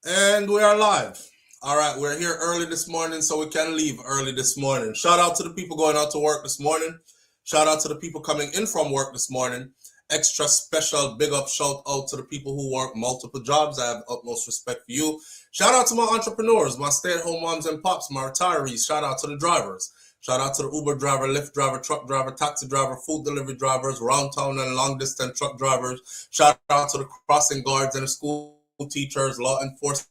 And we are live. All right, we're here early this morning, so we can leave early this morning. Shout out to the people going out to work this morning. Shout out to the people coming in from work this morning. Extra special big up shout out to the people who work multiple jobs. I have utmost respect for you. Shout out to my entrepreneurs, my stay-at-home moms and pops, my retirees. Shout out to the drivers. Shout out to the Uber driver, Lyft driver, truck driver, taxi driver, food delivery drivers, round town and long distance truck drivers. Shout out to the crossing guards and the school teachers, law enforcement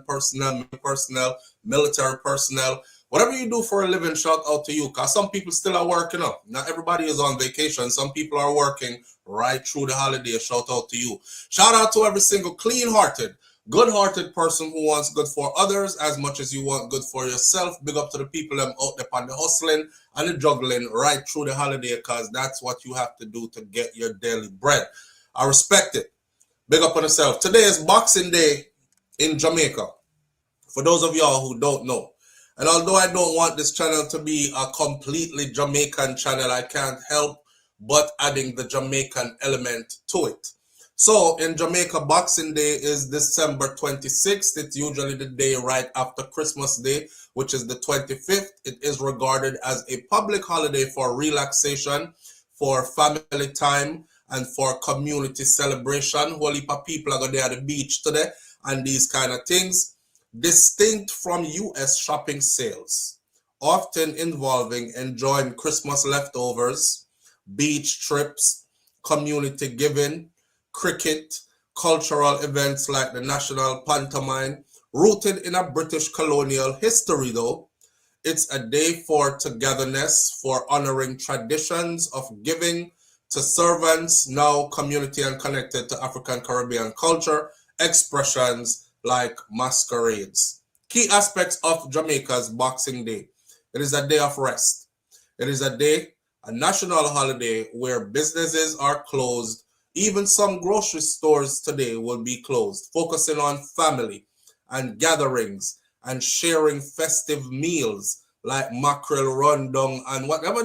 personnel, military personnel. Whatever you do for a living, shout out to you. Because some people still are working up. Not everybody is on vacation. Some people are working right through the holiday. Shout out to you. Shout out to every single clean-hearted, good-hearted person who wants good for others as much as you want good for yourself. Big up to the people them out there on the hustling and the juggling right through the holiday, because that's what you have to do to get your daily bread. I respect it. Big up on yourself. Today is Boxing Day in Jamaica, for those of y'all who don't know. And although I don't want this channel to be a completely Jamaican channel, I can't help but adding the Jamaican element to it. So in Jamaica, Boxing Day is December 26th. It's usually the day right after Christmas Day, which is the 25th. It is regarded as a public holiday for relaxation, for family time, and for community celebration. Whole heap of people are going to be at the beach today and these kind of things. Distinct from US shopping sales, often involving enjoying Christmas leftovers, beach trips, community giving, cricket, cultural events like the National Pantomime. Rooted in a British colonial history though, it's a day for togetherness, for honoring traditions of giving to servants, now community and connected to African Caribbean culture, expressions like masquerades. Key aspects of Jamaica's Boxing Day. It is a day of rest. It is a national holiday where businesses are closed. Even some grocery stores today will be closed, focusing on family and gatherings and sharing festive meals like mackerel rundown and whatever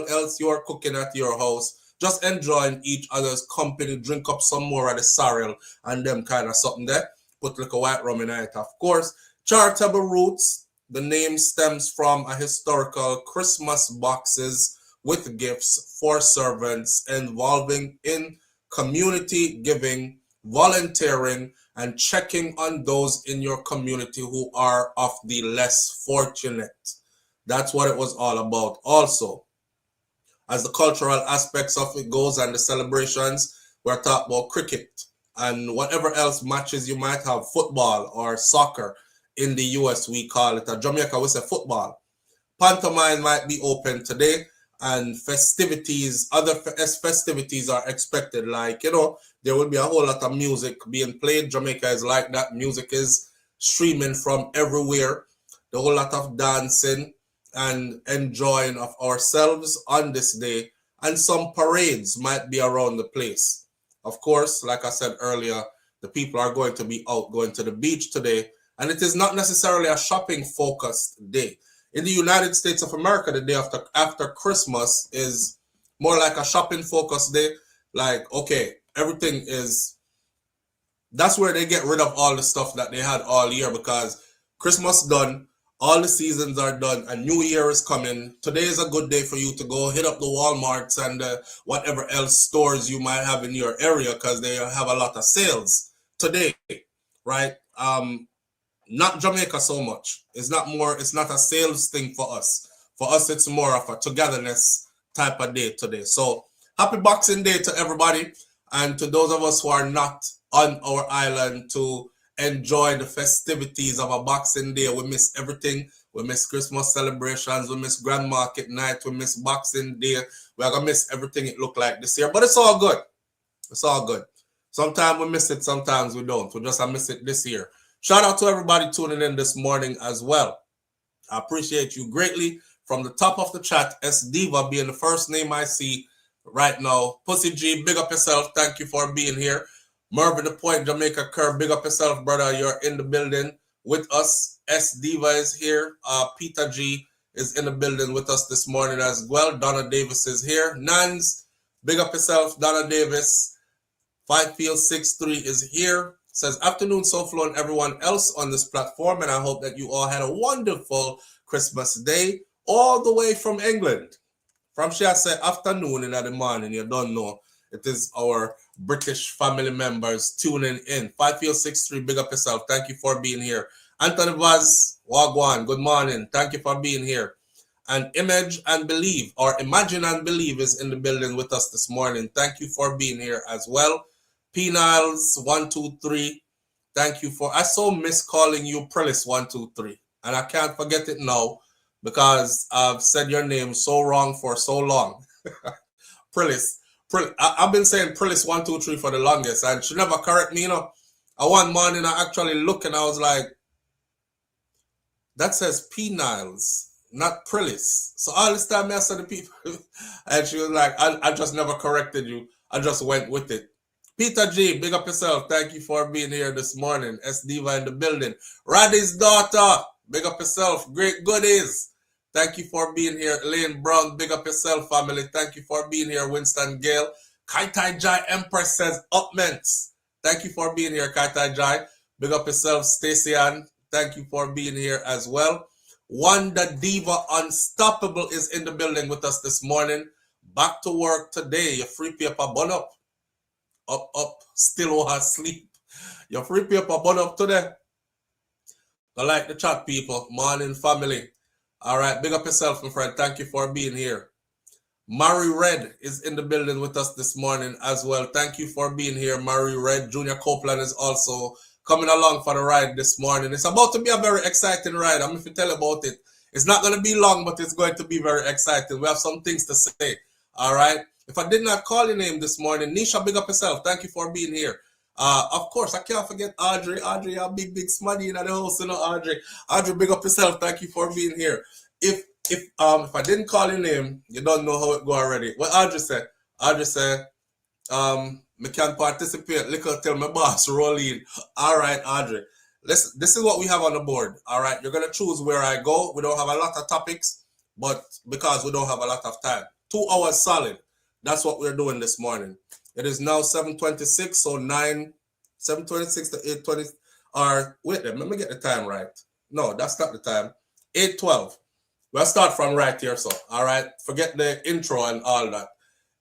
else you are cooking at your house. Just enjoying each other's company, drink up some more of the sorrel and them kind of something there. Put like a white rum in it, of course. Charitable roots. The name stems from a historical Christmas boxes with gifts for servants involving in community giving, volunteering, and checking on those in your community who are of the less fortunate. That's what it was all about also. As the cultural aspects of it goes and the celebrations, we're talking about cricket and whatever else matches you might have, football or soccer. In the US, we call it, Jamaica, we say football. Pantomime might be open today, and festivities, other festivities are expected. Like, there will be a whole lot of music being played. Jamaica is like that. Music is streaming from everywhere. The whole lot of dancing and enjoying of ourselves on this day, and some parades might be around the place. Of course, like I said earlier, the people are going to be out going to the beach today, and it is not necessarily a shopping focused day. In the United States of America, the day after Christmas is more like a shopping focused day. Like, okay, everything is, that's where they get rid of all the stuff that they had all year, because Christmas done, all the seasons are done, and New Year is coming. Today is a good day for you to go hit up the Walmarts and whatever else stores you might have in your area, because they have a lot of sales today, right? Not Jamaica so much. It's not a sales thing for us. For us, it's more of a togetherness type of day today. So happy Boxing Day to everybody. And to those of us who are not on our island to enjoy the festivities of a Boxing Day, we miss everything. We miss Christmas celebrations. We miss Grand Market Night. We miss Boxing Day. We're going to miss everything it looked like this year. But it's all good. It's all good. Sometimes we miss it. Sometimes we don't. We just miss it this year. Shout out to everybody tuning in this morning as well. I appreciate you greatly. From the top of the chat, S Diva being the first name I see right now. Pussy G, big up yourself. Thank you for being here. Mervyn the Point, Jamaica Curve, big up yourself, brother. You're in the building with us. S Diva is here. Peter G is in the building with us this morning as well. Donna Davis is here. Nans, big up yourself, Donna Davis. 5Field 63 is here. Says, afternoon, SouFLo and everyone else on this platform, and I hope that you all had a wonderful Christmas day all the way from England. From Shia said afternoon in the morning, you don't know. It is our British family members tuning in. 5063, big up yourself. Thank you for being here. Anthony Vaz, Wagwan, good morning. Thank you for being here. And Image and Believe, or Imagine and Believe, is in the building with us this morning. Thank you for being here as well. P. Niles, 123. Thank you for, I so miss calling you Prillis 123. And I can't forget it now because I've said your name so wrong for so long. Prillis. I've been saying Prillis 123 for the longest, and she never correct me, you know. One morning I actually looked and I was like, that says P. Niles, not Prillis. So all this time I said to people, and she was like, I just never corrected you. I just went with it. Peter G, big up yourself. Thank you for being here this morning. S. Diva in the building. Raddy's daughter, big up yourself. Great goodies. Thank you for being here. Elaine Brown, big up yourself, family. Thank you for being here. Winston Gale. Kaitai Jai Empress says upments. Thank you for being here, Kaitai Jai. Big up yourself, Stacey Ann. Thank you for being here as well. Wanda Diva Unstoppable is in the building with us this morning. Back to work today. Your free paper bun up. Up, still asleep. Your free paper bun up today. I like the chat, people. Morning, family. All right, big up yourself, my friend. Thank you for being here. Murray Red is in the building with us this morning as well. Thank you for being here, Murray Red. Junior Copeland is also coming along for the ride this morning. It's about to be a very exciting ride. I'm going to tell you about it. It's not going to be long, but it's going to be very exciting. We have some things to say. All right. If I did not call your name this morning, Nisha, big up yourself. Thank you for being here. Of course, I can't forget Audrey. Audrey, a big smuddy in the house, you know, Audrey. Audrey, big up yourself. Thank you for being here. If I didn't call your name, you don't know how it go already. What Audrey said? Audrey said, me can participate. Little tell my boss, roll in. All right, Audrey. Listen, this is what we have on the board. All right, you're gonna choose where I go. We don't have a lot of topics, but because we don't have a lot of time, 2 hours solid. That's what we're doing this morning. It is now 7:26, so 7:26 to 8:20. Or wait, let me get the time right. No, that's not the time. 8:12. We'll start from right here, so all right. Forget the intro and all that.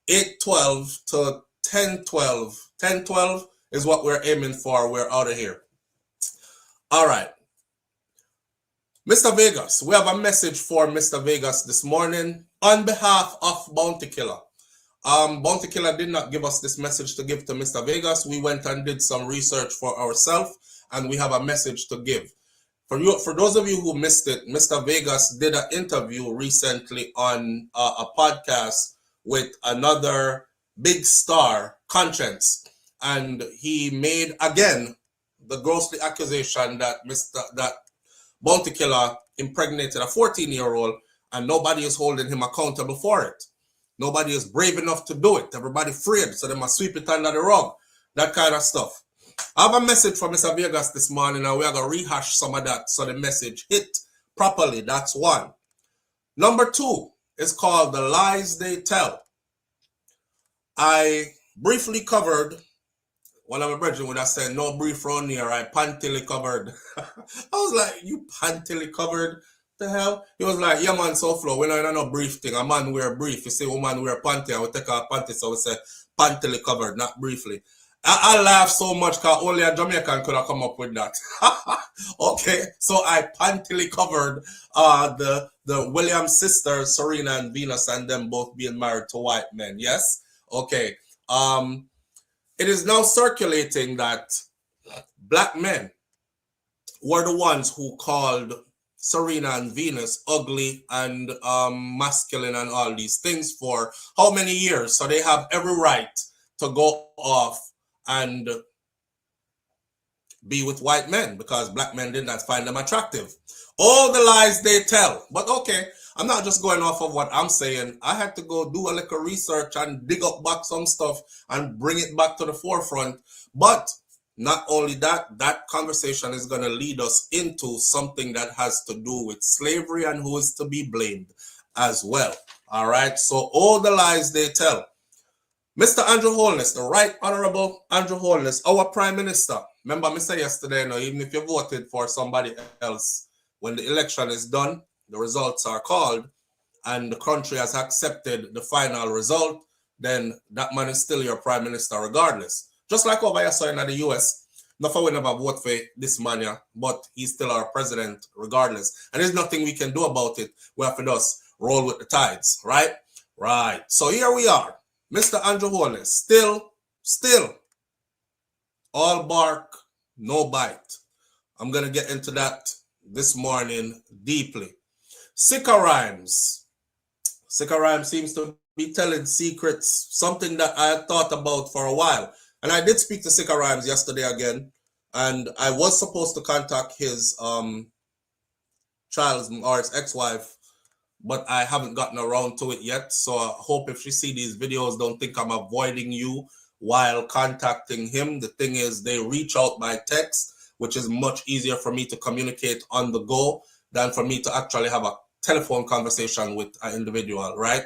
8:12 to 10:12. 10:12 is what we're aiming for. We're out of here. All right. Mr. Vegas, we have a message for Mr. Vegas this morning on behalf of Bounty Killer. Bounty Killer did not give us this message to give to Mr. Vegas. We went and did some research for ourselves, and we have a message to give. For those of you who missed it, Mr. Vegas did an interview recently on a podcast with another big star, Conscience, and he made again the ghostly accusation that that Bounty Killer impregnated a 14-year-old, and nobody is holding him accountable for it. Nobody is brave enough to do it. Everybody afraid, so they must sweep it under the rug. That kind of stuff. I have a message from Mr. Vegas this morning, and we are going to rehash some of that so the message hit properly. That's one. Number 2 is called The Lies They Tell. I briefly covered, one of my brethren would have said, no brief round here, I pantily covered. I was like, you pantily covered? The hell? He was like, yeah man, SouFLo, we don't know brief thing. A man wear brief. You say woman wear panty, I would take our panty, so we say pantily covered, not briefly. I laugh so much because only a Jamaican could have come up with that. Okay, so I pantily covered the Williams sisters, Serena and Venus, and them both being married to white men. Yes? Okay. It is now circulating that black men were the ones who called Serena and Venus ugly and masculine and all these things for how many years? So they have every right to go off and be with white men because black men did not find them attractive. All the lies they tell. But okay, I'm not just going off of what I'm saying. I had to go do a little research and dig up back some stuff and bring it back to the forefront. But not only that, that conversation is going to lead us into something that has to do with slavery and who is to be blamed as well. All right. So all the lies they tell. Mr. Andrew Holness, the Right Honorable Andrew Holness, our Prime Minister. Remember me say yesterday, even if you voted for somebody else, when the election is done, the results are called, and the country has accepted the final result, then that man is still your Prime Minister regardless. Just like over here in the US, nothing we never vote for this man, yeah, but he's still our president regardless. And there's nothing we can do about it. We have to just roll with the tides, right? Right. So here we are. Mr. Andrew Holness, still, all bark, no bite. I'm going to get into that this morning deeply. Sikka Rymes. Sikka Rymes seems to be telling secrets, something that I had thought about for a while. And I did speak to Sikka Rymes yesterday again, and I was supposed to contact his child's or his ex-wife, but I haven't gotten around to it yet. So I hope if she see these videos, don't think I'm avoiding you while contacting him. The thing is, they reach out by text, which is much easier for me to communicate on the go than for me to actually have a telephone conversation with an individual, right?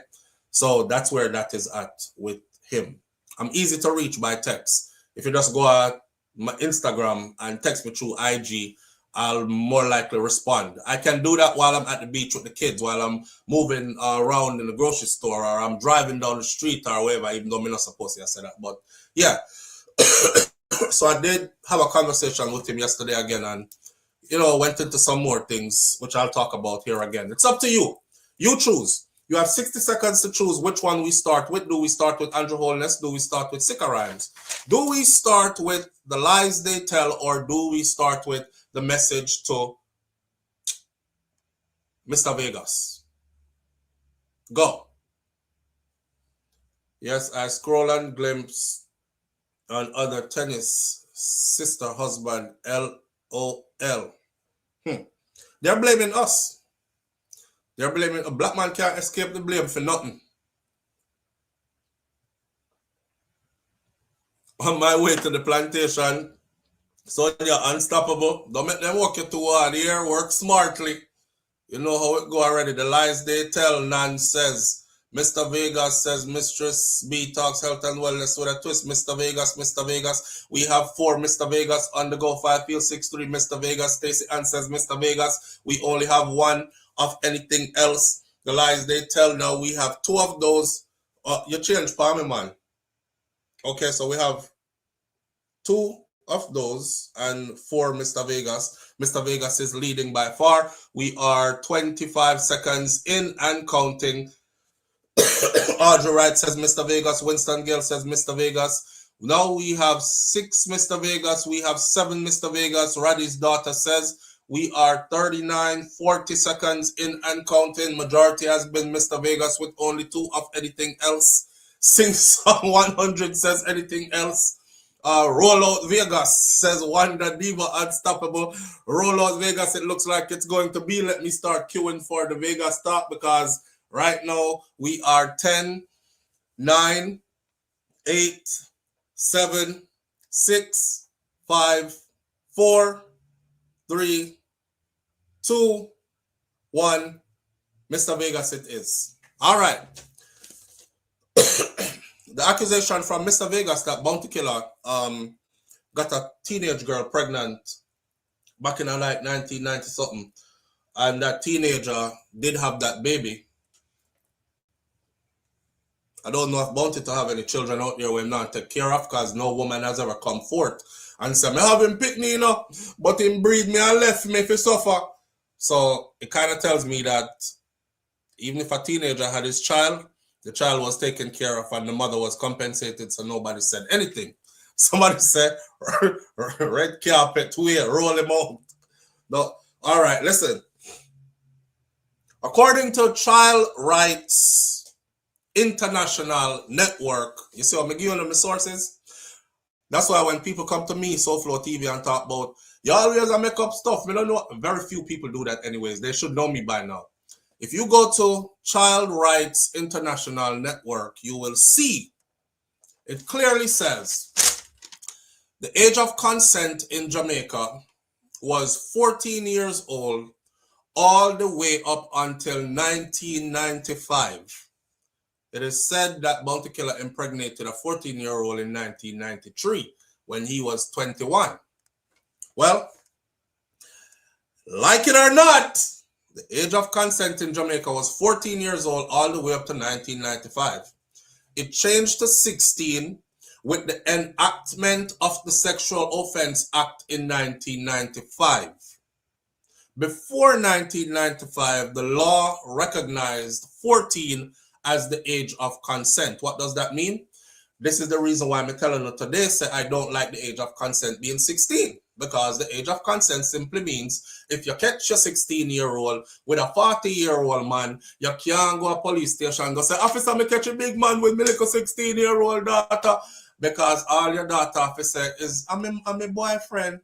So that's where that is at with him. I'm easy to reach by text. If you just go at my Instagram and text me through IG, I'll more likely respond. I can do that while I'm at the beach with the kids, while I'm moving around in the grocery store, or I'm driving down the street or wherever, even though I'm not supposed to say that. But yeah, so I did have a conversation with him yesterday again, and went into some more things, which I'll talk about here again. It's up to you. You choose. You have 60 seconds to choose which one we start with. Do we start with Andrew Holness? Do we start with Sikka Rymes? Do we start with the lies they tell, or do we start with the message to Mr. Vegas? Go. Yes, I scroll and glimpse on other tennis sister husband, LOL. They're blaming us. They're blaming a black man can't escape the blame for nothing. On my way to the plantation, so you're unstoppable. Don't make them work you too hard here. Work smartly. You know how it go already. The lies they tell, Nan says. Mr. Vegas says, Mistress B talks health and wellness with a twist. Mr. Vegas. We have 4 Mr. Vegas on the go. 5 field 6-3 Mr. Vegas. Stacy Ann says, Mr. Vegas. We only have 1 of anything else. The lies they tell now, we have 2 of those. You change, Palmy, man. Okay, so we have 2 of those and 4 Mr. Vegas. Mr. Vegas is leading by far. We are 25 seconds in and counting. Audrey Wright says Mr. Vegas. Winston Gale says Mr. Vegas. Now we have 6 Mr. Vegas. We have 7 Mr. Vegas. Raddy's daughter says we are 40 seconds in and counting. Majority has been Mr. Vegas with only 2 of anything else. Sing Song 100 says anything else. Rollout Vegas says Wanda Diva Unstoppable. Rollout Vegas, it looks like it's going to be. Let me start queuing for the Vegas talk, because right now we are 10, 9, 8, 7, 6, 5, 4, 3, 2, 1. Mr. Vegas it is. All right. The accusation from Mr. Vegas that Bounty Killer got a teenage girl pregnant back in like 1990 something, and that teenager did have that baby. I don't know if Bounty to have any children out there we're not take care of, because no woman has ever come forth and said, me have him pick me, but him breed me and left me for suffer. So it kind of tells me that even if a teenager had his child, the child was taken care of and the mother was compensated, so nobody said anything. Somebody said, red carpet, roll him out. No. All right, listen. According to Child Rights International Network, you see what I'm giving them the sources? That's why when people come to me, SouFLoTV, and talk about, you always make up stuff. I don't know. Very few people do that anyways. They should know me by now. If you go to Child Rights International Network, you will see it clearly says the age of consent in Jamaica was 14 years old all the way up until 1995. It is said that Bounty Killer impregnated a 14-year-old in 1993 when he was 21. Well, like it or not, the age of consent in Jamaica was 14 years old all the way up to 1995. It changed to 16 with the enactment of the Sexual Offense Act in 1995. Before 1995, the law recognized 14 as the age of consent. What does that mean? This is the reason why I'm telling you today, say I don't like the age of consent being 16. Because the age of consent simply means if you catch a 16-year-old with a 40-year-old man, you can't go to a police station and go say, officer, me catch a big man with me little 16-year-old daughter. Because all your daughter officer is, I'm a boyfriend.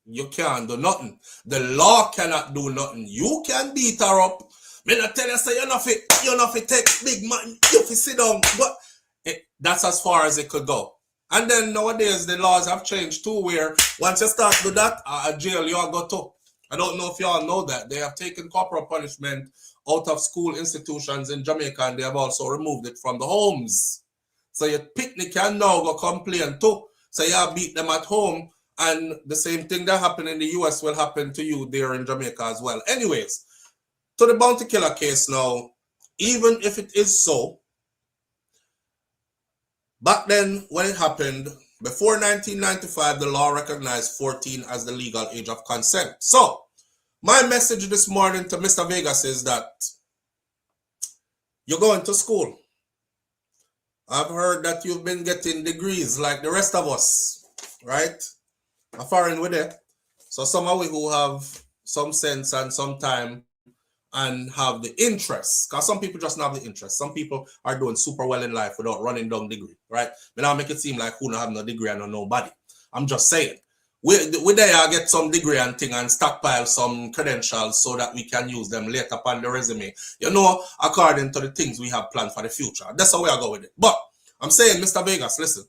You can't do nothing. The law cannot do nothing. You can beat her up. Me not tell you, say you're not fit take big man, you fit sit down. But that's as far as it could go. And then nowadays, the laws have changed too, where once you start to do that, a jail you all go to. I don't know if you all know that. They have taken corporal punishment out of school institutions in Jamaica, and they have also removed it from the homes. So your picnic can now go complain too. So you beat them at home, and the same thing that happened in the US will happen to you there in Jamaica as well. Anyways, to the Bounty Killer case now, even if it is so, back then, when it happened, before 1995, the law recognized 14 as the legal age of consent. So, my message this morning to Mr. Vegas is that you're going to school. I've heard that you've been getting degrees like the rest of us, right? I'm foreign with it. So some of we who have some sense and some time and have the interest, because some people just don't have the interest. Some people are doing super well in life without running down degree, right? But now make it seem like who don't have no degree and no nobody. I'm just saying. We there get some degree and thing and stockpile some credentials so that we can use them later upon the resume. You know, according to the things we have planned for the future. That's how we are going with it. But I'm saying, Mr. Vegas, listen.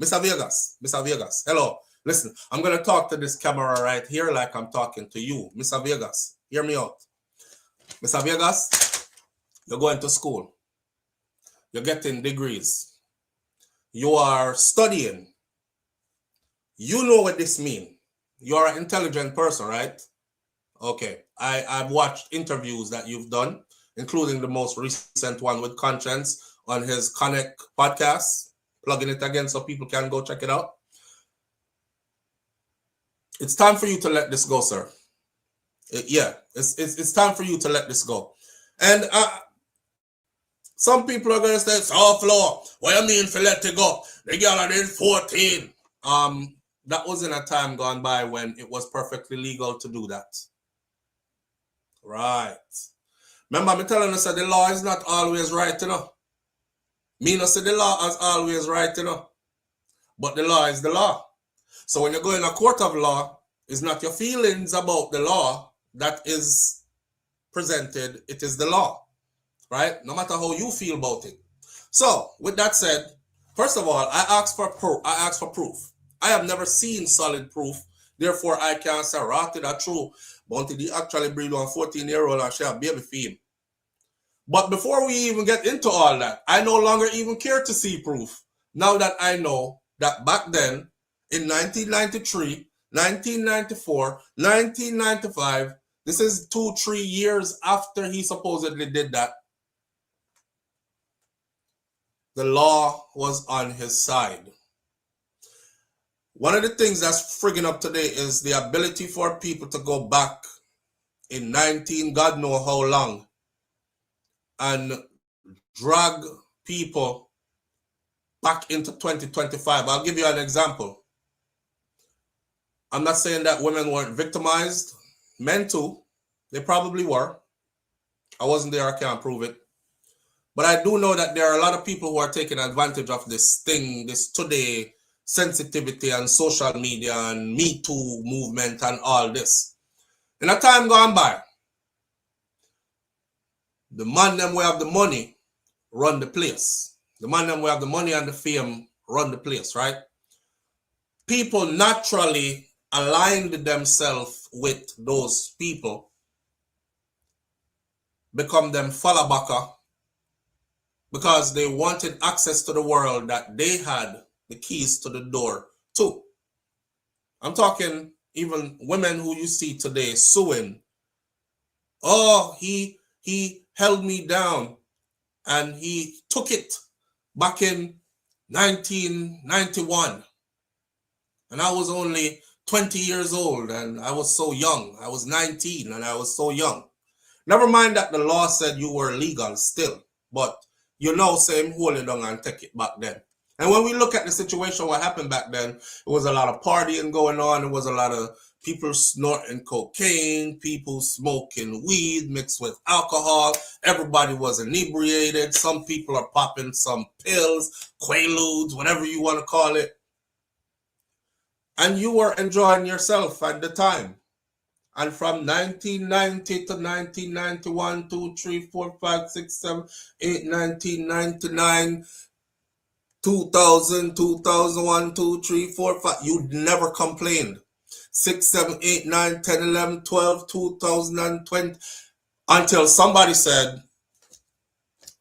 Mr. Vegas, hello. Listen, I'm going to talk to this camera right here like I'm talking to you. Mr. Vegas, hear me out. Mr. Vegas, you're going to school. You're getting degrees. You are studying. You know what this means. You're an intelligent person, right? Okay. I've watched interviews that you've done, including the most recent one with Conscience on his Connect podcast. Plugging it again so people can go check it out. It's time for you to let this go, sir. It's time for you to let this go. And some people are going to say, SouFLo, what you mean for let it go? The girl did 14. That was in a time gone by when it was perfectly legal to do that. Right. Remember, I'm telling us that the law is not always right, you know. Me not say the law is always right, you know. But the law is the law. So when you go in a court of law, it's not your feelings about the law that is presented, it is the law, right? No matter how you feel about it. So, with that said, first of all, I ask for proof. I have never seen solid proof, therefore I can't say, right, that's true. Bounty did actually breed on 14-year-old and she have baby feed. But before we even get into all that, I no longer even care to see proof. Now that I know that back then, in 1993, 1994, 1995, this is 2-3 years after he supposedly did that, the law was on his side. One of the things that's frigging up today is the ability for people to go back in 19, God know how long, and drag people back into 2025. I'll give you an example. I'm not saying that women weren't victimized. Men too. They probably were. I wasn't there, I can't prove it. But I do know that there are a lot of people who are taking advantage of this thing, this today sensitivity and social media and Me Too movement and all this. In a time gone by, the man them who have the money run the place. The man them who have the money and the fame run the place, right? People naturally aligned themselves with those people become them fallabaka because they wanted access to the world that they had the keys to the door too. I'm talking even women who you see today suing. Oh, he held me down and he took it back in 1991. And I was only 20 years old and I was so young. I was 19 and I was so young. Never mind that the law said you were legal still, but you know, same hold it down and take it back then. And when we look at the situation, what happened back then, it was a lot of partying going on. It was a lot of people snorting cocaine, people smoking weed mixed with alcohol. Everybody was inebriated. Some people are popping some pills, quaaludes, whatever you want to call it. And you were enjoying yourself at the time. And from 1990 to 1991, 2, 3, 4, 5, 6, 7, 8, 1999, 2000, 2001, 2, 3, 4, 5, you never complained. 6, 7, 8, 9, 10, 11, 12, 2020, until somebody said,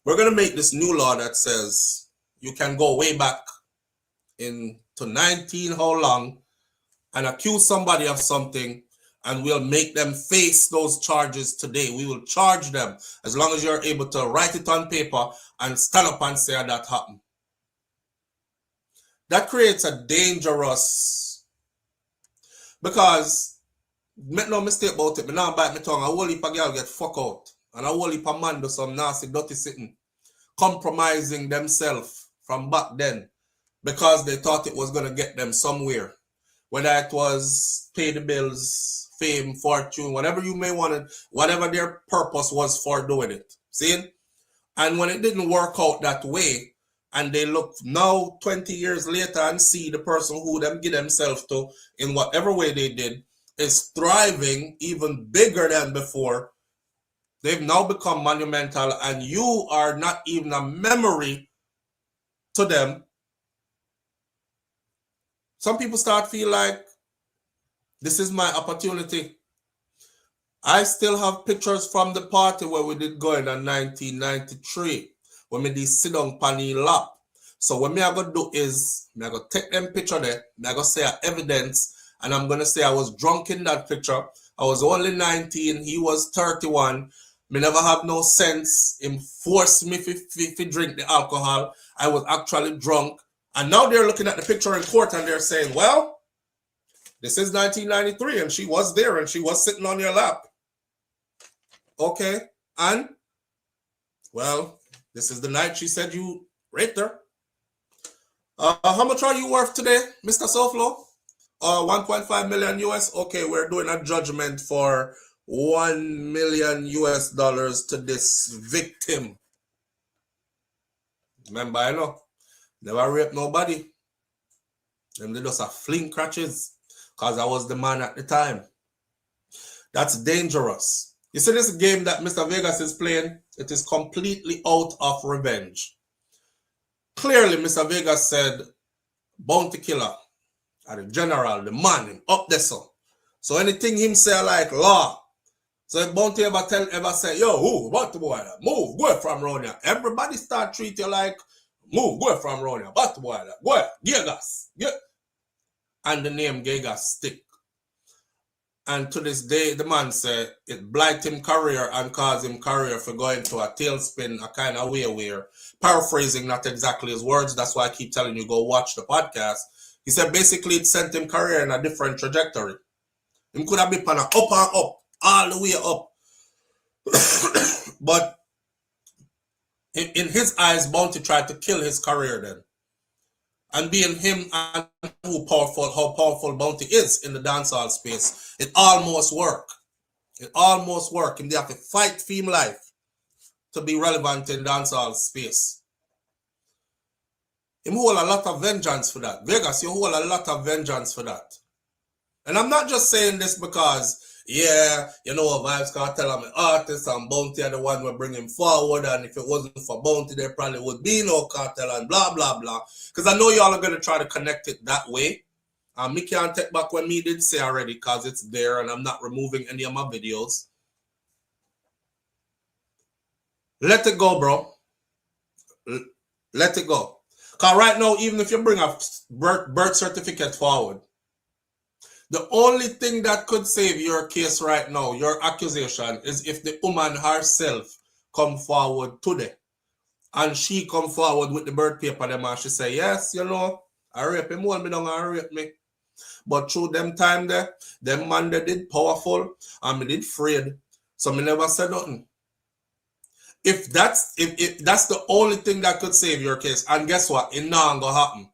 we're going to make this new law that says you can go way back into 19, how long, and accuse somebody of something, and we'll make them face those charges today. We will charge them as long as you're able to write it on paper and stand up and say that happened. That creates a dangerous, because make no mistake about it, me now bite my tongue, a whole heap of girl get fuck out, and a whole heap of man do some nasty dirty sitting, compromising themselves from back then because they thought it was going to get them somewhere. Whether it was pay the bills, fame, fortune, whatever you may want it, whatever their purpose was for doing it. See? And when it didn't work out that way, and they look now 20 years later and see the person who them give themselves to in whatever way they did is thriving even bigger than before, they've now become monumental and you are not even a memory to them. Some people start feel like this is my opportunity. I still have pictures from the party where we did go in 1993 when we did sit down panny lap. So what me I gonna do is me I gonna take them picture there, me I gonna say evidence, and I'm gonna say I was drunk in that picture. I was only 19, he was 31. Me never have no sense. Him force me to drink the alcohol. I was actually drunk. And now they're looking at the picture in court and they're saying, well, this is 1993 and she was there and she was sitting on your lap. Okay. And, well, this is the night she said you raped her. How much are you worth today, Mr. SouFLo? 1.5 million US. Okay, we're doing a judgment for $1 million US to this victim. Remember, I know. Never raped nobody. Them they just a fling crutches. Because I was the man at the time. That's dangerous. You see this game that Mr. Vegas is playing? It is completely out of revenge. Clearly, Mr. Vegas said, bounty killer, or the general, the man, him up there so. So anything him say like law. So if bounty ever say, yo, who, what the boy, move, go from around here. Everybody start treat you like, move, go from around here. But boy, go, Gigas. Yeah. And the name Gigas stick. And to this day, the man said it blight him career and cause him career for going to a tailspin, a kind of way where, paraphrasing not exactly his words, that's why I keep telling you, go watch the podcast. He said basically it sent him career in a different trajectory. Him could have been on a up and up, all the way up. But in his eyes, Bounty tried to kill his career then. And being him and how powerful Bounty is in the dancehall space, it almost worked. It almost worked. And they have to fight for him life to be relevant in dancehall space. Him hold a lot of vengeance for that. Vegas, you hold a lot of vengeance for that. And I'm not just saying this because, yeah, you know, Vibes Cartel, I'm an artist, and Bounty are the one who bring him forward, and if it wasn't for Bounty, there probably would be no cartel, and blah, blah, blah. Because I know y'all are going to try to connect it that way. Me can't take back what me did say already, because it's there, and I'm not removing any of my videos. Let it go, bro. Let it go. Because right now, even if you bring a birth certificate forward, the only thing that could save your case right now, your accusation, is if the woman herself come forward today. And she come forward with the birth paper them and she say, yes, you know, I rape him, hold me down and rape me. But through them time there, them man they did powerful and me did afraid. So me never said nothing. If that's the only thing that could save your case, and guess what? It not gonna happen.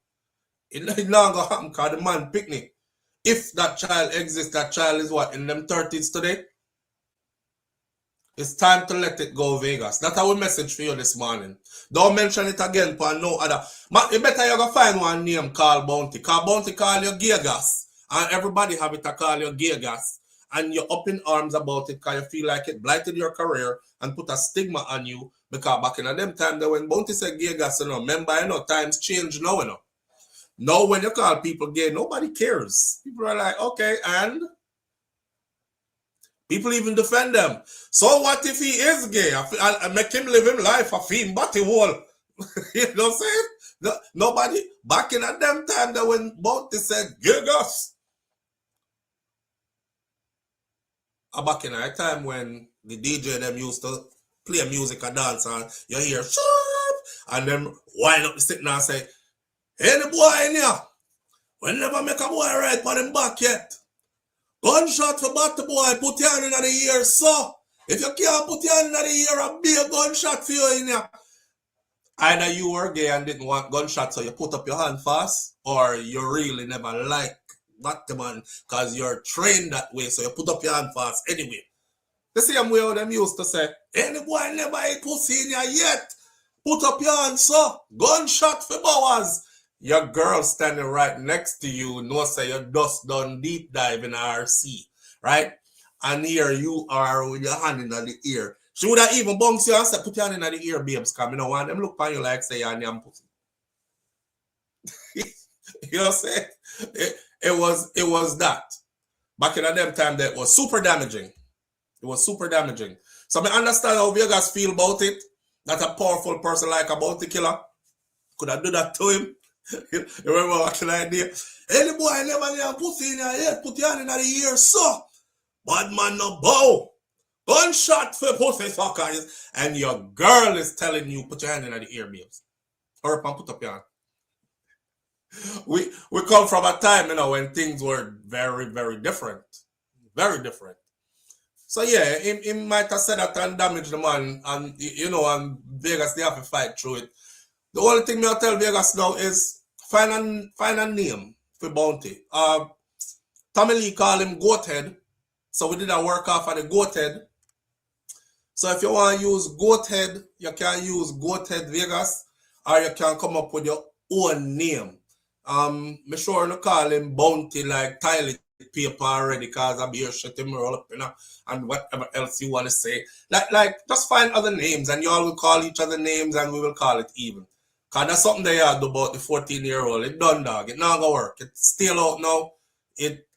It not gonna happen because the man picnic. If that child exists, that child is what, in them 30s today? It's time to let it go, Vegas. That's our message for you this morning. Don't mention it again for no other. But you better you go find one name called Bounty. Because Bounty call you gear gas. And everybody have it to call you gear gas. And you're up in arms about it because you feel like it blighted your career and put a stigma on you. Because back in them time, when Bounty said gear gas, you know, remember, you know, times change now, you know. Now when you call people gay, nobody cares. People are like, okay, and people even defend them. So what if he is gay? I make him live his life. I feel him body wall. You know what I'm saying? No, nobody, back in them time that when Bounty said, gay gas. Back in that time when the DJ them used to play music and dance and you hear, sharp, and then wind up sitting and say, hey, the boy in here, we never make a boy right on him back yet. Gunshot for battle boy, put your hand in the ear, so. If you can't put your hand in the ear, I'll be a gunshot for you in here. Either you were gay and didn't want gunshot, so you put up your hand fast, or you really never like Batman because you're trained that way, so you put up your hand fast anyway. The same way how them used to say, any boy never ate pussy in here yet. Put up your hand, so. Gunshot for Bowers. Your girl standing right next to you knows that you're just done deep dive in RC, right? And here you are with your hand in the ear. She would have even bounced you and said, put your hand in the ear, babes, because I don't want them look on you like say you're damn pussy. You know what I'm saying? It was that. Back in them time, that was super damaging. It was super damaging. So I understand how Vegas feel about it. That a powerful person like a bounty killer could have do that to him. You remember watching the idea? Any boy never get pussy in your head, put your hand in the ear, so. Bad man no bow. Gunshot for pussy fuckers. And your girl is telling you, put your hand in the ear, babes. Hurry up and put up your hand. We come from a time, you know, when things were very, very different. Very different. So yeah, he might have said that and damaged the man, and you know, and Vegas they have to fight through it. The only thing I'll tell Vegas now is find a name for Bounty. Tommy Lee called him Goathead. So we did a work off of the Goathead. So if you want to use Goathead, you can use Goathead Vegas, or you can come up with your own name. Make sure you call him Bounty like toilet paper already, because I'll be shut him roll up, you know, and whatever else you want to say. Like just find other names and you all will call each other names and we will call it even. Because that's something they had about the 14-year-old. It done, dog. It not gonna work. It's still out now.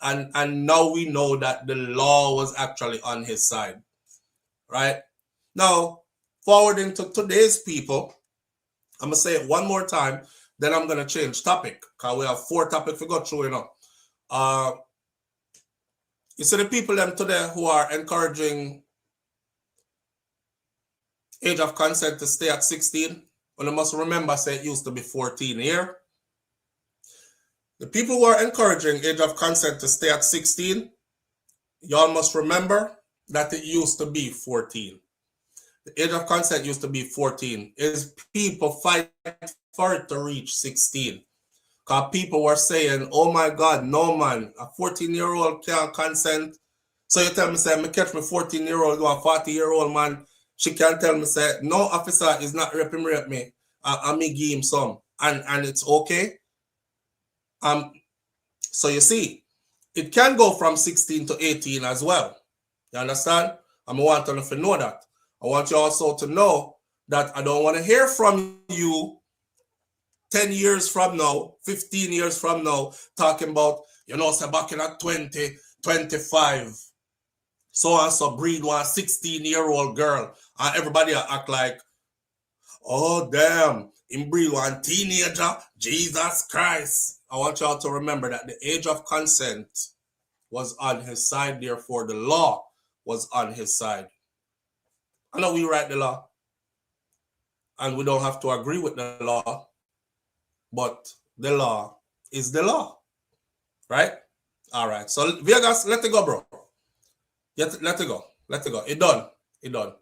And now we know that the law was actually on his side. Right? Now, forwarding to today's people, I'm gonna say it one more time, then I'm gonna change topic. Because we have 4 topics we go through, you know. You see the people them today who are encouraging age of consent to stay at 16. Well, you must remember, say it used to be 14 here. The people who are encouraging age of consent to stay at 16, y'all must remember that it used to be 14. The age of consent used to be 14. Is people fight for it to reach 16. Because people were saying, oh my God, no man, a 14-year-old can't consent. So you tell me, say, me catch me 14-year-old or a 40-year-old man, she can tell me, say, no officer is not rape me. I me give him some. And it's okay. So you see, it can go from 16 to 18 as well. You understand? I want you to know that. I want you also to know that I don't want to hear from you 10 years from now, 15 years from now, talking about, you know, say back in at 20, 25. so and so breed one 16-year-old girl, and everybody act like, oh damn, him breed one teenager, Jesus Christ. I want y'all to remember that the age of consent was on his side, therefore the law was on his side. I know we write the law, and we don't have to agree with the law, but the law is the law, right? All right, so Vegas, let it go, bro. Let it go. Let it go. It done. It done.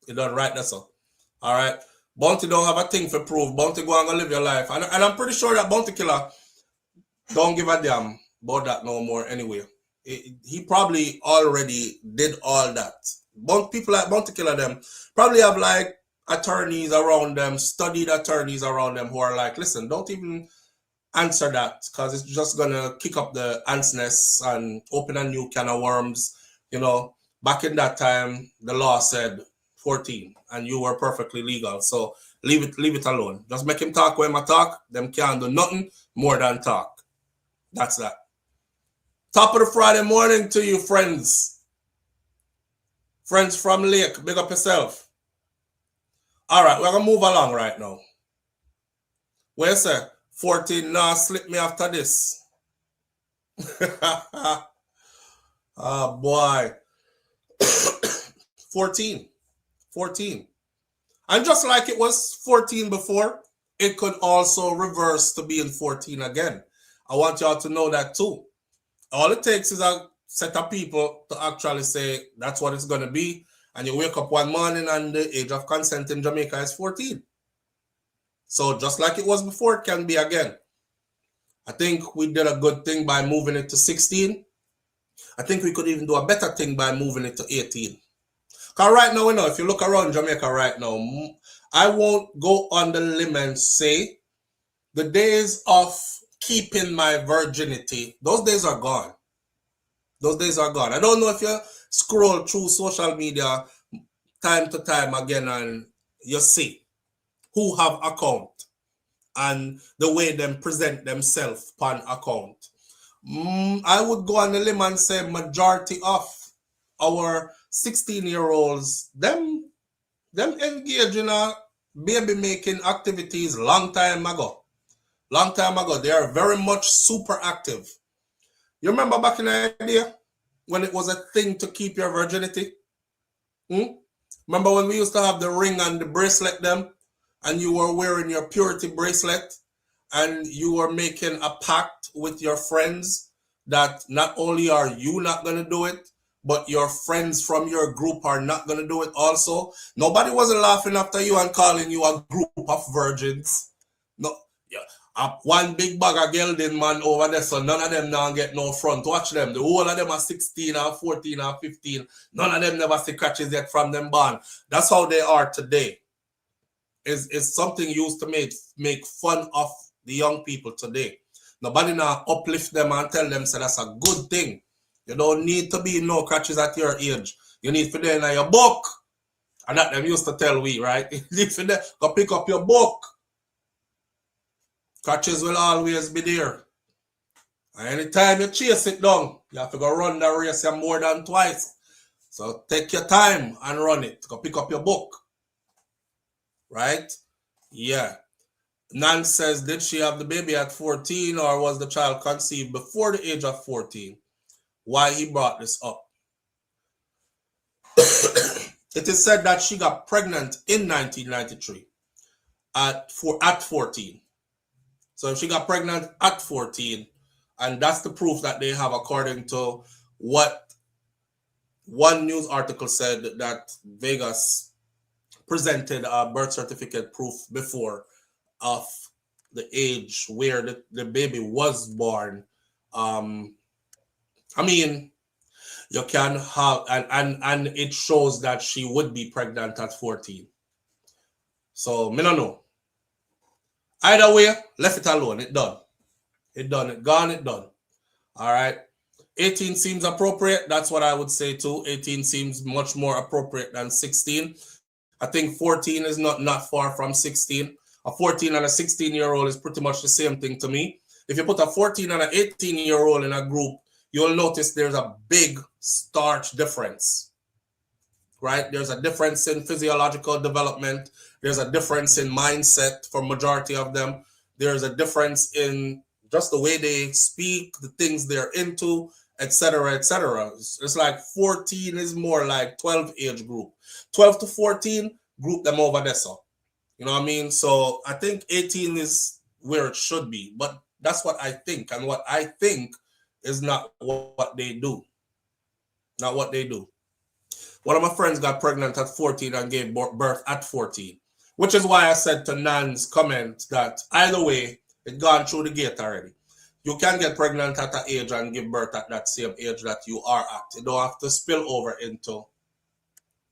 It done right, that's all. All right. Bounty don't have a thing for proof. Bounty go and live your life. And I'm pretty sure that Bounty Killer don't give a damn about that no more anyway. He probably already did all that. People like Bounty Killer them probably have like attorneys around them, studied attorneys around them who are like, listen, don't even answer that because it's just going to kick up the ants nest and open a new can of worms. You know, back in that time, the law said 14 and you were perfectly legal. So leave it alone. Just make him talk when I talk. Them can't do nothing more than talk. That's that. Top of the Friday morning to you, friends. Friends from Lake, big up yourself. All right, we're going to move along right now. Where say 14, nah, slip me after this. Oh, boy. 14. And just like it was 14 before, it could also reverse to being 14 again. I want y'all to know that too. All it takes is a set of people to actually say that's what it's going to be. And you wake up one morning and the age of consent in Jamaica is 14. So just like it was before, it can be again. I think we did a good thing by moving it to 16. I think we could even do a better thing by moving it to 18. Because right now, you know, if you look around Jamaica right now, I won't go on the limb and say the days of keeping my virginity, those days are gone. Those days are gone. I don't know if you scroll through social media time to time again and you see who have account and the way them present themselves upon account. I would go on the limb and say majority of our 16-year-olds, them engage in a baby making activities long time ago. Long time ago. They are very much super active. You remember back in the day when it was a thing to keep your virginity? Remember when we used to have the ring and the bracelet them, and you were wearing your purity bracelet, and you were making a pact with your friends that not only are you not going to do it, but your friends from your group are not going to do it also. Nobody wasn't laughing after you and calling you a group of virgins. No, yeah. One big bag of gelding man over there, so none of them now get no front. Watch them. The whole of them are 16 or 14 or 15. None of them never see crutches yet from them born. That's how they are today. It's something used to make fun of the young people today. Nobody now uplift them and tell them so that's a good thing. You don't need to be no crutches at your age. You need for them in your book. And that them used to tell we, right? You need for them go pick up your book. Crutches will always be there. And anytime you chase it down, you have to go run the race more than twice. So take your time and run it. Go pick up your book. Right? Yeah. Nan says, did she have the baby at 14 or was the child conceived before the age of 14? Why he brought this up? It is said that she got pregnant in 1993 at 14. So she got pregnant at 14, and that's the proof that they have according to what one news article said that Vegas presented a birth certificate proof before of the age where the baby was born. I mean, you can have, and it shows that she would be pregnant at 14. So, me don't know. Either way, left it alone. It done. It done. It gone. It done. All right. 18 seems appropriate. That's what I would say too. 18 seems much more appropriate than 16. I think 14 is not far from 16. A 14 and a 16-year-old is pretty much the same thing to me. If you put a 14 and an 18-year-old in a group, you'll notice there's a big stark difference, right? There's a difference in physiological development. There's a difference in mindset for majority of them. There's a difference in just the way they speak, the things they're into, etc., etc. It's like 14 is more like 12 age group. 12 to 14, group them over there. So, you know what I mean? So I think 18 is where it should be. But that's what I think. And what I think is not what they do. Not what they do. One of my friends got pregnant at 14 and gave birth at 14, which is why I said to Nan's comment that either way, it gone through the gate already. You can get pregnant at an age and give birth at that same age that you are at. You don't have to spill over into,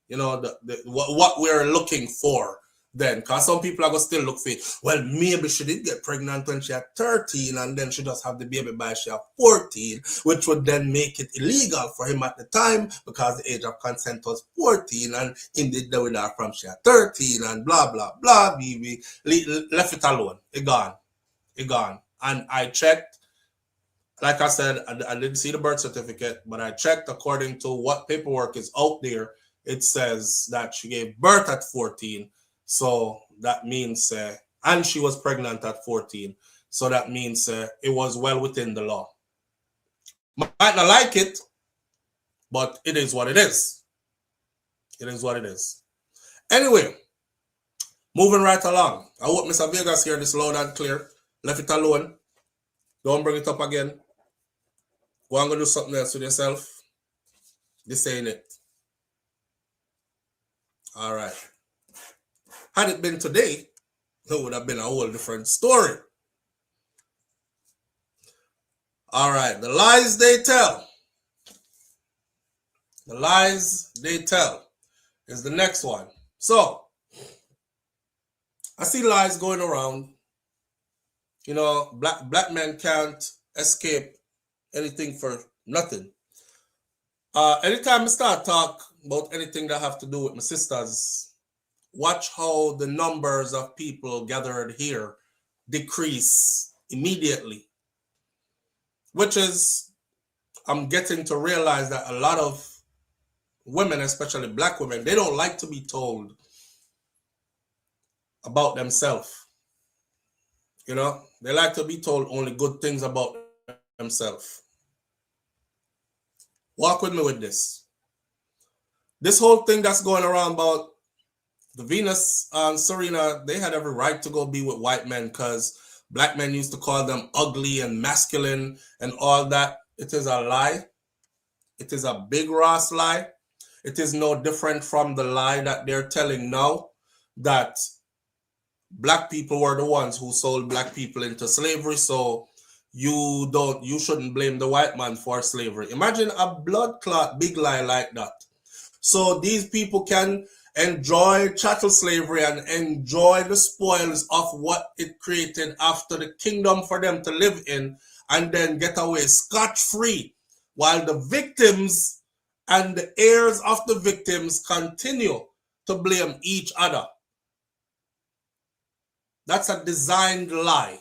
you know, what we're looking for then. Because some people are going to still look for, well, maybe she did get pregnant when she had 13 and then she just have the baby by she had 14, which would then make it illegal for him at the time because the age of consent was 14 and he did that with her from she had 13 and blah, blah, blah. We left it alone. It gone. It gone. And I checked, like I said, I didn't see the birth certificate, but I checked according to what paperwork is out there. It says that she gave birth at 14. So that means, and she was pregnant at 14. So that means it was well within the law. Might not like it, but it is what it is. It is what it is. Anyway, moving right along. I hope Mr. Vegas hear this loud and clear. Left it alone. Don't bring it up again. Go and go do something else with yourself. This ain't it. All right. Had it been today, it would have been a whole different story. All right. The lies they tell. The lies they tell is the next one. So, I see lies going around. You know, black men can't escape anything for nothing. Anytime I start talk about anything that have to do with my sisters, watch how the numbers of people gathered here decrease immediately. Which is, I'm getting to realize that a lot of women, especially black women, they don't like to be told about themselves. You know, they like to be told only good things about themselves. Walk with me with this. This whole thing that's going around about the Venus and Serena, they had every right to go be with white men because black men used to call them ugly and masculine and all that. It is a lie. It is a big Ross lie. It is no different from the lie that they're telling now that black people were the ones who sold black people into slavery, so you shouldn't blame the white man for slavery. Imagine a blood clot big lie like that. So these people can enjoy chattel slavery and enjoy the spoils of what it created after the kingdom for them to live in and then get away scot-free while the victims and the heirs of the victims continue to blame each other. That's a designed lie.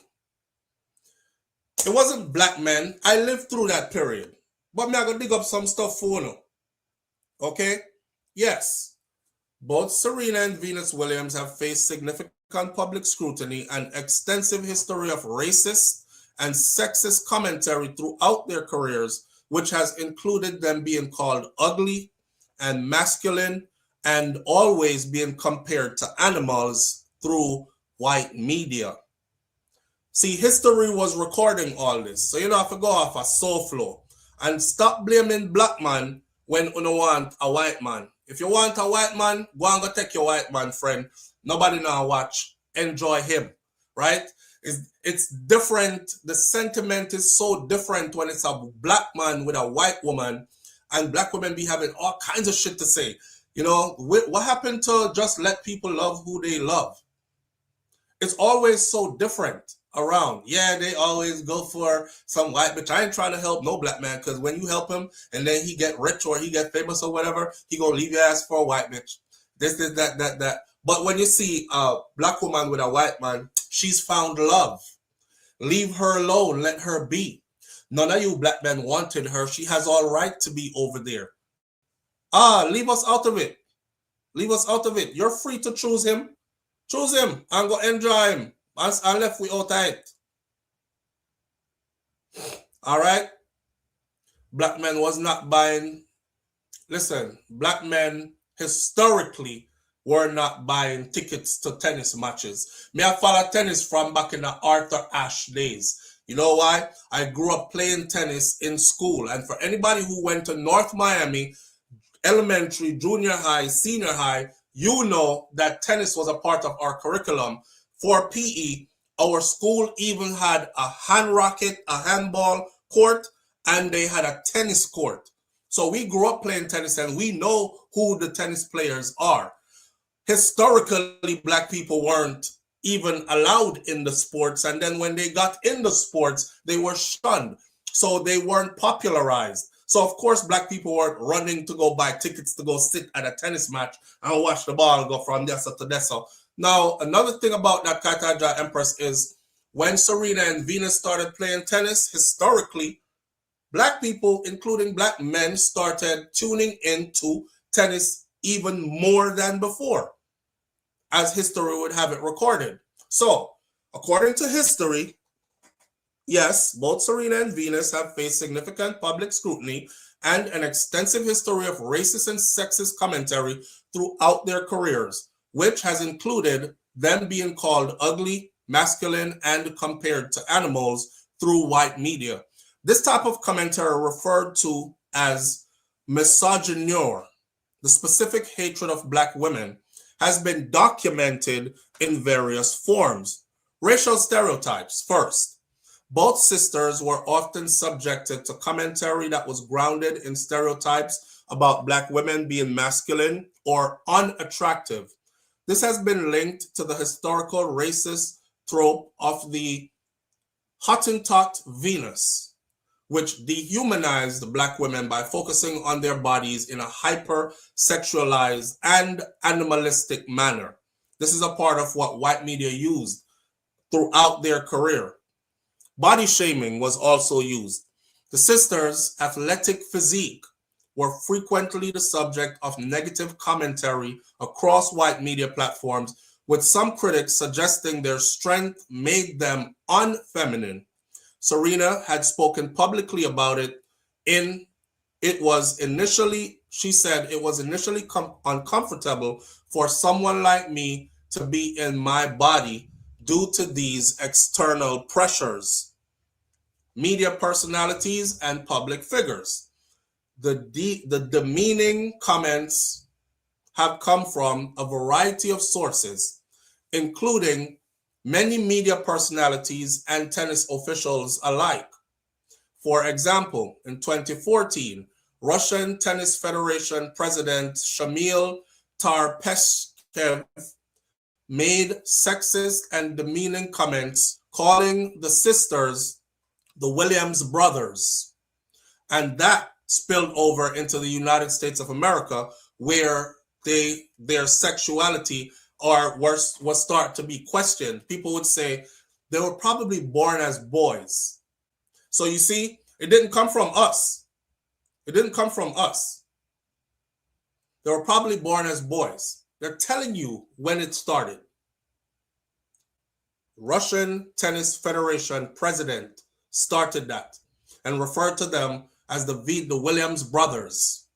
It wasn't black men. I lived through that period. But me I go dig up some stuff for you. Okay? Yes. Both Serena and Venus Williams have faced significant public scrutiny and extensive history of racist and sexist commentary throughout their careers, which has included them being called ugly and masculine and always being compared to animals through white media. See, history was recording all this. So you don't have to go off a SouFLo and stop blaming black man when you don't want a white man. If you want a white man, go and go take your white man friend. Nobody now watch. Enjoy him, right? It's different. The sentiment is so different when it's a black man with a white woman and black women be having all kinds of shit to say. You know, what happened to just let people love who they love? It's always so different around. Yeah, they always go for some white bitch. I ain't trying to help no black man because when you help him and then he get rich or he get famous or whatever, he gonna leave your ass for a white bitch. This, that. But when you see a black woman with a white man, she's found love. Leave her alone. Let her be. None of you black men wanted her. She has all right to be over there. Leave us out of it. Leave us out of it. You're free to choose him. Choose him and go enjoy him. And left without it. All right? Black men was not buying. Listen, black men historically were not buying tickets to tennis matches. Me, I follow tennis from back in the Arthur Ashe days. You know why? I grew up playing tennis in school. And for anybody who went to North Miami, elementary, junior high, senior high, you know that tennis was a part of our curriculum. For PE, our school even had a hand racket, a handball court, and they had a tennis court. So we grew up playing tennis and we know who the tennis players are. Historically, black people weren't even allowed in the sports. And then when they got in the sports, they were shunned. So they weren't popularized. So of course, black people weren't running to go buy tickets to go sit at a tennis match and watch the ball go from this to this. Now, another thing about that Kaitaja Empress is when Serena and Venus started playing tennis, historically, black people, including black men, started tuning into tennis even more than before, as history would have it recorded. So, according to history, yes, both Serena and Venus have faced significant public scrutiny and an extensive history of racist and sexist commentary throughout their careers, which has included them being called ugly, masculine, and compared to animals through white media. This type of commentary, referred to as misogynoir, the specific hatred of black women, has been documented in various forms. Racial stereotypes first. Both sisters were often subjected to commentary that was grounded in stereotypes about black women being masculine or unattractive. This has been linked to the historical racist trope of the Hottentot Venus, which dehumanized black women by focusing on their bodies in a hyper-sexualized and animalistic manner. This is a part of what white media used throughout their career. Body shaming was also used. The sisters' athletic physique were frequently the subject of negative commentary across white media platforms, with some critics suggesting their strength made them unfeminine. Serena had spoken publicly about it. She said it was initially uncomfortable for someone like me to be in my body due to these external pressures. Media personalities and public figures. The demeaning comments have come from a variety of sources, including many media personalities and tennis officials alike. For example, in 2014, Russian Tennis Federation President Shamil Tarpeshkev made sexist and demeaning comments, calling the sisters the Williams brothers. And that spilled over into the United States of America, where their sexuality was start to be questioned. People would say they were probably born as boys. So you see, it didn't come from us. It didn't come from us. They were probably born as boys. They're telling you when it started. Russian Tennis Federation president started that and referred to them as the Williams brothers,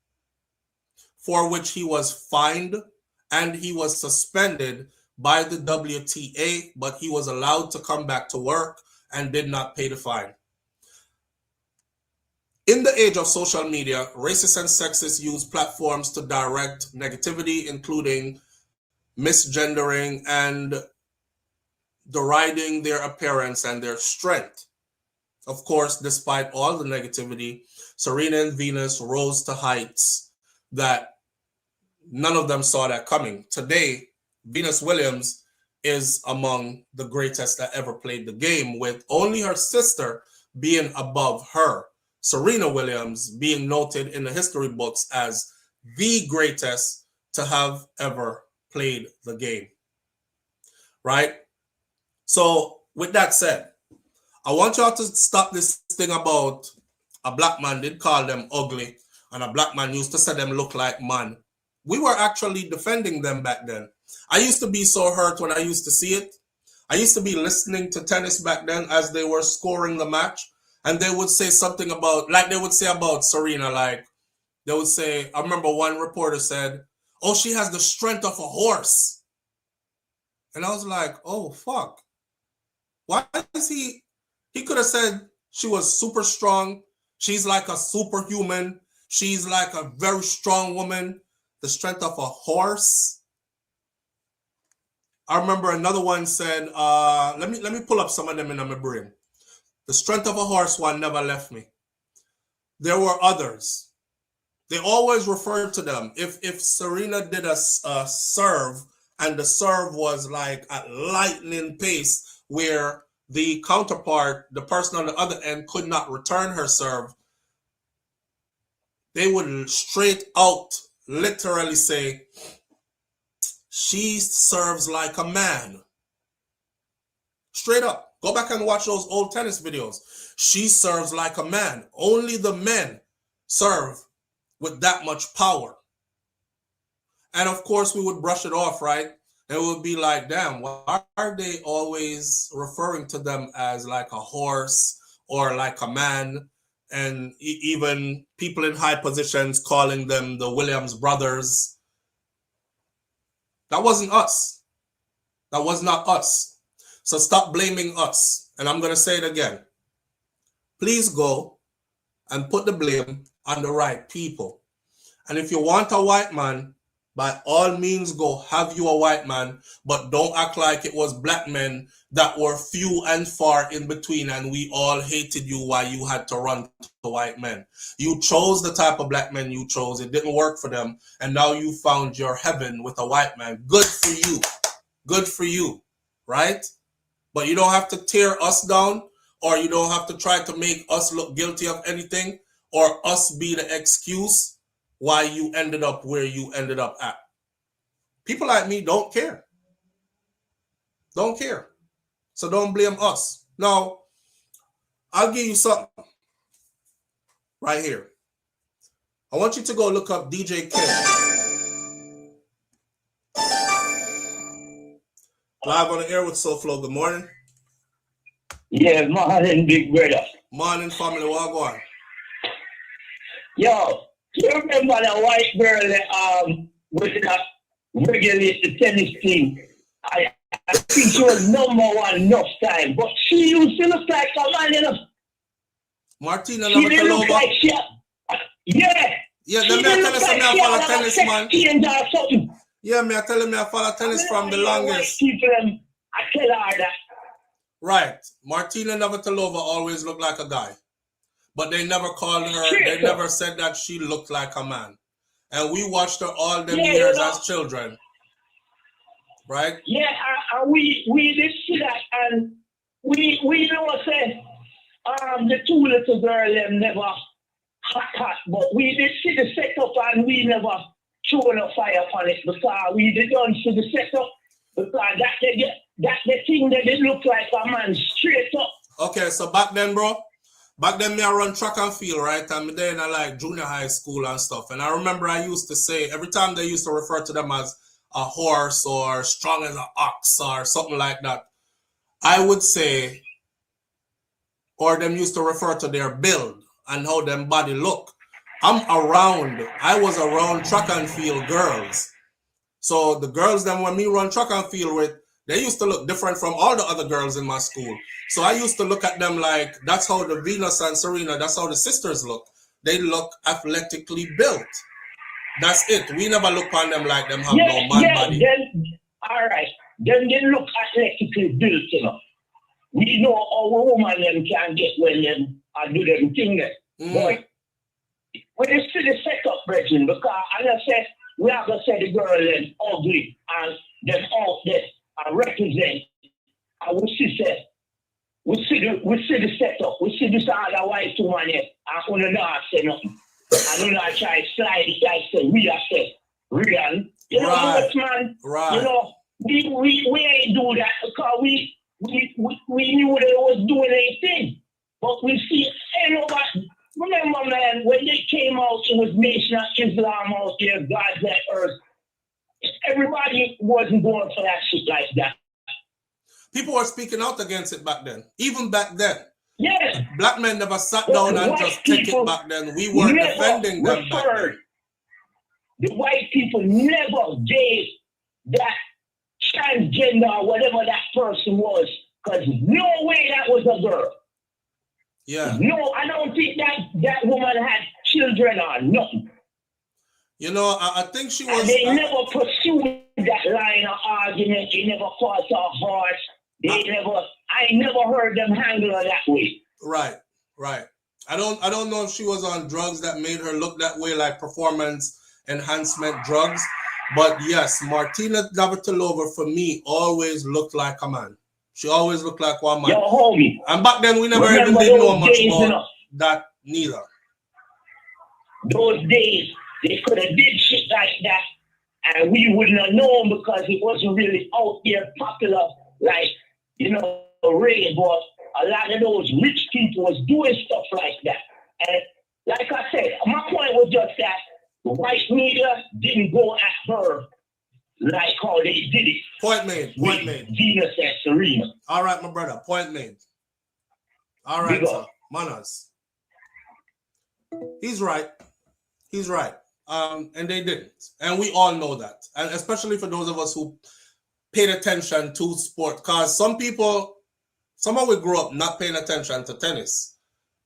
for which he was fined and he was suspended by the WTA, but he was allowed to come back to work and did not pay the fine. In the age of social media, racists and sexists use platforms to direct negativity, including misgendering and deriding their appearance and their strength. Of course, despite all the negativity, Serena and Venus rose to heights that none of them saw that coming. Today, Venus Williams is among the greatest that ever played the game, with only her sister being above her. Serena Williams being noted in the history books as the greatest to have ever played the game. Right? So with that said, I want y'all to stop this thing about a black man did call them ugly, and a black man used to say them look like man. We were actually defending them back then. I used to be so hurt when I used to see it. I used to be listening to tennis back then as they were scoring the match, and they would say something about, like they would say about Serena, like they would say, I remember one reporter said, oh, she has the strength of a horse. And I was like, oh, fuck. Why is he could have said she was super strong. She's like a superhuman. She's like a very strong woman. The strength of a horse. I remember another one said, let me pull up some of them in my brain. The strength of a horse one never left me. There were others. They always referred to them. If Serena did a serve and the serve was like at lightning pace where the counterpart, the person on the other end, could not return her serve, they would straight out literally say, she serves like a man. Straight up. Go back and watch those old tennis videos. She serves like a man. Only the men serve with that much power. And of course, we would brush it off, right? And it would be like, damn, why are they always referring to them as like a horse or like a man? And even people in high positions calling them the Williams brothers. That wasn't us. That was not us. So stop blaming us. And I'm going to say it again. Please go and put the blame on the right people. And if you want a white man, by all means go have you a white man, but don't act like it was black men that were few and far in between and we all hated you while you had to run to white men. You chose the type of black men you chose. It didn't work for them. And now you found your heaven with a white man. Good for you. Good for you. Right? But you don't have to tear us down, or you don't have to try to make us look guilty of anything, or us be the excuse why you ended up where you ended up at. People like me don't care. Don't care. So don't blame us. Now, I'll give you something right here. I want you to go look up DJ Kid. Live on the air with SouFLo. Good morning. Yeah, morning, big brother. Morning, family. What going on? Yo, you remember the white girl that with that regulate the tennis team? I think she was #1 enough time, but she used to look like a man, you know. Martina She didn't look Navratilova. like she. Yeah. Yeah, then me I tell us I follow tennis, man. Or something. Yeah, me I tell me I follow tennis from the longest. People, I tell her that. Right. Martina Navratilova always looked like a guy. But they never called her, they never said that she looked like a man. And we watched her all them years as children. Right? Yeah, we did see that, and we know say the two little girls them never hot, but we did see the setup and we never throw no fire on it because we did not see the setup because that the thing that did look like a man straight up. Okay, so back then, bro. Back then, me I run track and field, right? And then I like junior high school and stuff. And I remember I used to say, every time they used to refer to them as a horse or strong as an ox or something like that, I would say, or them used to refer to their build and how them body look. I was around track and field girls. So the girls then when me run track and field with, they used to look different from all the other girls in my school. So I used to look at them like, that's how the Venus and Serena, that's how the sisters look. They look athletically built. That's it. We never look on them like them have no man body. Then, all right. Then they look athletically built, you know. We know our woman them can get when them and do them thing. But when you see the setup, Brethren, because as I said, we have to say the girl is ugly and them out there and represent. And we see the setup. We see this other white woman here. And we don't say nothing. And we don't try to slide it like say we are say real. You know what, man? Right. You know, we ain't do that because we we knew they was doing a thing. But we see, remember, man, when they came out, it was Nation of Islam out there, God's at earth. Everybody wasn't going for that shit like that. People were speaking out against it back then. Even back then. Yes. Black men never sat down and just take it back then. We were defending them back then. The white people never gave that transgender or whatever that person was, because no way that was a girl. Yeah. No, I don't think that woman had children or nothing. You know, I think she was... And they never pursued that line of argument. They never fought so hard. I never heard them handle her that way. Right. I don't know if she was on drugs that made her look that way, like performance enhancement drugs. But yes, Martina Navratilova, for me, always looked like a man. She always looked like one man. Yo, homie. And back then, we never even did know much about that neither. Those days, they could have did shit like that, and we wouldn't have known because it wasn't really out there popular like, Ray, but a lot of those rich people was doing stuff like that. And like I said, my point was just that the white media didn't go at her like how they did it. Point made. Venus and Serena. All right, my brother. Point made. All right, sir. Manners. He's right. And they didn't. And we all know that. And especially for those of us who paid attention to sport. Because some of we grew up not paying attention to tennis.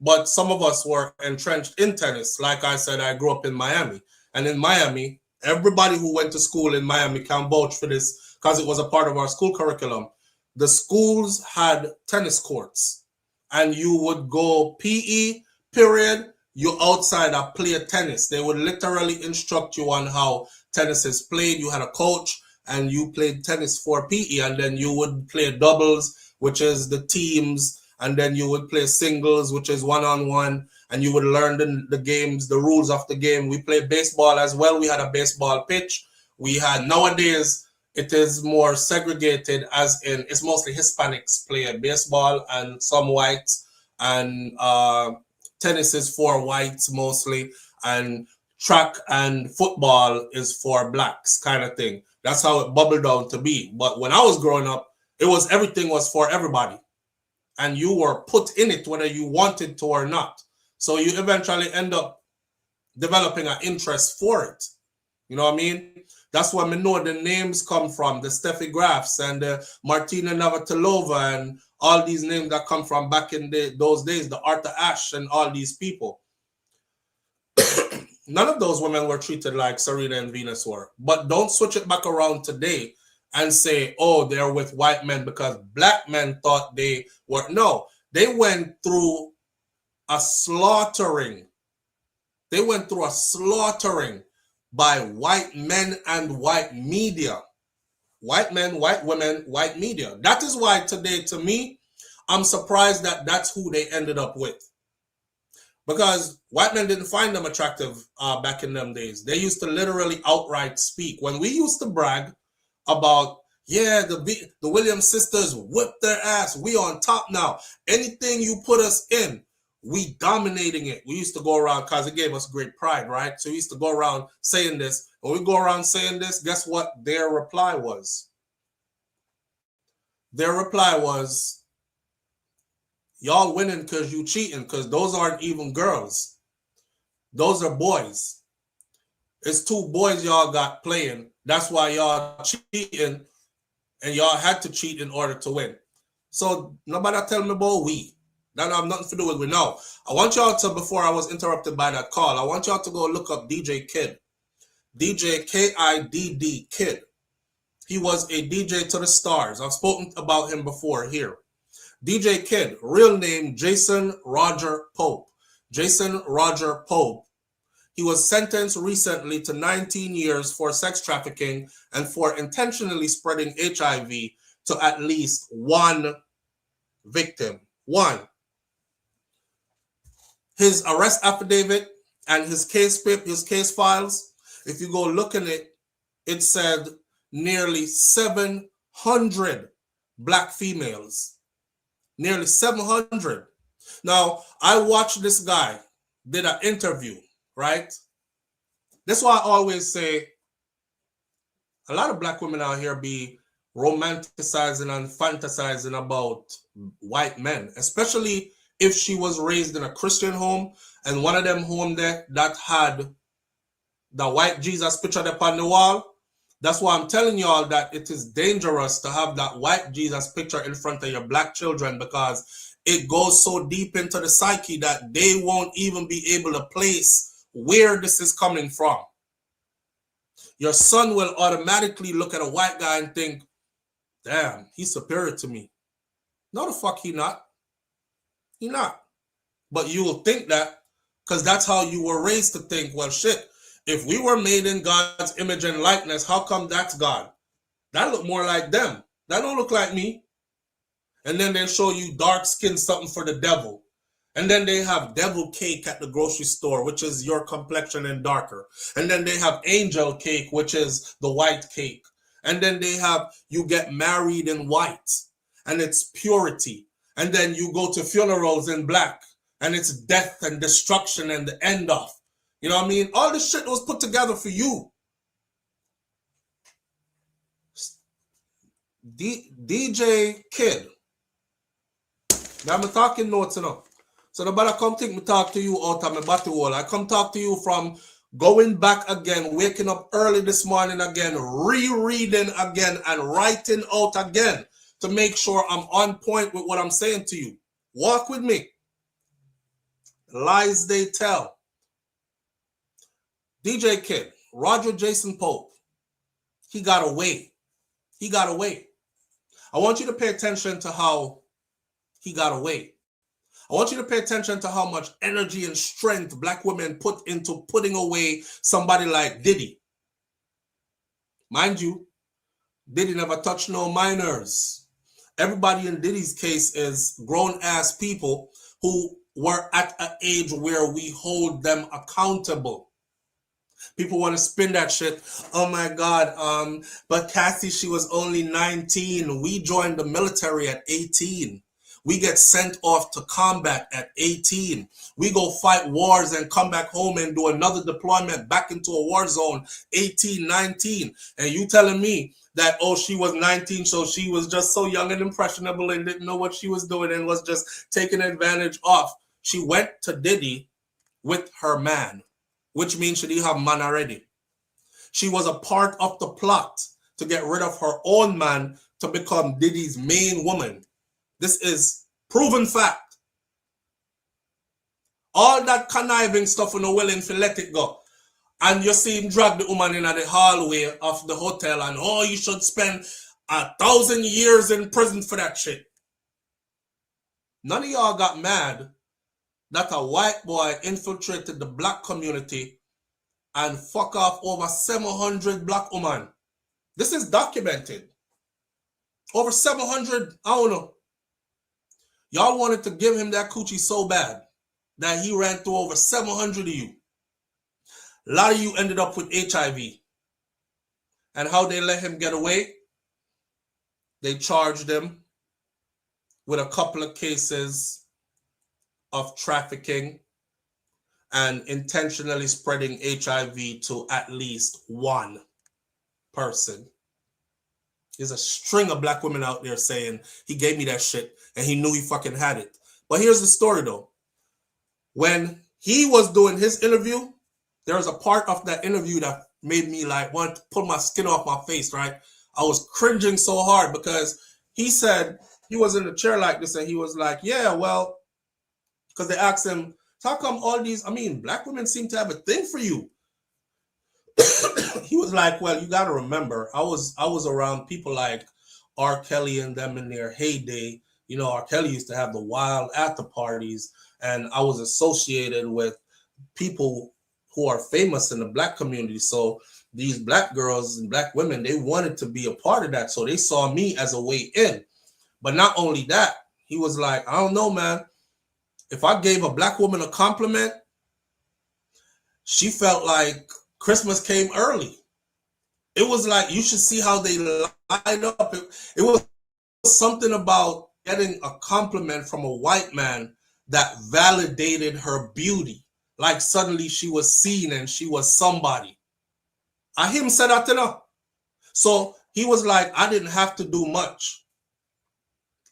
But some of us were entrenched in tennis. Like I said, I grew up in Miami. And in Miami, everybody who went to school in Miami can vouch for this because it was a part of our school curriculum. The schools had tennis courts. And you would go PE, period. You outside and play tennis. They would literally instruct you on how tennis is played. You had a coach and you played tennis for PE, and then you would play doubles, which is the teams, and then you would play singles, which is one-on-one, and you would learn the games, the rules of the game. We played baseball as well. We had a baseball pitch. Nowadays, it is more segregated, as in it's mostly Hispanics play baseball and some whites, and tennis is for whites mostly, and track and football is for blacks, kind of thing. That's how it bubbled down to be. But when I was growing up, everything was for everybody. And you were put in it whether you wanted to or not. So you eventually end up developing an interest for it. You know what I mean? That's where I know the names come from, the Steffi Grafs and the Martina Navratilova and all these names that come from back in those days, the Arthur Ashe and all these people. None of those women were treated like Serena and Venus were. But don't switch it back around today and say, oh, they're with white men because black men thought they were. No, they went through a slaughtering. They went through a slaughtering by white men and white media. White men, white women, white media. That is why today, to me, I'm surprised that that's who they ended up with. Because white men didn't find them attractive back in them days. They used to literally outright speak. When we used to brag about, yeah, the Williams sisters whipped their ass. We on top now. Anything you put us in, we dominating it. We used to go around because it gave us great pride, right? So we used to go around saying this. When we go around saying this, guess what their reply was? Their reply was, y'all winning because you cheating, because those aren't even girls. Those are boys. It's two boys y'all got playing. That's why y'all cheating, and y'all had to cheat in order to win. So nobody tell me about we. That have nothing to do with we now. I want y'all to, before I was interrupted by that call, I want y'all to go look up DJ Kid. DJ Kidd Kid. He was a DJ to the stars. I've spoken about him before here. DJ Kid, real name Jason Roger Pope. Jason Roger Pope. He was sentenced recently to 19 years for sex trafficking and for intentionally spreading HIV to at least one victim. One. His arrest affidavit and his case files, if you go look in it, it said nearly 700 black females. Nearly 700. Now, I watched this guy, did an interview, right? That's why I always say a lot of black women out here be romanticizing and fantasizing about white men, especially if she was raised in a Christian home and one of them home there that had the white Jesus picture up on the wall. That's why I'm telling y'all that it is dangerous to have that white Jesus picture in front of your black children, because it goes so deep into the psyche that they won't even be able to place where this is coming from. Your son will automatically look at a white guy and think, damn, he's superior to me. No, the fuck he not. He not. But you will think that because that's how you were raised to think, well, shit, if we were made in God's image and likeness, how come that's God? That look more like them. That don't look like me. And then they show you dark skin something for the devil. And then they have devil cake at the grocery store, which is your complexion and darker. And then they have angel cake, which is the white cake. And then they have, you get married in white, and it's purity. And then you go to funerals in black, and it's death and destruction and the end of. You know what I mean? All this shit was put together for you. DJ Kid. Now I'm talking notes enough. So nobody come think me talk to you out of my body wall. I come talk to you from going back again, waking up early this morning again, rereading again, and writing out again to make sure I'm on point with what I'm saying to you. Walk with me. Lies they tell. DJ Kid, Roger Jason Pope, he got away. He got away. I want you to pay attention to how he got away. I want you to pay attention to how much energy and strength black women put into putting away somebody like Diddy. Mind you, Diddy never touched no minors. Everybody in Diddy's case is grown-ass people who were at an age where we hold them accountable. People want to spin that shit. Oh my God, but Kathy, she was only 19. We joined the military at 18. We get sent off to combat at 18. We go fight wars and come back home and do another deployment back into a war zone, 18, 19. And you telling me that, oh, she was 19, so she was just so young and impressionable and didn't know what she was doing and was just taking advantage of. She went to Diddy with her man, which means she didn't have man already. She was a part of the plot to get rid of her own man to become Diddy's main woman. This is proven fact. All that conniving stuff when you're willing to let it go. And you see him drag the woman in the hallway of the hotel and, oh, you should spend 1,000 years in prison for that shit. None of y'all got mad that a white boy infiltrated the black community and fuck off over 700 black women. This is documented. Over 700, I don't know. Y'all wanted to give him that coochie so bad that he ran through over 700 of you. A lot of you ended up with HIV. And how they let him get away? They charged him with a couple of cases of trafficking and intentionally spreading HIV to at least one person. There's a string of black women out there saying he gave me that shit and he knew he fucking had it. But here's the story though. When he was doing his interview, there was a part of that interview that made me like want to pull my skin off my face, right? I was cringing so hard because he said he was in a chair like this and he was like, yeah, well, because they asked him, how come all these, black women seem to have a thing for you? He was like, well, you got to remember, I was around people like R. Kelly and them in their heyday. You know, R. Kelly used to have the wild after parties, and I was associated with people who are famous in the black community. So these black girls and black women, they wanted to be a part of that. So they saw me as a way in. But not only that, he was like, I don't know, man. If I gave a black woman a compliment, she felt like Christmas came early. It was like, you should see how they lined up. It was something about getting a compliment from a white man that validated her beauty. Like suddenly she was seen and she was somebody. I hear him say that, you know. So he was like, I didn't have to do much.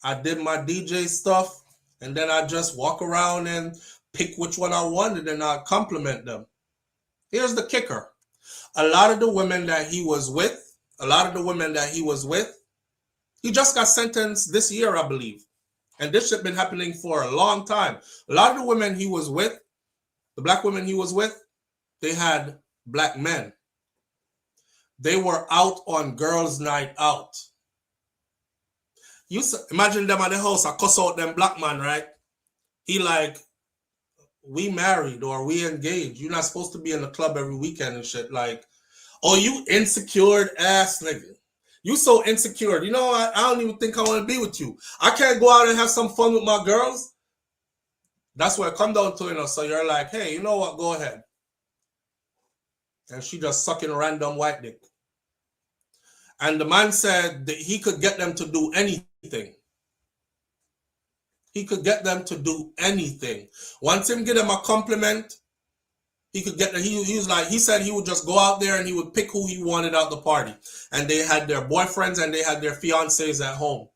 I did my DJ stuff, and then I just walk around and pick which one I wanted, and I compliment them. Here's the kicker. A lot of the women that he was with, he just got sentenced this year, I believe. And this shit been happening for a long time. A lot of the women he was with, the black women he was with, they had black men. They were out on girls' night out. You imagine them at the house, I cuss out them black man, right? He like, we married or we engaged. You're not supposed to be in the club every weekend and shit. Like, oh, you insecure ass nigga. You so insecure. You know, I don't even think I want to be with you. I can't go out and have some fun with my girls. That's where it come down to, you know. So you're like, hey, you know what? Go ahead. And she just sucking random white dick. And the man said that he could get them to do anything. He could get them to do anything. Once him give them a compliment, he could get he was like, he said he would just go out there and he would pick who he wanted out the party. And they had their boyfriends and they had their fiancés at home.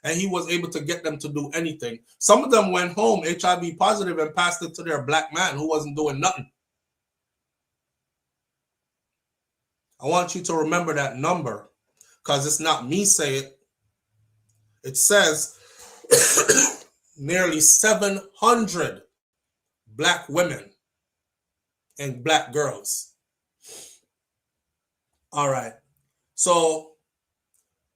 And he was able to get them to do anything. Some of them went home HIV positive and passed it to their black man who wasn't doing nothing. I want you to remember that number because it's not me saying it. It says nearly 700 black women and black girls. All right. So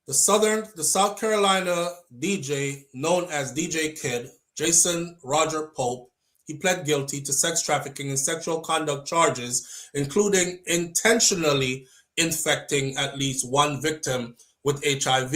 the South Carolina DJ known as DJ Kid, Jason Roger Pope, he pled guilty to sex trafficking and sexual conduct charges, including intentionally infecting at least one victim with HIV.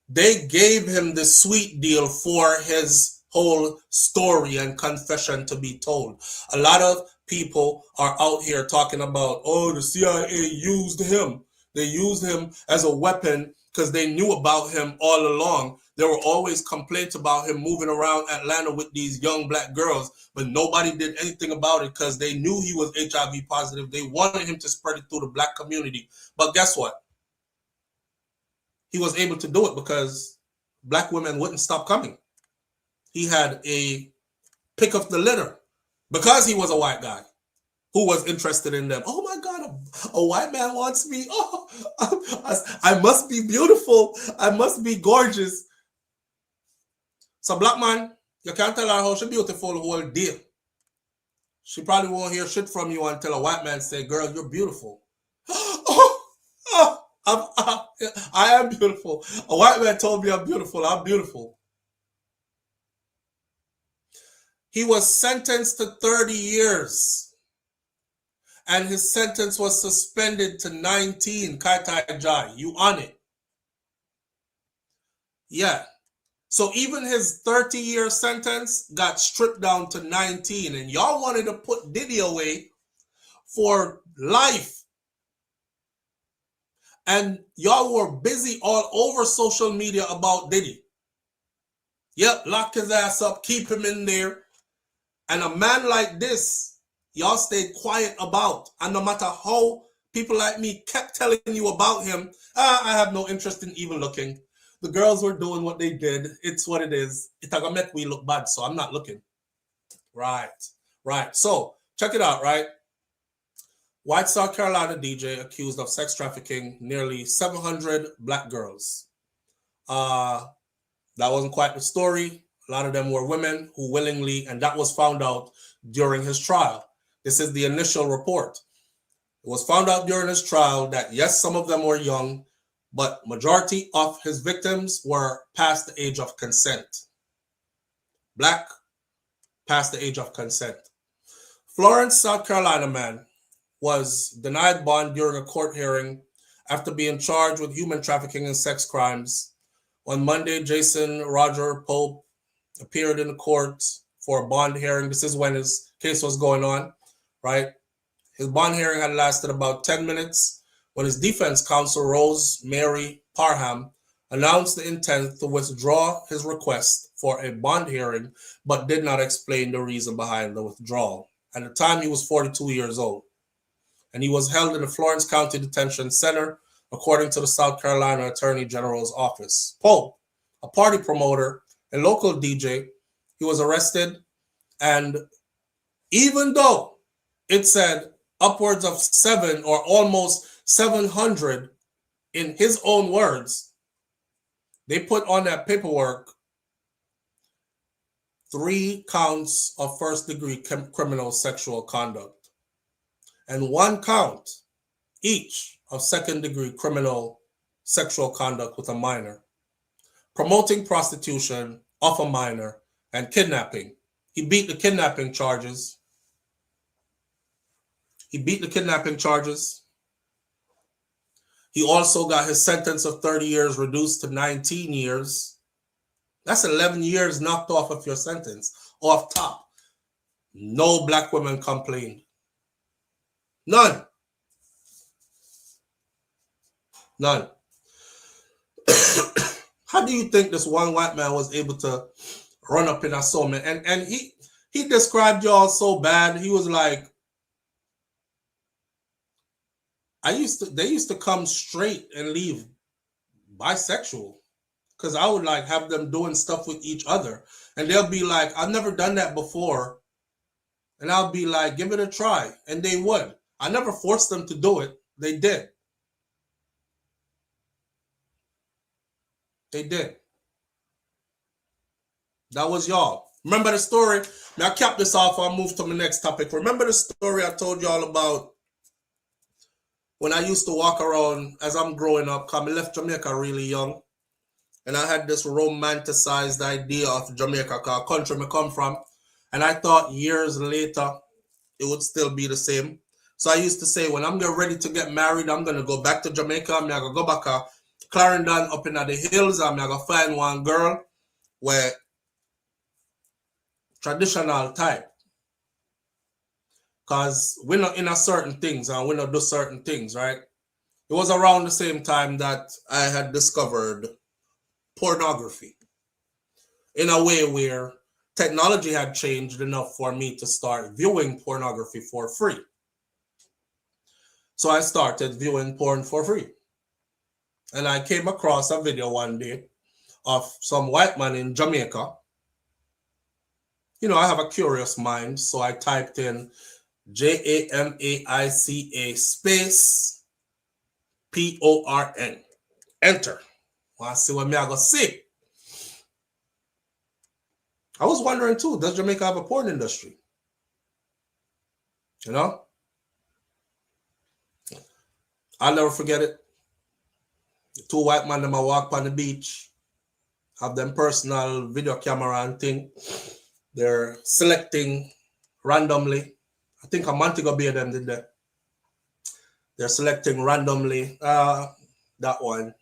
They gave him the sweet deal for his whole story and confession to be told. A lot of people are out here talking about, oh, the CIA used him. They used him as a weapon because they knew about him all along. There were always complaints about him moving around Atlanta with these young black girls, but nobody did anything about it because they knew he was HIV positive. They wanted him to spread it through the black community. But guess what? He was able to do it because black women wouldn't stop coming. He had a pick of the litter because he was a white guy who was interested in them. Oh my God, a white man wants me. Oh, I must be beautiful. I must be gorgeous. So black man, you can't tell her how she's beautiful the whole day. She probably won't hear shit from you until a white man say, girl, you're beautiful. I am beautiful. A white man told me I'm beautiful. I'm beautiful. He was sentenced to 30 years. And his sentence was suspended to 19. Kaitai Jai, you on it? Yeah. So even his 30-year sentence got stripped down to 19. And y'all wanted to put Diddy away for life. And y'all were busy all over social media about Diddy. Yep, lock his ass up, keep him in there. And a man like this, y'all stayed quiet about. And no matter how people like me kept telling you about him, I have no interest in even looking. The girls were doing what they did. It's what it is. It's gonna make we look bad, so I'm not looking. Right. So check it out, right? White South Carolina DJ accused of sex trafficking nearly 700 black girls. That wasn't quite the story. A lot of them were women who willingly, and that was found out during his trial. This is the initial report. It was found out during his trial that yes, some of them were young, but majority of his victims were past the age of consent. Black, past the age of consent. Florence, South Carolina man was denied bond during a court hearing after being charged with human trafficking and sex crimes. On Monday, Jason Roger Pope appeared in the court for a bond hearing. This is when his case was going on, right? His bond hearing had lasted about 10 minutes when his defense counsel, Rose Mary Parham, announced the intent to withdraw his request for a bond hearing, but did not explain the reason behind the withdrawal. At the time, he was 42 years old, and he was held in the Florence County Detention Center, according to the South Carolina Attorney General's office. Pope, a party promoter and local DJ, he was arrested, and even though it said upwards of 7 or almost 700 in his own words, they put on that paperwork 3 counts of first-degree criminal sexual conduct and 1 count each of second-degree criminal sexual conduct with a minor, promoting prostitution of a minor, and kidnapping. He beat the kidnapping charges. He also got his sentence of 30 years reduced to 19 years. That's 11 years knocked off of your sentence, off top. No black women complained. None. How do you think this one white man was able to run up in a soul? And he described y'all so bad. He was like, they used to come straight and leave bisexual, because I would like have them doing stuff with each other, and they'll be like, I've never done that before, and I'll be like, give it a try, and they would. I never forced them to do it. They did. That was y'all. Remember the story? Now I'll cap this off. I'll move to my next topic. Remember the story I told y'all about when I used to walk around as I'm growing up, because I left Jamaica really young, and I had this romanticized idea of Jamaica, because country I come from, and I thought years later it would still be the same. So I used to say, when I'm ready to get married, I'm going to go back to Jamaica. I'm going to go back to Clarendon up in the hills. I'm going to find one girl where traditional type. Because we're not in a certain things and we not do certain things, right? It was around the same time that I had discovered pornography in a way where technology had changed enough for me to start viewing pornography for free. So I started viewing porn for free. And I came across a video one day of some white man in Jamaica. You know, I have a curious mind, so I typed in JAMAICA space PORN. Enter. Want to see what me I go see? I was wondering too, does Jamaica have a porn industry? You know? I'll never forget it. The 2 white men them walk on the beach, have them personal video camera and thing. They're selecting randomly. I think a Montego Bay them did that. They're selecting randomly. That one.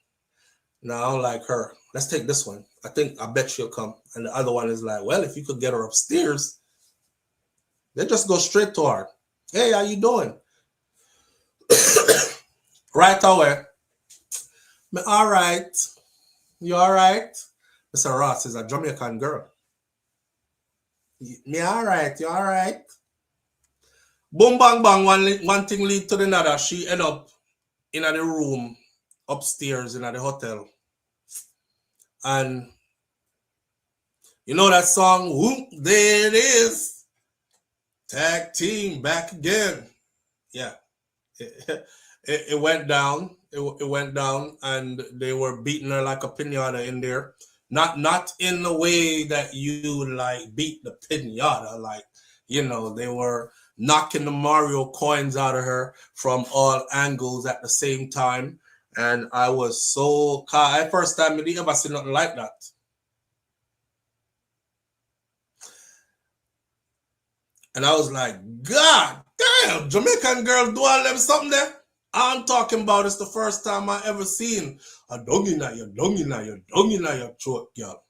Now, like her. Let's take this one. I bet she'll come. And the other one is like, well, if you could get her upstairs, they just go straight to her. Hey, how you doing? Right away. All right. You all right? Mr. Ross is a Jamaican girl. Me all right? You all right? Boom, bang, bang. One thing lead to the other. She end up in the room upstairs in the hotel. And you know that song? Whoop, there it is. Tag team back again. Yeah. It went down. It went down, and they were beating her like a pinata in there. Not in the way that you like beat the pinata, like, you know, they were knocking the Mario coins out of her from all angles at the same time. And I was so first time I didn't ever see nothing like that. And I was like, God damn, Jamaican girl do all them something there. I'm talking about it's the first time I ever seen a dung in your throat, girl.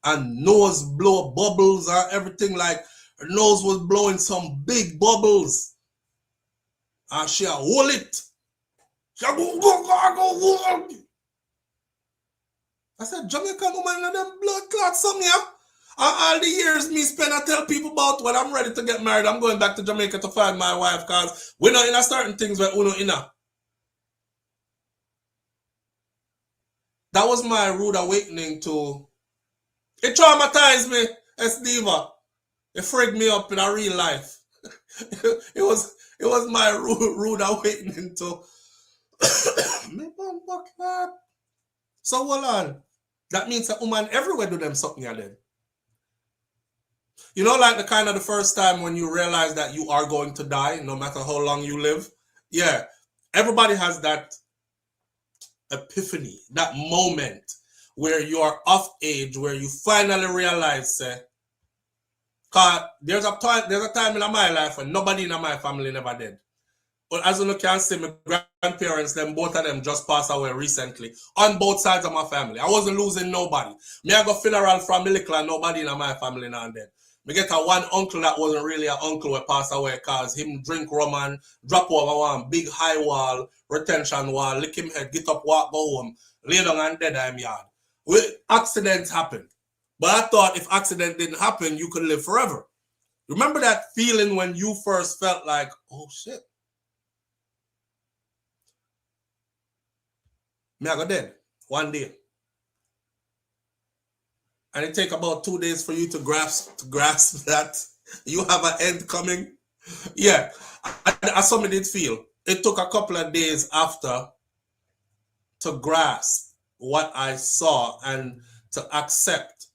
And nose blow bubbles and everything, like her nose was blowing some big bubbles. And she hold it. She go. I said, Jamaican woman and them blood clots some here. All the years me spend, I tell people about when I'm ready to get married, I'm going back to Jamaica to find my wife because we're not in a certain things where we're not in a. That was my rude awakening to. It traumatized me, as diva. It freaked me up in a real life. it was my rude awakening to. So hold on. That means a woman everywhere do them something again. You know, like the kind of the first time when you realize that you are going to die, no matter how long you live. Yeah, everybody has that epiphany, that moment where you are of age, where you finally realize, cause there's a time in my life when nobody in my family never did. But as you can see, my grandparents, them both of them just passed away recently on both sides of my family. I wasn't losing nobody. Me I got funeral from my little and nobody in my family now and then. Me get a one uncle that wasn't really an uncle who passed away because him drink rum and drop over one big high wall, retention wall, lick him head, get up, walk, go home, lay down and dead in yard. Accidents happen. But I thought if accident didn't happen, you could live forever. Remember that feeling when you first felt like, oh shit. Me I got dead one day. And it take about 2 days for you to grasp that you have an end coming. Yeah, I saw me did feel. It took a couple of days after to grasp what I saw and to accept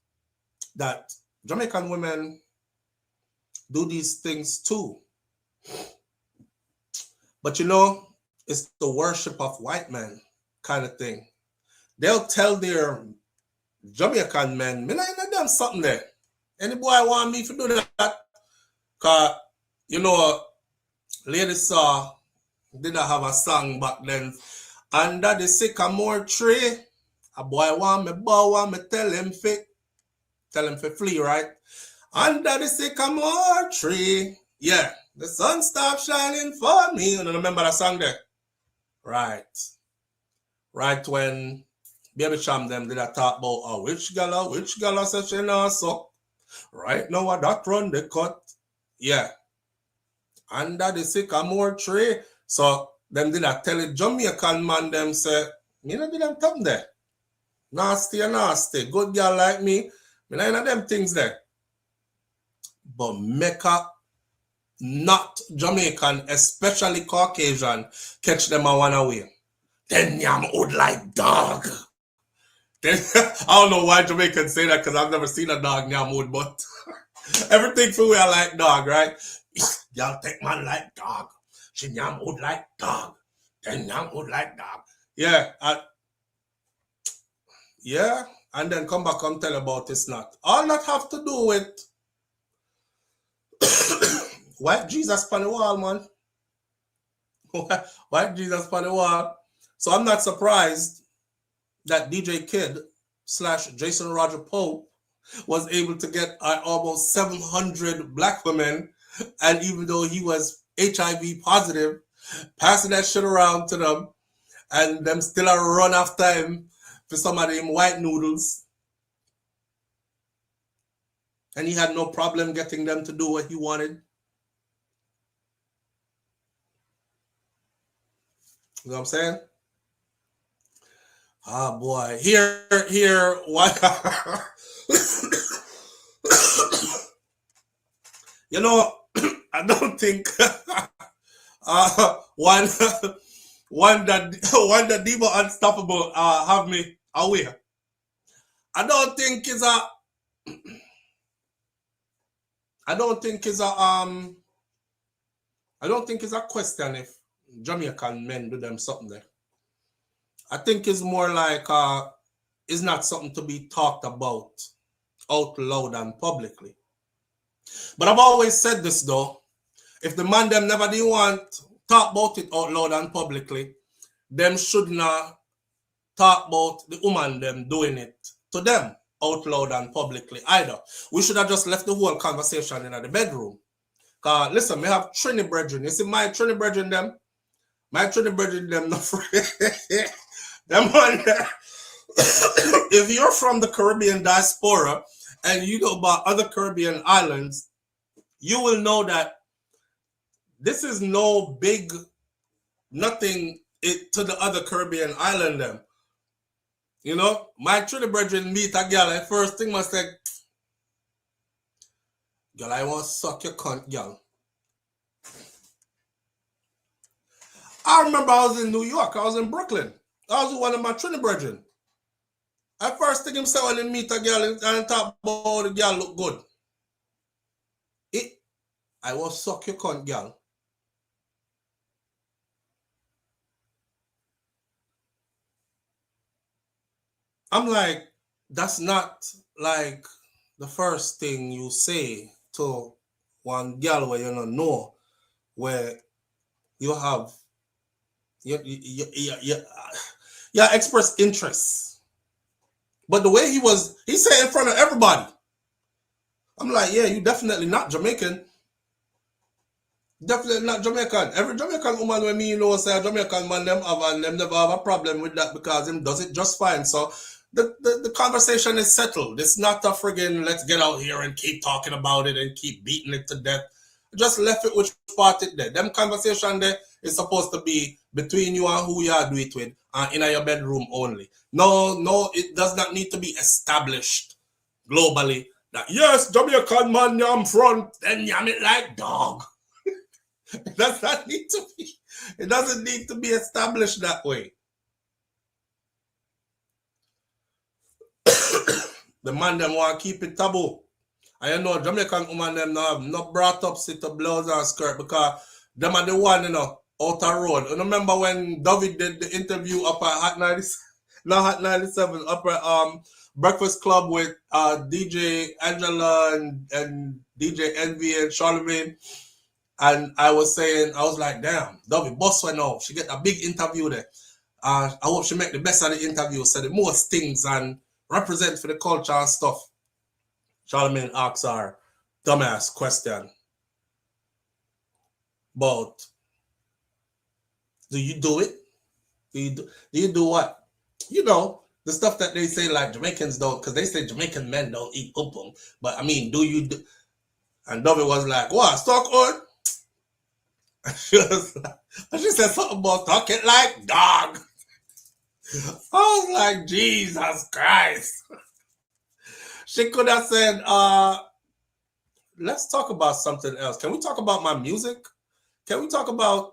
that Jamaican women do these things too. But you know, it's the worship of white men kind of thing. They'll tell their Jamaican men, me not done something there. Any boy want me to do that? Cause you know, Lady Saw did not have a song back then. Under the sycamore tree, a boy want me bow, want me tell him to flee, right? Under the sycamore tree, yeah, the sun stopped shining for me. You remember that song there? Right when Baby Cham them did I talk about which gala says she not suck. Right now I that run the cut. Yeah. Under the sycamore tree. So them did I tell it Jamaican man them say, me not did them come there. Nasty. Good girl like me. Me not in them things there. But Mecca, not Jamaican, especially Caucasian, catch them a one away. Then yam would like dog. I don't know why Jamaicans say that because I've never seen a dog in mood, but everything for we are like dog, right? Y'all take man like dog. She yam would like dog. Then yam would like dog. Yeah. Yeah. And then come back and tell about it's not. All that have to do with white Jesus on the wall, man. White Jesus on the wall. So I'm not surprised that DJ Kid / Jason Roger Pope was able to get almost 700 black women, and even though he was HIV positive, passing that shit around to them, and them still a run after him for some of them white noodles, and he had no problem getting them to do what he wanted. You know what I'm saying? Ah, boy. Here, what? You know, I don't think one that Diva Unstoppable have me aware. I don't think it's a question if Jamaican men do them something there. I think it's more like it's not something to be talked about out loud and publicly. But I've always said this though, if the man them never did want talk about it out loud and publicly, them should not talk about the woman them doing it to them out loud and publicly either. We should have just left the whole conversation in the bedroom. Cause listen, we have Trini brethren. You see my Trini brethren them? My Trini brethren them not free. Them one if you're from the Caribbean diaspora and you know about other Caribbean islands, you will know that this is no big nothing to the other Caribbean island them. You know, my Trinidad brethren meet a girl, and first thing must say, girl, I want to suck your cunt, girl. I remember I was in New York, I was in Brooklyn. I was with one of my Trinidad brethren. At first thing him say when he meet a girl and talk about the girl look good. I want to suck your cunt, girl. I'm like, that's not like the first thing you say to one girl where you don't know, where you have you express interest. But the way he said in front of everybody. I'm like, yeah, you definitely not Jamaican. Definitely not Jamaican. Every Jamaican woman when me know say a Jamaican man them have and them never have a problem with that because him does it just fine. So the conversation is settled. It's not a friggin' let's get out here and keep talking about it and keep beating it to death. Just left it which part it there. Them conversation there is supposed to be between you and who you are do it with and in your bedroom only. No, it does not need to be established globally that yes, Jamaican man yam front, then yam it like dog. It does not need to be. It doesn't need to be established that way. The man them want to keep it taboo. I know Jamaican woman them now have not brought up sit up blouse and skirt because them are the one, you know, outer road. You remember when David did the interview up at Hot 97, not Hot 97, up at Breakfast Club with DJ Angela and DJ Envy and Charlemagne. And I was like, damn, David boss went off. She get a big interview there. I hope she make the best of the interview, so the most things and represent for the culture and stuff. Charlemagne asks her dumbass question. But do you do it? Do you do what? You know, the stuff that they say like Jamaicans don't, because they say Jamaican men don't eat pum. But I mean, do you do? And David was like, what, Stockholm? She said something about talking like dog. I was like, Jesus Christ. She could have said, let's talk about something else. Can we talk about my music? Can we talk about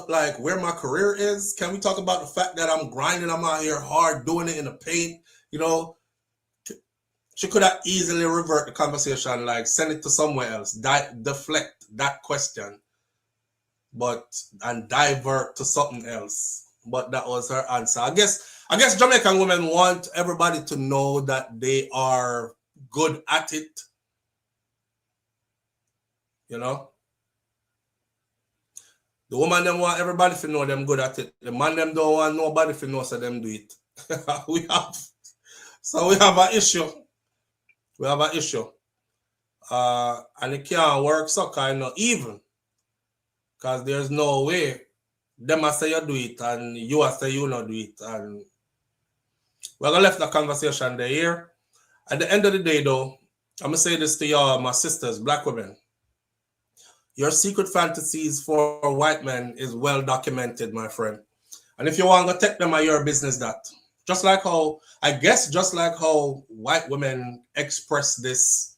like where my career is? Can we talk about the fact that I'm grinding, I'm out here hard doing it in the paint? You know, she could have easily revert the conversation, like send it to somewhere else, deflect that question, and divert to something else. But that was her answer. I guess Jamaican women want everybody to know that they are good at it. You know? The woman them want everybody to know them good at it. The man them don't want nobody to know so them do it. we have an issue. We have an issue. And it can't work so kind of even. Because there's no way them I say you do it and you I say you not do it. And we're going to left the conversation there here. At the end of the day though, I'm going to say this to y'all, my sisters, black women. Your secret fantasies for white men is well documented, my friend. And if you want to take them at your business that. Just like how white women express this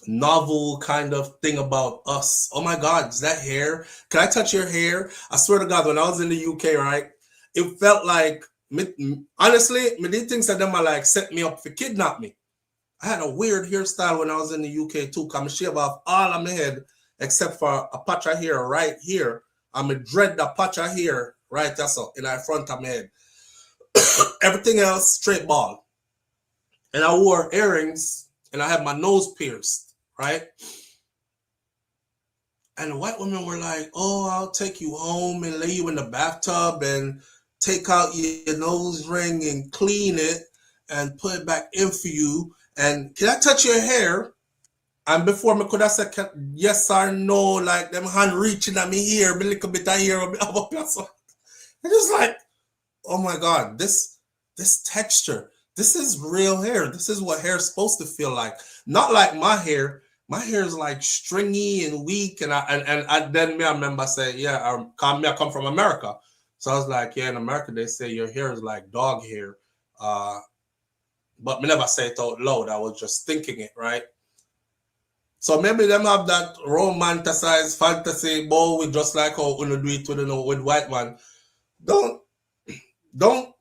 novel kind of thing about us. Oh my God, is that hair? Can I touch your hair? I swear to God, when I was in the UK, right, it felt like, honestly, these things that them are like set me up for kidnap me. I had a weird hairstyle when I was in the UK too. Come shave off all of my head except for a patch of hair right here. I'm a dread the patch of hair right there, so in the front of my head. Everything else straight bald. And I wore earrings and I had my nose pierced, right? And the white women were like, oh, I'll take you home and lay you in the bathtub and take out your nose ring and clean it and put it back in for you. And can I touch your hair? And before me could have said yes or no, like them hand reaching at me here, a little bit of hair. And just like, oh my God, this texture, this is real hair. This is what hair is supposed to feel like. Not like my hair. My hair is like stringy and weak. And then I remember saying, yeah, I come from America. So I was like, yeah, in America, they say your hair is like dog hair. But me never say it out loud. I was just thinking it, right? So maybe them have that romanticized fantasy, boy, with just like how you do it with white man. Don't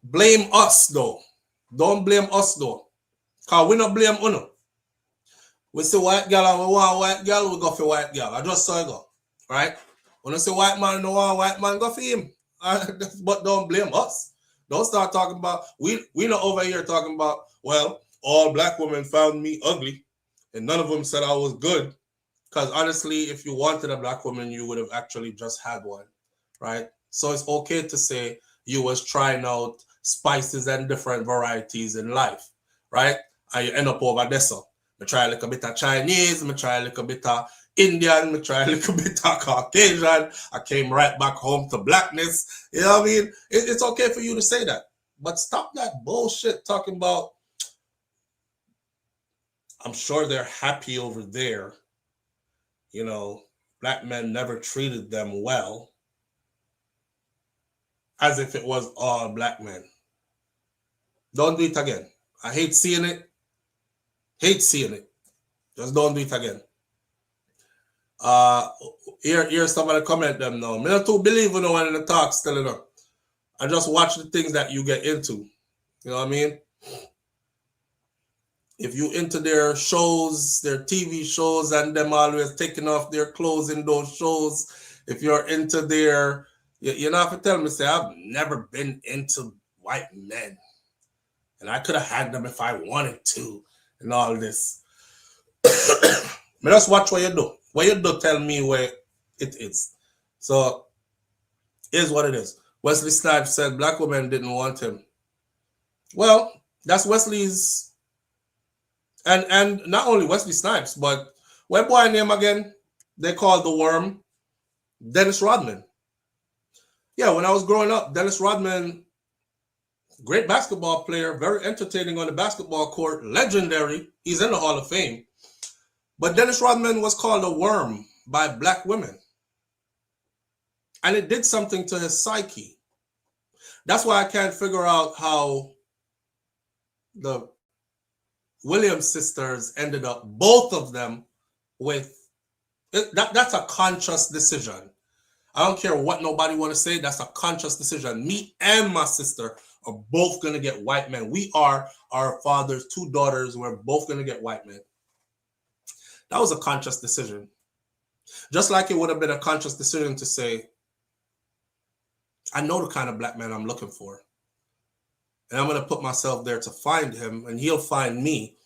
blame us though. Don't blame us though. Cause we not blame uno. We see white girl and we want white girl, we go for white girl. I just saw it go. Right? When you say white man no want white man, go for him. But don't blame us. Don't start talking about we not over here talking about, well, all black women found me ugly and none of them said I was good. Because honestly, if you wanted a black woman, you would have actually just had one. Right? So it's okay to say you was trying out spices and different varieties in life, right? And you end up over there. So I try a little bit of Chinese, I try a little bit of Indian, I try a little bit of Caucasian. I came right back home to blackness. You know what I mean? It's okay for you to say that. But stop that bullshit talking about, I'm sure they're happy over there. You know, black men never treated them well. As if it was all black men. Don't do it again. I hate seeing it. Hate seeing it. Just don't do it again. Here's somebody comment them now. Me not too believe in no one in the talks telling them. I just watch the things that you get into. You know what I mean? If you into their shows, their TV shows, and them always taking off their clothes in those shows, if you're into their, you know, have to tell me, say, I've never been into white men. And I could have had them if I wanted to, and all this. But just watch what you do. What you do, tell me where it is. So, here's what it is. Wesley Snipes said black women didn't want him. Well, that's Wesley's, and not only Wesley Snipes, but what boy name again? They called the worm Dennis Rodman. Yeah, when I was growing up, Dennis Rodman, great basketball player, very entertaining on the basketball court, legendary. He's in the Hall of Fame. But Dennis Rodman was called a worm by black women. And it did something to his psyche. That's why I can't figure out how the Williams sisters ended up, both of them, with that's a conscious decision. I don't care what nobody want to say. That's a conscious decision. Me and my sister are both going to get white men. We are our father's two daughters. We're both going to get white men. That was a conscious decision. Just like it would have been a conscious decision to say, I know the kind of black man I'm looking for. And I'm going to put myself there to find him, and he'll find me.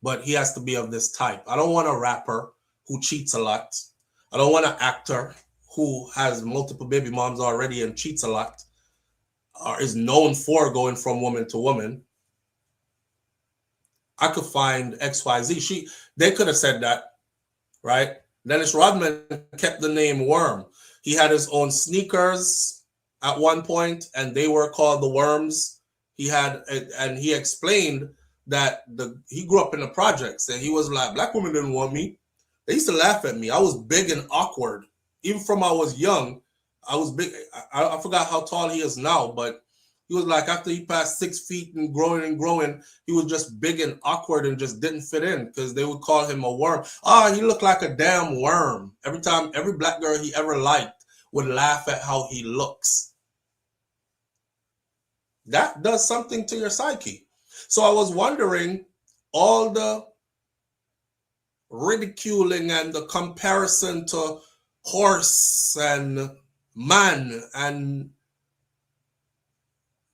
But he has to be of this type. I don't want a rapper who cheats a lot. I don't want an actor who has multiple baby moms already and cheats a lot, or is known for going from woman to woman. I could find XYZ. They could have said that, right? Dennis Rodman kept the name Worm. He had his own sneakers at one point, and they were called the Worms. And he explained that he grew up in the projects, and he was like, black women didn't want me. They used to laugh at me. I was big and awkward. Even from I was young, I was big. I forgot how tall he is now, but he was like, after he passed 6 feet and growing, he was just big and awkward and just didn't fit in because they would call him a worm. He looked like a damn worm. Every time, every black girl he ever liked would laugh at how he looks. That does something to your psyche. So I was wondering, all the ridiculing and the comparison to horse and man and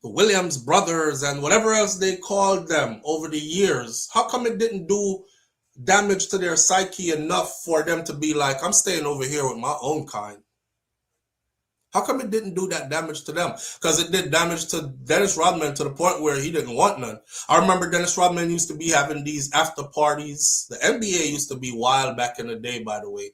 the Williams brothers and whatever else they called them over the years, how come it didn't do damage to their psyche enough for them to be like, I'm staying over here with my own kind? How come it didn't do that damage to them? Because it did damage to Dennis Rodman to the point where he didn't want none. I remember Dennis Rodman used to be having these after parties. The NBA used to be wild back in the day, by the way.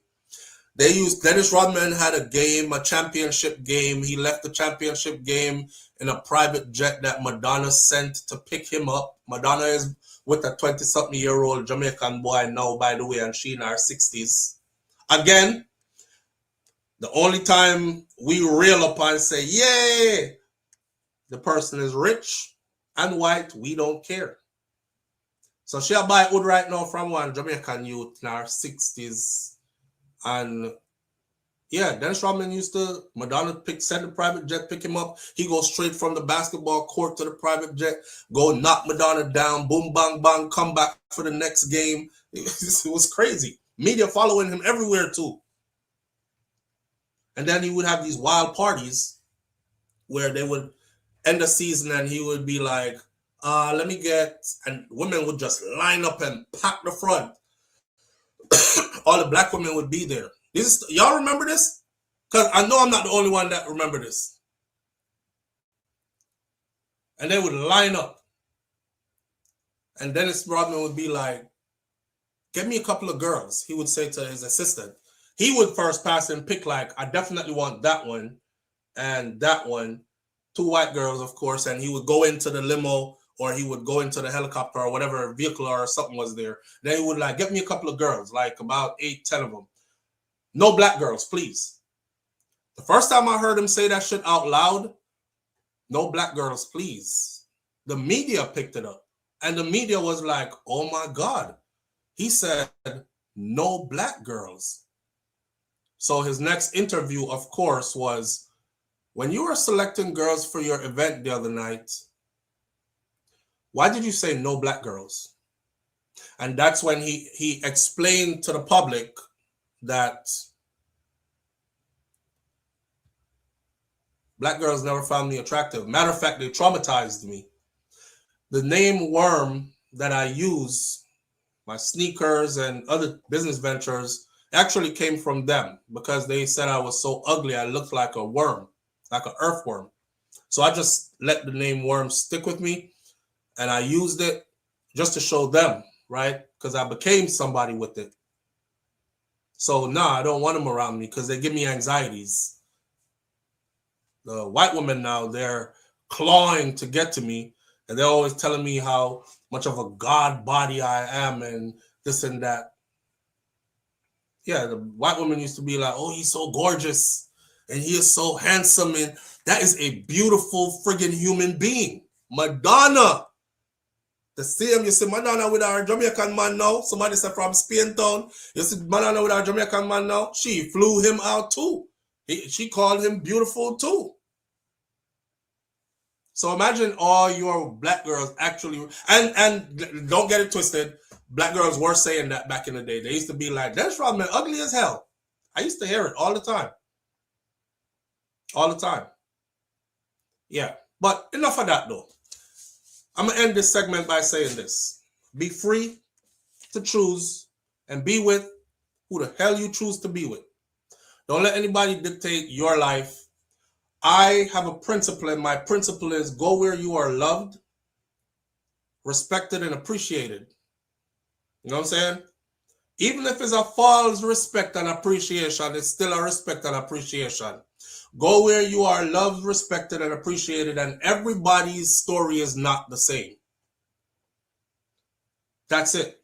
They used Dennis Rodman had a game, a championship game. He left the championship game in a private jet that Madonna sent to pick him up. Madonna is with a 20-something-year-old Jamaican boy now, by the way, and she in her 60s. Again, the only time we reel up and say, yay, the person is rich and white, we don't care. So she'll buy wood right now from one Jamaican youth in her 60s. And yeah, Dennis Rodman used to, Madonna send the private jet, pick him up. He goes straight from the basketball court to the private jet, go knock Madonna down, boom, bang, bang, come back for the next game. It was crazy. Media following him everywhere too. And then he would have these wild parties where they would end the season and he would be like, let me get, and women would just line up and pack the front. All the black women would be there. Y'all remember this? Because I know I'm not the only one that remember this. And they would line up. And Dennis Rodman would be like, get me a couple of girls. He would say to his assistant. He would first pass and pick like, I definitely want that one and that one. 2 white girls, of course. And he would go into the limo or he would go into the helicopter or whatever vehicle or something was there. Then he would like, get me a couple of girls, like about 8, 10 of them. No black girls, please. The first time I heard him say that shit out loud, no black girls, please. The media picked it up. And the media was like, oh my God. He said, no black girls. So his next interview, of course, was, when you were selecting girls for your event the other night, why did you say no black girls? And that's when he explained to the public that black girls never found me attractive. Matter of fact, they traumatized me. The name worm that I use, my sneakers and other business ventures, actually came from them because they said I was so ugly, I looked like a worm, like an earthworm. So I just let the name worm stick with me and I used it just to show them, right? Because I became somebody with it. So I don't want them around me because they give me anxieties. The white women now, they're clawing to get to me and they're always telling me how much of a god body I am and this and that. Yeah, the white woman used to be like, oh, he's so gorgeous and he is so handsome and that is a beautiful friggin' human being. Madonna. The same, you see Madonna with our Jamaican man now. Somebody said from Spain town. You see Madonna with our Jamaican man now. She flew him out too. She called him beautiful too. So imagine all your black girls actually, and don't get it twisted, black girls were saying that back in the day. They used to be like, Dennis Rodman ugly as hell. I used to hear it all the time. All the time. Yeah, but enough of that though. I'm going to end this segment by saying this. Be free to choose and be with who the hell you choose to be with. Don't let anybody dictate your life. I have a principle, and my principle is go where you are loved, respected, and appreciated. You know what I'm saying? Even if it's a false respect and appreciation, it's still a respect and appreciation. Go where you are loved, respected, and appreciated, and everybody's story is not the same. That's it.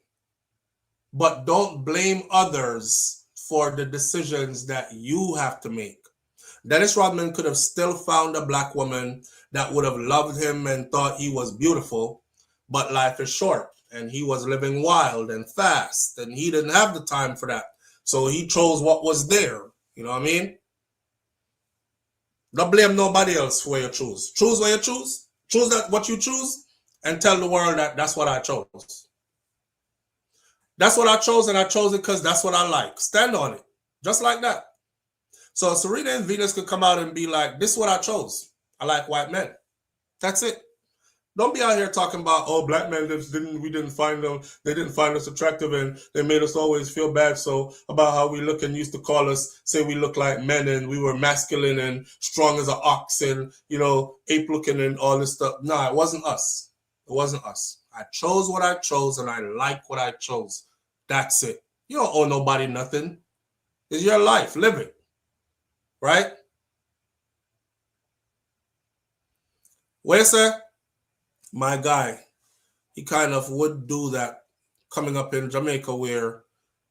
But don't blame others for the decisions that you have to make. Dennis Rodman could have still found a black woman that would have loved him and thought he was beautiful, but life is short, and he was living wild and fast, and he didn't have the time for that. So he chose what was there. You know what I mean? Don't blame nobody else for what you choose. Choose what you choose. Choose that what you choose and tell the world that that's what I chose. That's what I chose, and I chose it because that's what I like. Stand on it. Just like that. So Serena and Venus could come out and be like, this is what I chose. I like white men. That's it. Don't be out here talking about, oh, black men we didn't find them, they didn't find us attractive and they made us always feel bad. So about how we look and used to call us, say we look like men and we were masculine and strong as an ox and, you know, ape looking and all this stuff. No, it wasn't us. It wasn't us. I chose what I chose and I like what I chose. That's it. You don't owe nobody nothing. It's your life. Live it. Right? Where's sir? My guy. He kind of would do that coming up in Jamaica where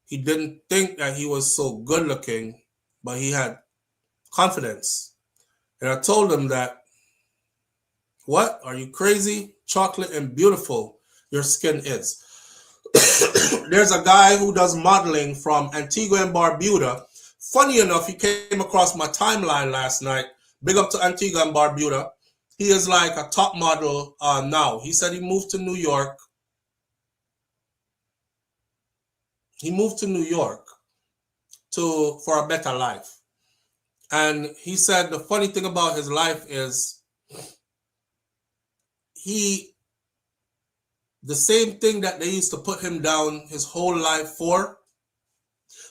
he didn't think that he was so good looking, but he had confidence. And I told him that, what? Are you crazy? Chocolate and beautiful your skin is. There's a guy who does modeling from Antigua and Barbuda. Funny enough, he came across my timeline last night. Big up to Antigua and Barbuda. He is like a top model now. He said he moved to New York. He moved to New York for a better life. And he said the funny thing about his life is the same thing that they used to put him down his whole life for,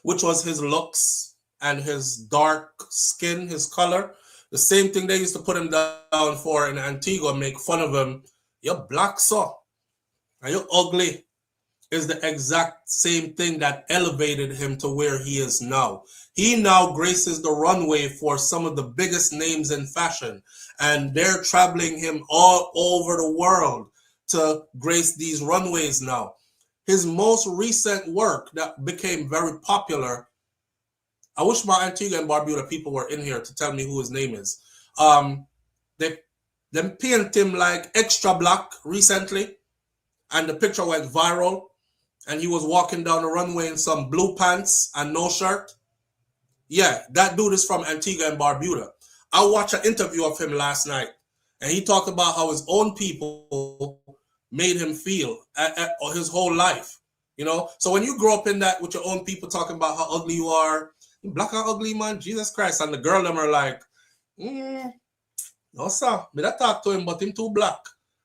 which was his looks and his dark skin, his color, the same thing they used to put him down for in Antigua, make fun of him. You're black, so, and you're ugly, is the exact same thing that elevated him to where he is now. He now graces the runway for some of the biggest names in fashion, and they're traveling him all over the world to grace these runways now. His most recent work that became very popular, I wish my Antigua and Barbuda people were in here to tell me who his name is. They painted him like extra black recently, and the picture went viral, and he was walking down the runway in some blue pants and no shirt. Yeah, that dude is from Antigua and Barbuda. I watched an interview of him last night, and he talked about how his own people made him feel his whole life. You know, so when you grow up in that with your own people talking about how ugly you are, black and ugly, man, Jesus Christ, and the girl them are like, no sir, me that talk to him, but him too black.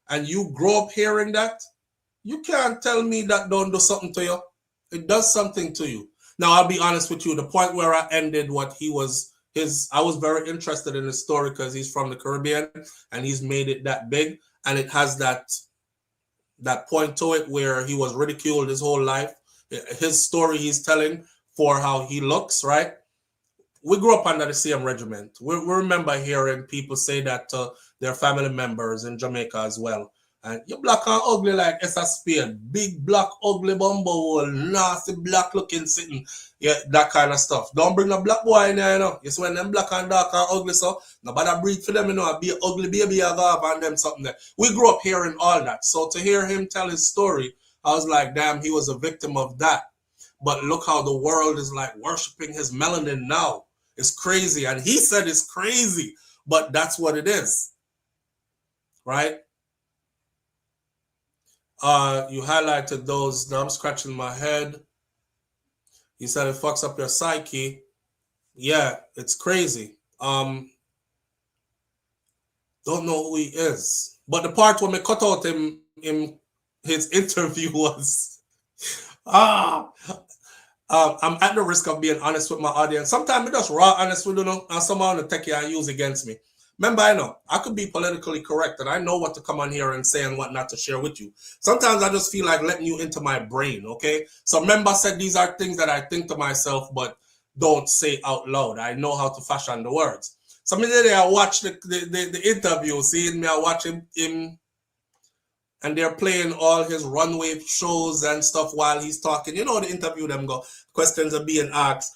And you grow up hearing that, you can't tell me that don't do something to you. It does something to you. Now, I'll be honest with you, the point where I ended what he was, I was very interested in his story because he's from the Caribbean and he's made it that big, and it has that point to it where he was ridiculed his whole life. His story he's telling for how he looks, right? We grew up under the same regiment. We remember hearing people say that to their family members in Jamaica as well. And you're black and ugly like Essa Spade. Big black ugly bumble, nasty black looking sitting. Yeah, that kind of stuff. Don't bring a black boy in there, you know. You see when them black and dark and ugly, so nobody breed for them, you know, be an ugly baby I have and them something there. We grew up hearing all that. So to hear him tell his story, I was like, damn, he was a victim of that. But look how the world is like worshiping his melanin now. It's crazy. And he said it's crazy, but that's what it is. Right? You highlighted those. Now I'm scratching my head. You said it fucks up your psyche. Yeah, it's crazy. Don't know who he is. But the part when we cut out his interview was I'm at the risk of being honest with my audience. Sometimes I'm just raw honest with you know, and somehow to take it and use against me. Remember, I know I could be politically correct and I know what to come on here and say and what not to share with you. Sometimes I just feel like letting you into my brain, okay? So remember, I said these are things that I think to myself but don't say out loud. I know how to fashion the words. So I watch the interview, seeing me, I watch him and they're playing all his runway shows and stuff while he's talking. You know, the interview them go, questions are being asked.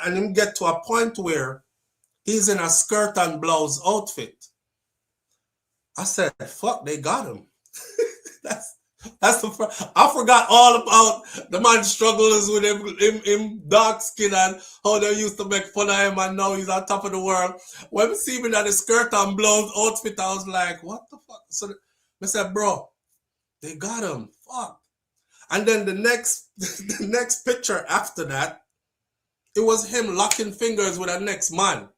And him get to a point where he's in a skirt and blouse outfit. I said, fuck, they got him. That's the I forgot all about the man struggles with him dark skin and how they used to make fun of him and now he's on top of the world. When we see him in the skirt and blouse outfit, I was like, what the fuck? So I said, bro, they got him. Fuck. And then the next picture after that, it was him locking fingers with the next man.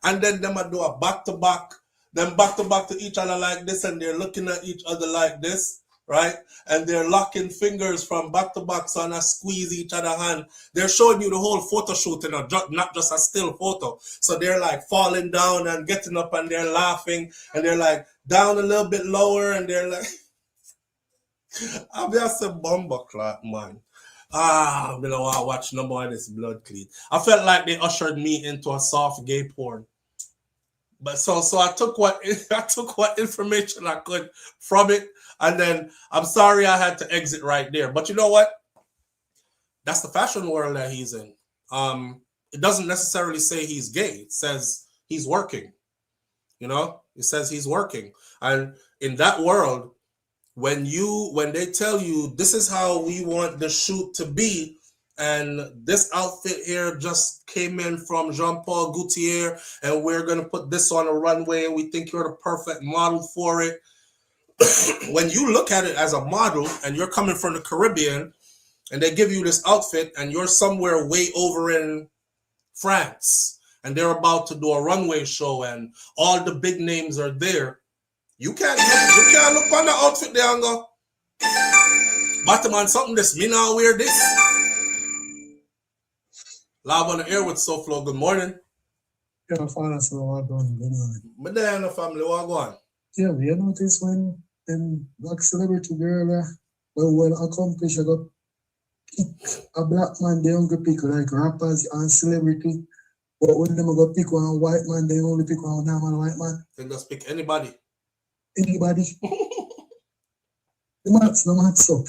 And then them do a back-to-back, them back-to-back to each other like this, and they're looking at each other like this, right? And they're locking fingers from back-to-back, so I squeeze each other hand. They're showing you the whole photo shoot, you know, not just a still photo. So they're like falling down and getting up and they're laughing, and they're like down a little bit lower, and they're like, I'm just a bomber clock, man. You know, I watch no more of this blood clean. I felt like they ushered me into a soft gay porn. But so I took what information I could from it, and then I'm sorry I had to exit right there. But you know what? That's the fashion world that he's in. It doesn't necessarily say he's gay. It says he's working. You know, it says he's working, and in that world, when they tell you this is how we want the shoot to be, and this outfit here just came in from Jean-Paul Gaultier, and we're going to put this on a runway, and we think you're the perfect model for it. When you look at it as a model and you're coming from the Caribbean and they give you this outfit and you're somewhere way over in France and they're about to do a runway show and all the big names are there, you can't look on the outfit there and go, bottom on something this, me now wear this. Live on the air with SouFLo, good morning. Yeah, father, so what going on? My day and the family, what going? Yeah, you notice when them black celebrity girl well accomplished, I got pick a black man, they only pick like rappers and celebrity. But when them go pick one white man, they only pick one normal white man. They just pick anybody. Anybody. The maths, no maths up.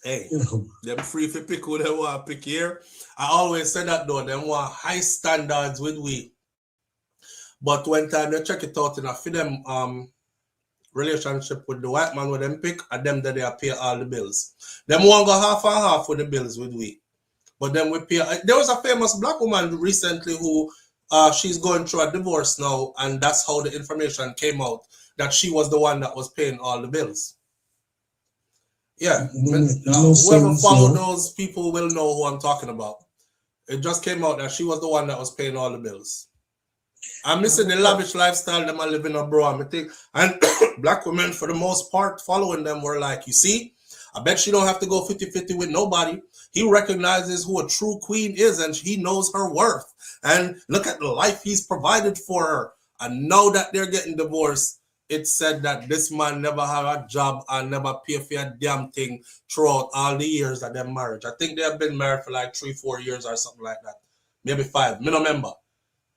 Hey, You know. them free to pick who they want to pick here. I always say that though, them want high standards with we. But when time they check it out in a for them relationship with the white man with them pick, and them that they pay all the bills. Them want go half and half with the bills with we. But then we pay. There was a famous black woman recently who she's going through a divorce now, and that's how the information came out that she was the one that was paying all the bills. Yeah, whoever followed those people will know who I'm talking about. It just came out that she was the one that was paying all the bills. I'm missing the lavish lifestyle them are living abroad. I think, and black women, for the most part, following them were like, you see, I bet she don't have to go 50-50 with nobody. He recognizes who a true queen is, and he knows her worth. And look at the life he's provided for her. And now that they're getting divorced, it said that this man never had a job and never paid for a damn thing throughout all the years of their marriage. I think they have been married for like 3-4 years or something like that. Maybe 5. Me no remember.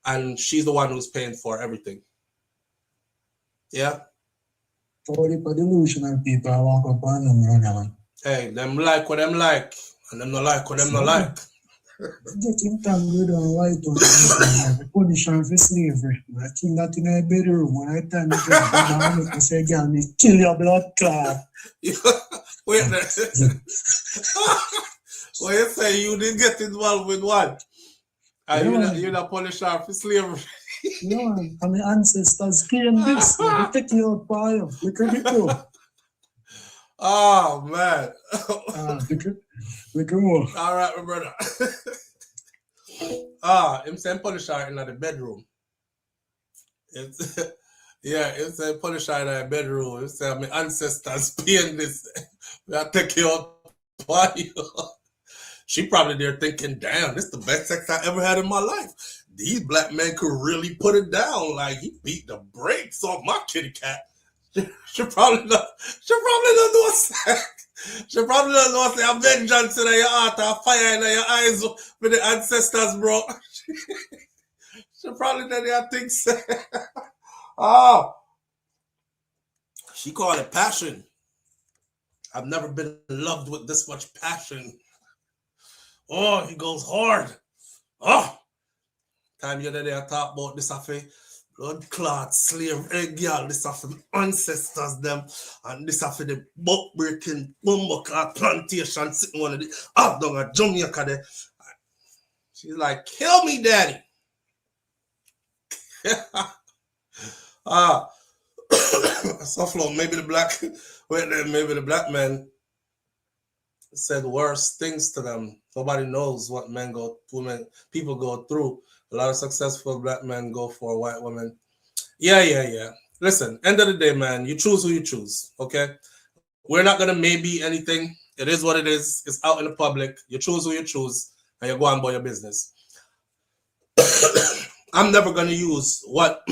And she's the one who's paying for everything. Yeah. For the delusional people, I walk up on them, man. Hey, them like what them like, and them not like what them not like. Get him tangled on white one. Punish her for slavery. I kill that in her bedroom. When I turn it around, I say, girl, me kill your blood clot. Wait a minute. What you say you didn't get involved with what? You're not punish her for slavery. No, and my ancestors claim this. They take you out for you. Look at it go. Oh, man. Look at more. All right, my brother. Him saying punish her in the bedroom. Him saying punish her in the bedroom. Him saying my ancestors paying this. I take you out for you. She probably there thinking, damn, this is the best sex I ever had in my life. These black men could really put it down. Like, he beat the brakes off my kitty cat. She probably not do a sex. She probably don't know say a vengeance in your heart or fire in your eyes with the ancestors, bro. She probably didn't think so. She called it passion. I've never been loved with this much passion. Oh, he goes hard. Oh, time the other day I talk about this affair. Blood clot, slave, girl, this after the ancestors them, and this after the buck breaking, bumbo clot plantation sitting one of the up down at Jamaica there. She's like, kill me, daddy. SouFLo, maybe the black man said worse things to them. Nobody knows what people go through. A lot of successful black men go for white women. Yeah. Listen, end of the day, man, you choose who you choose, okay? We're not going to maybe anything. It is what it is. It's out in the public. You choose who you choose, and you go on about your business. I'm never going to use what...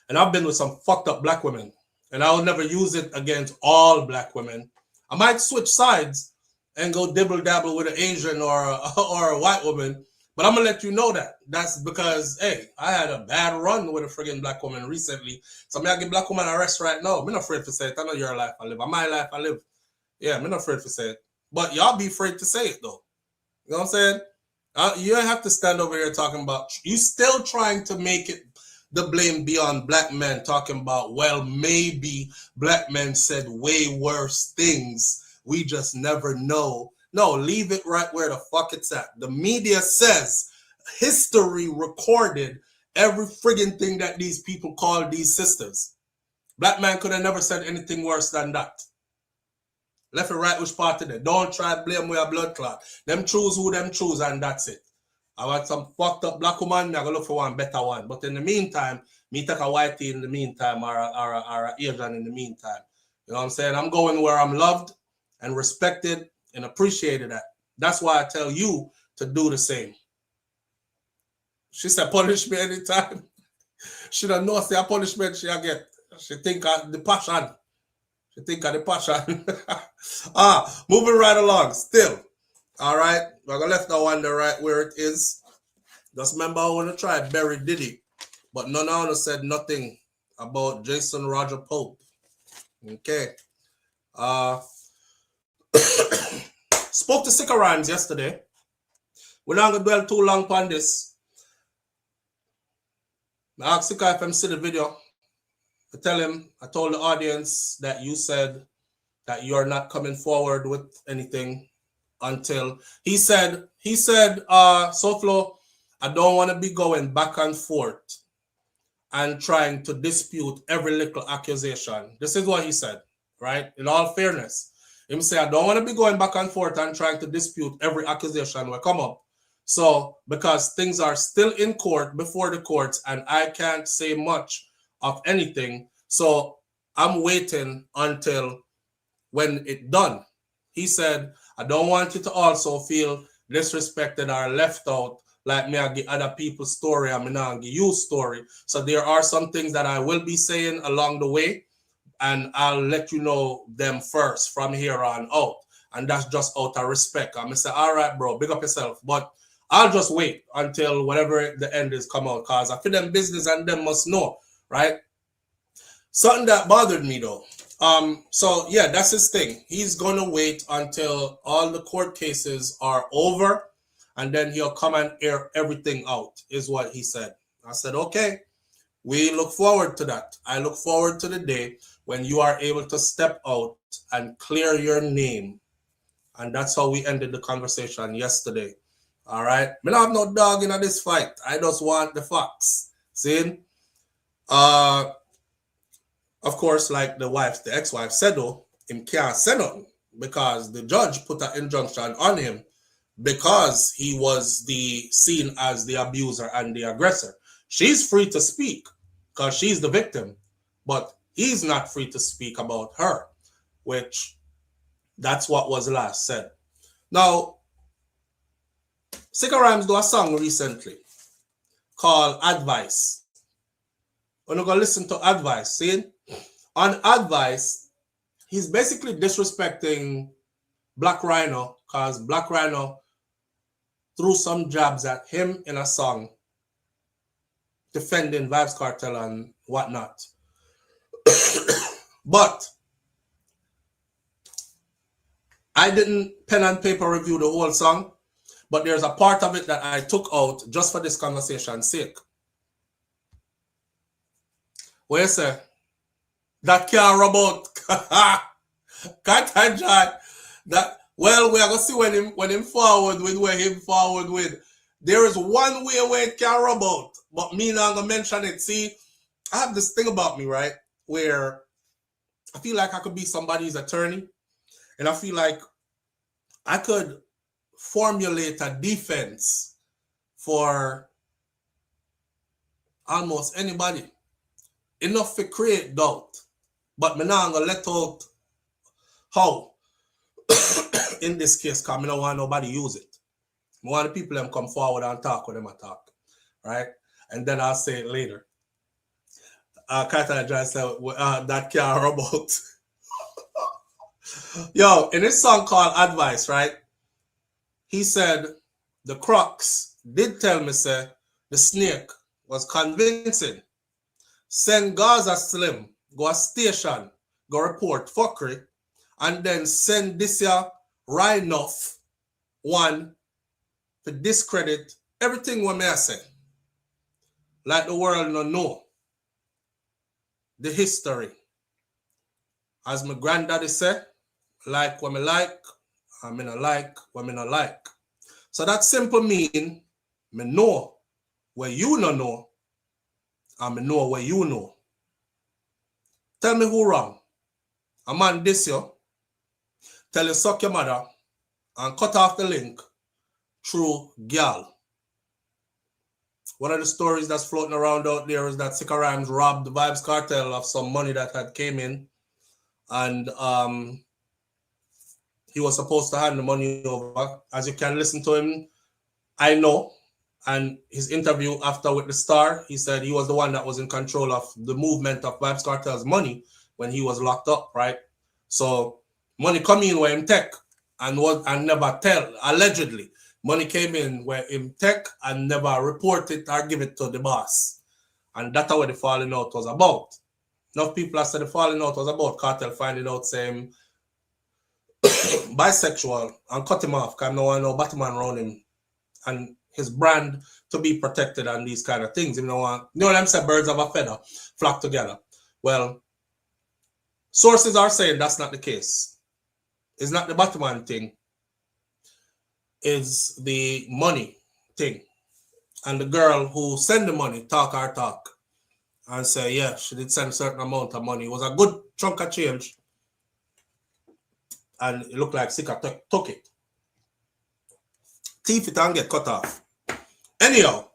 And I've been with some fucked up black women, and I will never use it against all black women. I might switch sides and go dibble dabble with an Asian or a white woman, but I'm gonna let you know that. That's because, hey, I had a bad run with a friggin' black woman recently. So I give black woman a rest right now. I'm not afraid to say it. I know your life I live. My life I live. Yeah, I'm not afraid to say it. But y'all be afraid to say it though. You know what I'm saying? You don't have to stand over here talking about, you still trying to make it the blame be on black men, talking about, well, maybe black men said way worse things. We just never know. No, leave it right where the fuck it's at. The media says history recorded every friggin' thing that these people call these sisters. Black man could have never said anything worse than that. Left and right, which part of it? Don't try to blame with a blood clot. Them choose who them choose, and that's it. I want some fucked up black woman, I'm going to look for one better one. But in the meantime, me take a whitey in the meantime, or a Asian in the meantime. You know what I'm saying? I'm going where I'm loved and respected and appreciated at. That's why I tell you to do the same. She said, punish me anytime. She don't know the punishment she get. She think of the passion. She think of the passion. Moving right along. Still. All right. We're going to left that one there right where it is. Just remember I want to try Barry Diddy. But none of us said nothing about Jason Roger Pope. Okay. Spoke to Sikka Rymes yesterday. We're not going to dwell too long on this. I asked Sikka if I'm see the video. I told the audience that you said that you're not coming forward with anything until he said, SouFLo, I don't want to be going back and forth and trying to dispute every little accusation. This is what he said, right? In all fairness. He said, I don't want to be going back and forth and trying to dispute every accusation will come up. So, because things are still in court, before the courts, and I can't say much of anything. So, I'm waiting until when it's done. He said, I don't want you to also feel disrespected or left out, like me I give other people's story and me not give you story. So there are some things that I will be saying along the way, and I'll let you know them first from here on out. And that's just out of respect. I'm gonna say, all right, bro, big up yourself. But I'll just wait until whatever the end is come out, because I feel them business and them must know, right? Something that bothered me though. So yeah, that's his thing. He's gonna wait until all the court cases are over, and then he'll come and air everything out, is what he said. I said, okay, we look forward to that. I look forward to the day when you are able to step out and clear your name. And that's how we ended the conversation yesterday. All right. Me not have no dog in this fight. I just want the facts. See? Of course, like the ex-wife said though, him can't say nothing because the judge put an injunction on him because he was seen as the abuser and the aggressor. She's free to speak because she's the victim, but he's not free to speak about her, which that's what was last said. Now, Sikka Rymes do a song recently called Advice. We're going to listen to Advice. See? On Advice, he's basically disrespecting Black Rhino because Black Rhino threw some jabs at him in a song defending Vybz Kartel and whatnot. But I didn't pen and paper review the whole song, but there's a part of it that I took out just for this conversation's sake. What you say? That can't rub out. Can't enjoy that. Well, we are gonna see when him forward with where him forward with. There is one way where it can rub out, but me not gonna mention it. See, I have this thing about me, right, where I feel like I could be somebody's attorney, and I feel like I could formulate a defense for almost anybody. Enough to create doubt. But me not gonna let out how in this case, because I don't want nobody use it. I want the people them come forward and talk when them talk. Right? And then I'll say it later. Carter just said that can't rub out. Yo, in his song called Advice, right? He said, the crux did tell me, say, the snake was convincing. Send Gaza Slim, go a station, go report fuckery, and then send this year Rhino one to discredit everything what me I say. Like the world no know the history. As my granddaddy said, like what me like, and me not like what me not like. So that simple mean me know where you no know, and me know where you know. Tell me who wrong. A man this you, tell you suck your mother, and cut off the link through girl. One of the stories that's floating around out there is that Sikka Rymes robbed the Vibes Cartel of some money that had came in, and he was supposed to hand the money over. As you can listen to him, I know, and his interview after with the Star, he said he was the one that was in control of the movement of Vibes Cartel's money when he was locked up, right? So money come in where him take and never tell, allegedly. Money came in where him take and never report it or give it to the boss. And that's what the falling out was about. Enough people have said the falling out was about Cartel finding out saying bisexual and cut him off because no one know Batman around him and his brand to be protected and these kind of things. You know them say birds of a feather flock together. Well, sources are saying that's not the case. It's not the Batman thing. It's the money thing. And the girl who sent the money talk her talk and say, yeah, she did send a certain amount of money. It was a good chunk of change. And it looked like Sikka took it. Thief it and get cut off. Anyhow,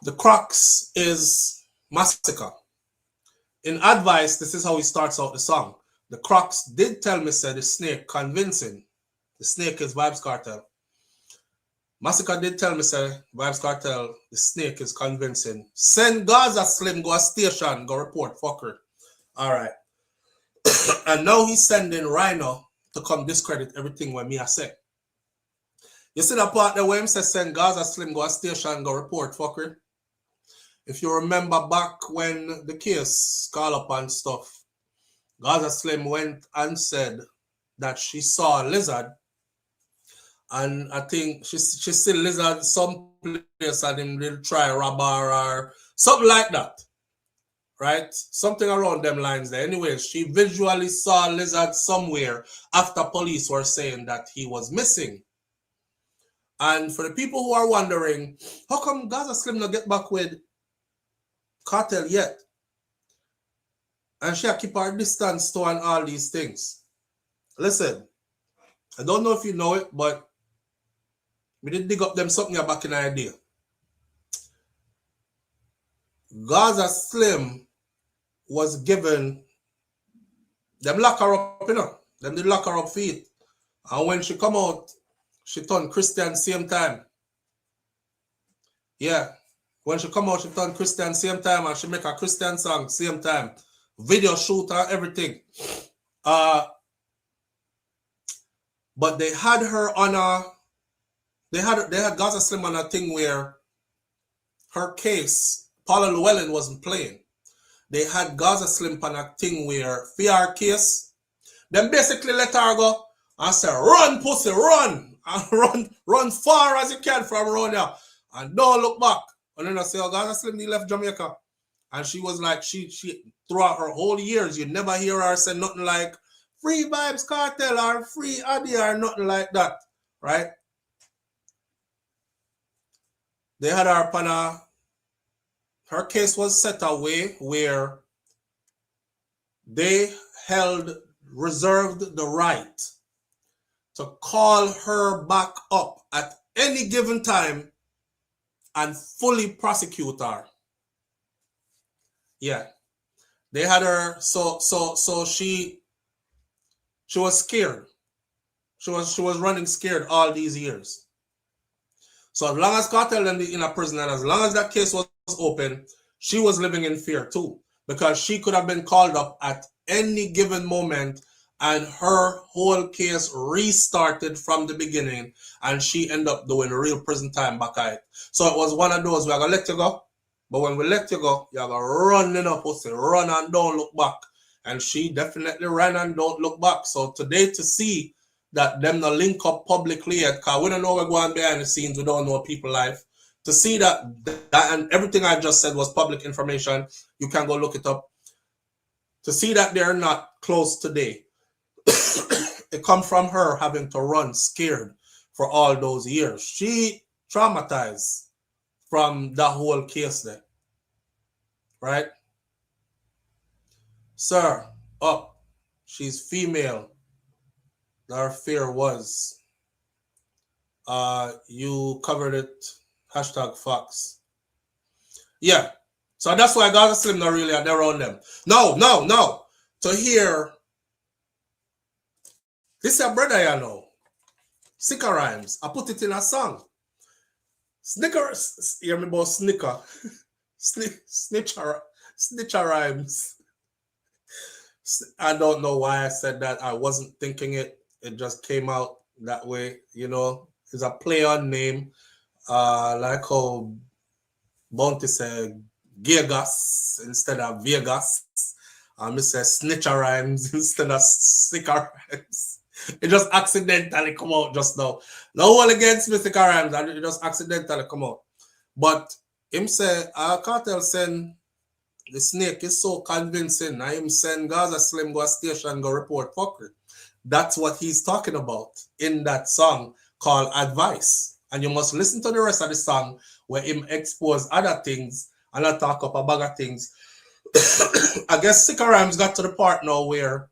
the crux is massacre. In Advice, this is how he starts out the song. The crux did tell me, said the snake convincing. The snake is Vibes Cartel. Massacre did tell me, say, Vibes Cartel, the snake is convincing. Send Gaza Slim, go a station, go report fucker. All right. And now he's sending Rhino to come discredit everything when me I say. You see that part there where him says send Gaza Slim, go a station, go report fucker? If you remember back when the case call up and stuff, Gaza Slim went and said that she saw a lizard, and I think she see lizard some place and him will try rob her or something like that, right? Something around them lines there. Anyways, she visually saw a lizard somewhere after police were saying that he was missing. And for the people who are wondering, how come Gaza Slim not get back with Cartel yet? And she keep her distance to and all these things. Listen, I don't know if you know it, but we did dig up them something back in the idea. Gaza Slim was given, them lock her up, you know. Them did lock her up feet. And when she come out, she turned Christian same time. Yeah. When she come out, she turned Christian same time and she make a Christian song same time. Video shoot and everything. But they had her on a, they had Gaza Slim on a thing where her case, Paula Llewellyn wasn't playing. They had Gaza Slim on a thing where for her case, them basically let her go and say, run pussy, run. And run far as you can from around here. And don't look back. And then I say, oh, Gaza Slim, he left Jamaica. And she was like, she throughout her whole years, you never hear her say nothing like free Vibes Cartel or free Addy or nothing like that. Right? They had her upon a, her case was set away where they reserved the right to call her back up at any given time and fully prosecute her. Yeah. They had her, so she was scared. She was running scared all these years. So as long as Cartel ended in a prison and as long as that case was open, she was living in fear too, because she could have been called up at any given moment and her whole case restarted from the beginning, and she ended up doing real prison time back at it. So it was one of those, we're going to let you go, but when we let you go, you're going to run in a pussy, run and don't look back. And she definitely ran and don't look back. So today to see that them not link up publicly yet, because we don't know what's going on behind the scenes, we don't know people's life. To see that and everything I just said was public information, you can go look it up. To see that they're not close today, it comes from her having to run scared for all those years. She traumatized from that whole case there. Right? Sir, up. She's female. Our fear was. You covered it. Hashtag Fox. Yeah. So that's why Gaza Slim not really are there on them. No. To hear this is a brother you know. Sikka Rymes. I put it in a song. Snickers. You hear me about Snicker? Snitcher Rymes. I don't know why I said that. I wasn't thinking it. It just came out that way. You know, it's a play on name. Like how Bounty said Vegas instead of Vegas. I say Snitcher Rymes instead of Sikka Rymes. It just accidentally come out just now. No one against me, Sikka Rymes. It just accidentally come out. But him say, Cartel send the snake is so convincing. Now him send Gaza Slim go a station go report fuckery. That's what he's talking about in that song called Advice. And you must listen to the rest of the song where him expose other things and not talk up a bag of things. I guess Sikka Rymes got to the part now where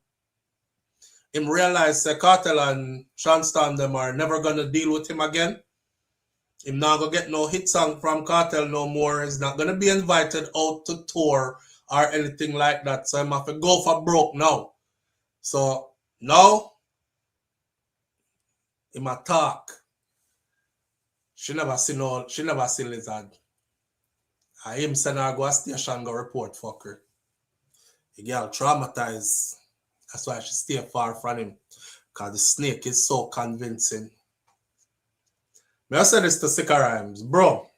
him realized that Cartel and Sean Storm them are never gonna deal with him again. Him not gonna get no hit song from Cartel no more. He's not gonna be invited out to tour or anything like that. So I'm have to go for broke now. So now him a talk. She never see Lizard. I him send her go a station go report fucker. The girl traumatized. That's why she stay far from him. Because the snake is so convincing. May I say this to Sikka Rymes, bro.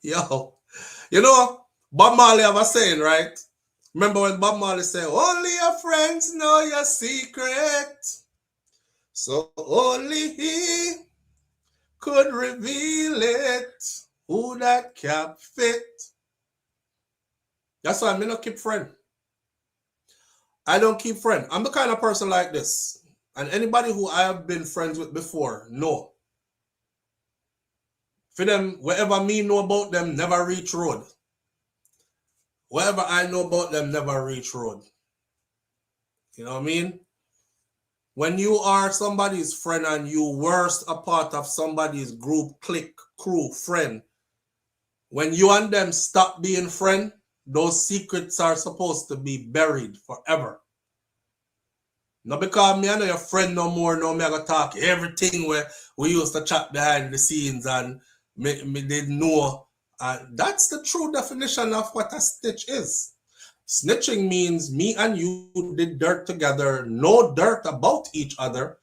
Yo. You know, Bob Marley have a saying, right? Remember when Bob Marley said, only your friends know your secret. So only he could reveal it. Who that cap fit. That's why I not keep friend. I don't keep friend. I'm the kind of person like this. And anybody who I have been friends with before, no. For them, whatever me know about them, never reach road. Whatever I know about them, never reach road. You know what I mean? When you are somebody's friend and you worst a part of somebody's group, clique, crew, friend, when you and them stop being friend, those secrets are supposed to be buried forever. Not because me I know your friend no more, no me I go talk everything where we used to chat behind the scenes and me didn't know. That's the true definition of what a snitch is. Snitching means me and you did dirt together, no dirt about each other,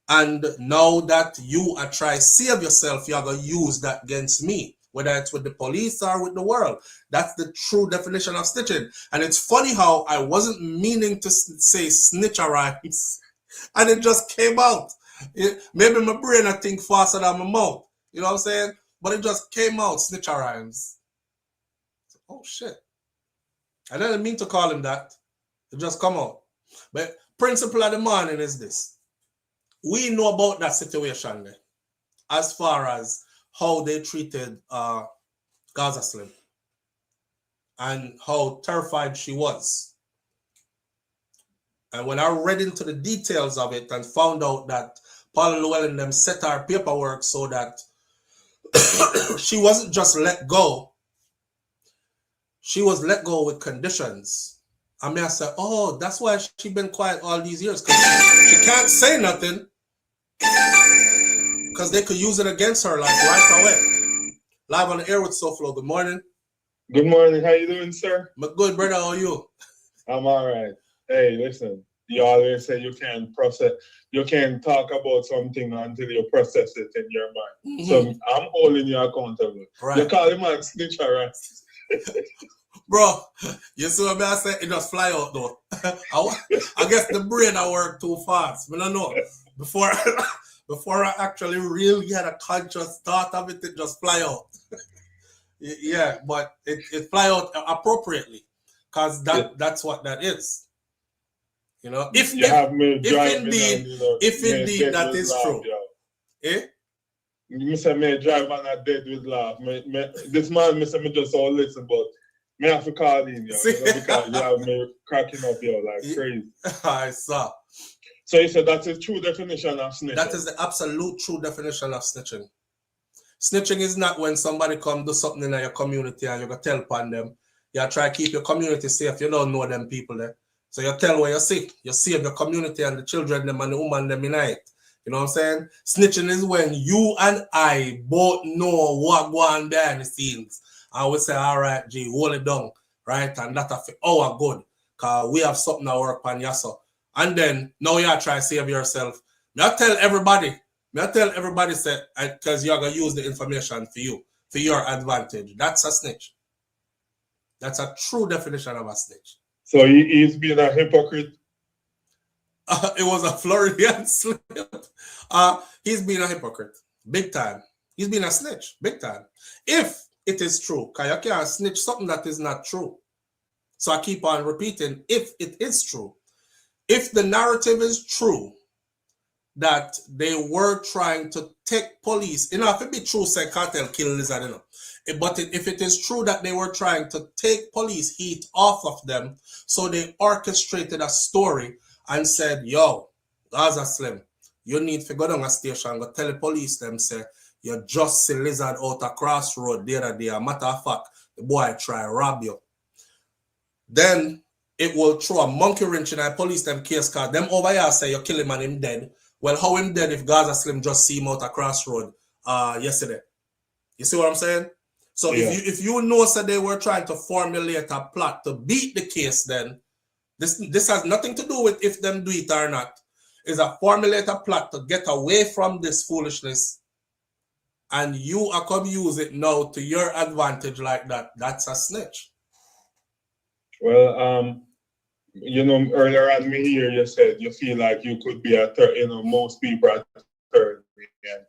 and now that you are trying to save yourself, you're going to use that against me, whether it's with the police or with the world. That's the true definition of snitching. And it's funny how I wasn't meaning to say Snitcher Rymes, and it just came out. Maybe my brain I think faster than my mouth. You know what I'm saying? But it just came out, Snitcher Rymes. Oh, shit. I didn't mean to call him that. It just come out. But principle of the morning is this. We know about that situation there, as far as how they treated Gaza Slim and how terrified she was. And when I read into the details of it and found out that Paula Llewellyn them set her paperwork so that she wasn't just let go, she was let go with conditions. I mean, I said, oh, that's why she been quiet all these years, because she can't say nothing because they could use it against her like right away. Live on the air with SouFLo. Good morning. Good morning. How you doing, sir? I'm good, brother. How are you? I'm all right. Hey, listen. You always say you can't talk about something until you process it in your mind. So I'm holding you accountable. Right. You call him a snitch, right? Bro, you see what I say? It just fly out though. I guess the brain I work too fast. I don't know. Before I actually really had a conscious thought of it, it just fly out. Yeah, but it fly out appropriately. Because that's what that is. You know, if indeed that is true. Eh? Me say me drive and I dead with laugh. This man, me say me just all listen, but me have to call in, yo, you know, because you have me cracking up, yo, like crazy. I saw. So you said that's the true definition of snitching? That is the absolute true definition of snitching. Snitching is not when somebody come do something in your community and you go tell upon them. You try to keep your community safe. You don't know them people there. So you tell what you see. You save your community and the children them and the woman them in it. You know what I'm saying? Snitching is when you and I both know what go on behind the scenes. And we say, all right, G, hold it down. Right? And that's our good. Because we have something to work on, yes, sir. And then now you try to save yourself. I tell everybody, say, because you're going to use the information for you, for your advantage. That's a snitch. That's a true definition of a snitch. So he's been a hypocrite? It was a Floridian slip. He's been a hypocrite. Big time. He's been a snitch. Big time. If it is true, because you can't snitch something that is not true. So I keep on repeating, if it is true. If the narrative is true, that they were trying to take police, if it be true, say cartel kill lizard, but if it is true that they were trying to take police heat off of them, so they orchestrated a story and said, yo, Gaza Slim, you need to go down a station, go tell the police them, say, you just see lizard out a crossroad the other day, a matter of fact, the boy try rob you. Then it will throw a monkey wrench in a police them case, cause them over here say you kill him and him dead. Well, how him dead if Gaza Slim just see him out a crossroad yesterday? You see what I'm saying? So yeah. if you know that they were trying to formulate a plot to beat the case, then this has nothing to do with if them do it or not. It's a formulated plot to get away from this foolishness, and you are come use it now to your advantage like that. That's a snitch. Well, you know, earlier on me here, you said you feel like you could be a third, you know, most people are third. And,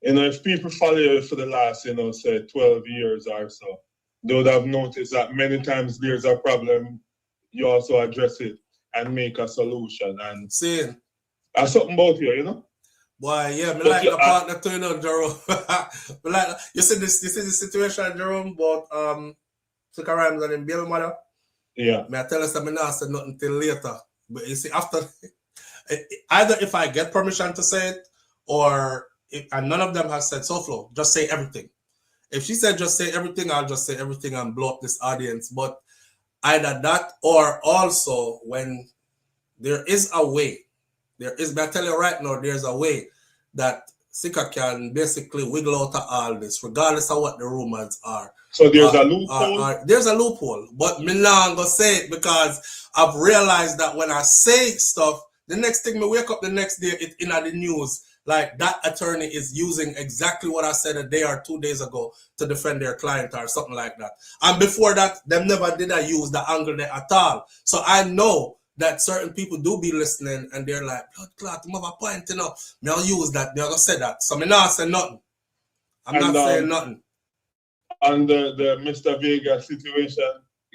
you know, if people follow you for the last, you know, say 12 years or so, they would have noticed that many times there's a problem, you also address it and make a solution. And same. There's something about you, you know? Boy, yeah, me like the partner to, you know, Jerome. Like, you see the situation, Jerome, about Sikka Rymes and him baby mother? Yeah. May I tell us that I not say nothing till later. But you see, after, either if I get permission to say it, or and none of them have said SouFLo, just say everything. If she said just say everything, I'll just say everything and blow up this audience. But either that or also when there is a way, may I tell you right now, there's a way that Sikka can basically wiggle out of all this, regardless of what the rumors are. So there's a loophole? There's a loophole, but me not gonna say it because I've realized that when I say stuff, the next thing me wake up the next day, it's in the news. Like that attorney is using exactly what I said a day or 2 days ago to defend their client or something like that. And before that, them never did I use the angle there at all. So I know that certain people do be listening and they're like, blood clot, you have a point, you know. Me I'll use that, me I'll say that. So me not say nothing. I'm not saying nothing. And the Mr. Vegas situation,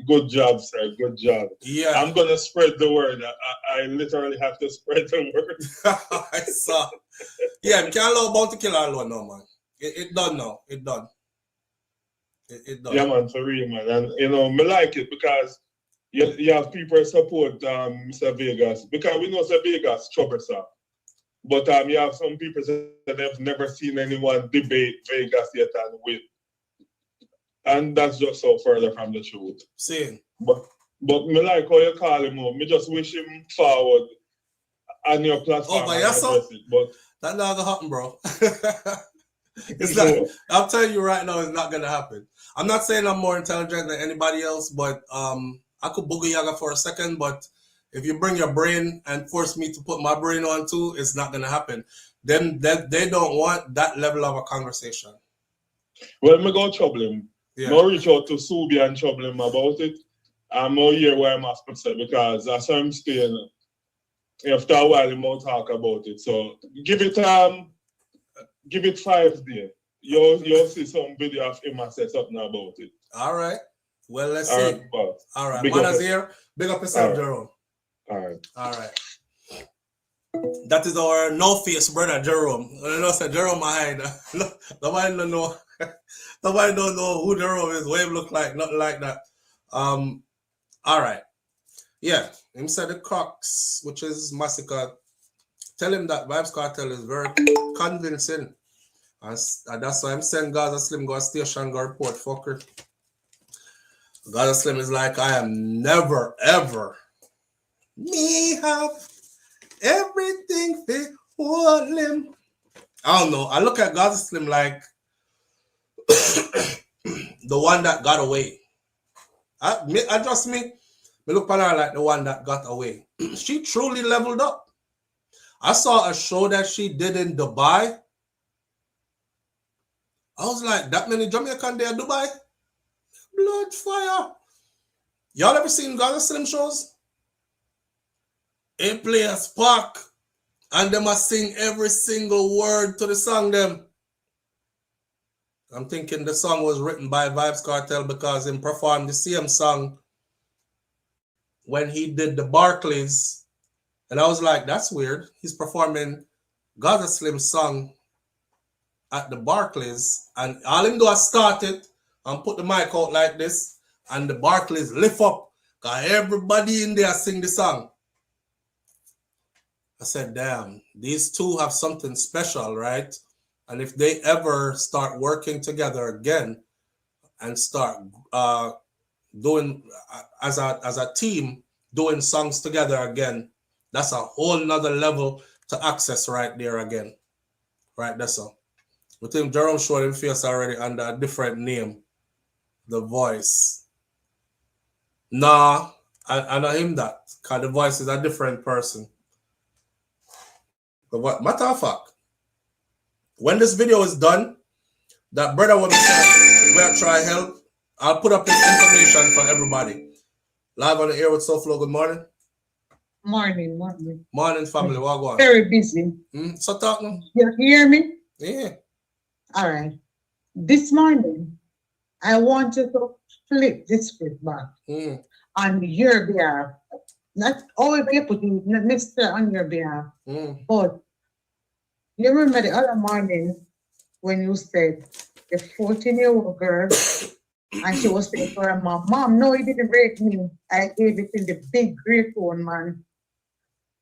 good job, sir. Good job. Yeah. I'm going to spread the word. I literally have to spread the word. I saw. Yeah, we can't allow Bounty Killer alone now, man. It done now. It done. It done. Yeah, man, for real, man. And, you know, me like it because you have people support Mr. Vegas. Because we know Mr. Vegas troublesome. But you have some people that have never seen anyone debate Vegas yet and win. And that's just so further from the truth. Same. But me like how you call him out. Me just wish him forward on your platform. Oh, but yes, sir. But that not gonna happen, bro. It's not. I'm telling you right now, it's not gonna happen. I'm not saying I'm more intelligent than anybody else, but I could boogie yaga for a second, but If you bring your brain and force me to put my brain on too, it's not gonna happen. Then they don't want that level of a conversation. Well, me go trouble him. Yeah. No reach out to Subi and trouble him about it. I'm more here where I'm upset because that's how I'm staying. After a while, he won't talk about it. So give it 5 days. You'll see some video of him and say something about it. All right. Well, let's see. All right. Mana's here. Big up yourself, Jerome. All right. All right. That is our no-face brother, Jerome. I know say Jerome hide. Nobody don't know. Nobody don't know who Jerome is, what he look like, nothing like that. All right. Yeah. Him said the Cox, which is Massacre. Tell him that Vibes Cartel is very convincing. And that's why I'm saying Gaza Slim go station, go report, fucker. Gaza Slim is like, I am never, ever. Me have everything fit for him. I don't know. I look at Gaza Slim like the one that got away. I look at her like the one that got away. She truly leveled up. I saw a show that she did in Dubai. I was like, that many Jamaican there in Dubai? Blood fire. Y'all ever seen Gaza Slim shows? They play a spark and they must sing every single word to the song them. I'm thinking the song was written by Vibes Cartel because he performed the same song when he did the Barclays. And I was like, that's weird. He's performing Gaza Slim's song at the Barclays. And all him do is start it and put the mic out like this. And the Barclays lift up. Because everybody in there sing the song. I said, damn, these two have something special, right? And if they ever start working together again and start doing as a team, doing songs together again, that's a whole nother level to access right there again. Right, that's all. We think Jerome showed him face already under a different name. The Voice. Nah, I know him that. Because The Voice is a different person. But what matter of fact, when this video is done, that brother will be saying, we'll try help. I'll put up his information for everybody. Live on the air with SouFLo. Good morning. Morning. Morning, family. What going? Very busy. So talking. You hear me? Yeah. All right. This morning, I want you to flip the script back on your behalf. Not always be putting Mr. on your behalf. But you remember the other morning when you said the 14-year-old girl and she was saying for her mom, no, you didn't break me. I gave it in the big gray phone, man.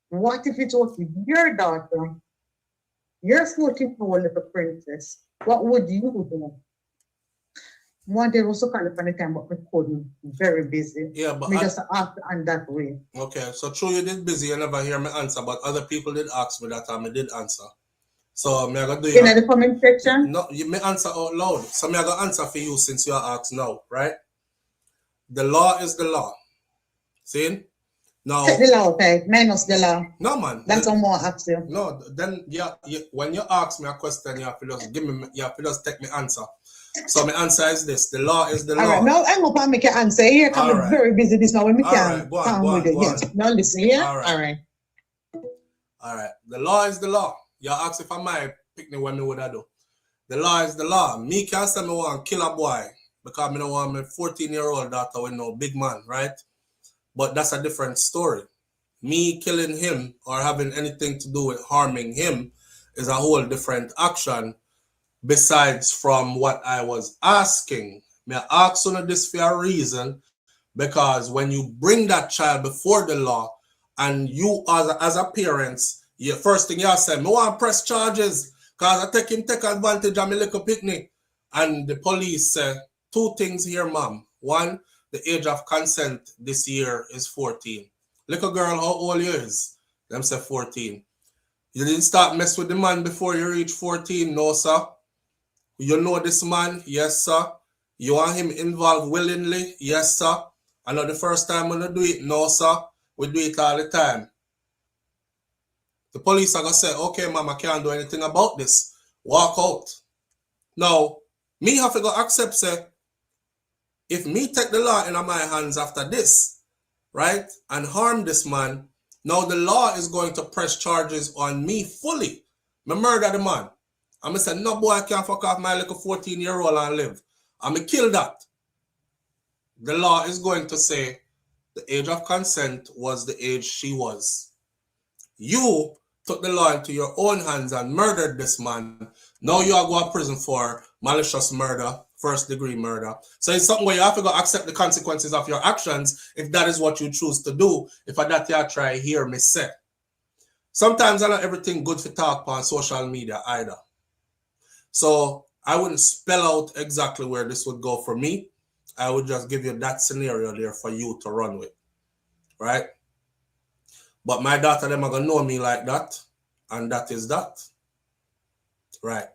What if it was your daughter, your 14-year-old little princess? What would you do? One day was so call upon the time, but we couldn't. Very busy. Yeah, but we just asked on that way. Okay, so true you did busy, you never hear me answer, but other people did ask me that time, I did answer. So I'm gonna do in the comment section? No, you may answer out loud. So I'm gonna answer for you since you asked now, right? The law is the law. See? Now take the law, okay? Minus the law. No man. That's all more ask you. No, then when you ask me a question, you have to just just take me answer. So my answer is this: the law is the law. All right, now I'm gonna make an answer here. I'm very busy this now when we can go come with it. Yes. Now listen here. All right. All right. The law is the law. You ask if I might pick me when me would I do. The law is the law. Me can't say me want to kill a boy because me don't want my 14-year-old daughter with no big man, right? But that's a different story. Me killing him or having anything to do with harming him is a whole different action. Besides from what I was asking, may I ask you this for a reason, because when you bring that child before the law and you as a parent, your first thing you say, me want to press charges because I take advantage of my little picnic. And the police say two things here, ma'am. One, the age of consent this year is 14. Little girl, how old you is? Them say 14. You didn't start mess with the man before you reach 14, no sir. You know this man? Yes, sir. You want him involved willingly? Yes, sir. I know the first time when you do it? No, sir. We do it all the time. The police are going to say, okay, mama, can't do anything about this. Walk out. Now, me have to go accept, say, if me take the law in my hands after this, right, and harm this man, now the law is going to press charges on me fully. Me murder the man. I'm going to say, no boy can't fuck off my little 14-year-old and live. I'm going to kill that. The law is going to say the age of consent was the age she was. You took the law into your own hands and murdered this man. Now you are going to prison for malicious murder, first-degree murder. So it's something where you have to go accept the consequences of your actions if that is what you choose to do. If I that you try hear me say. Sometimes not everything good for talk on social media either. So I wouldn't spell out exactly where this would go for me. I would just give you that scenario there for you to run with, right? But my daughter, them are going to know me like that, and that is that, right?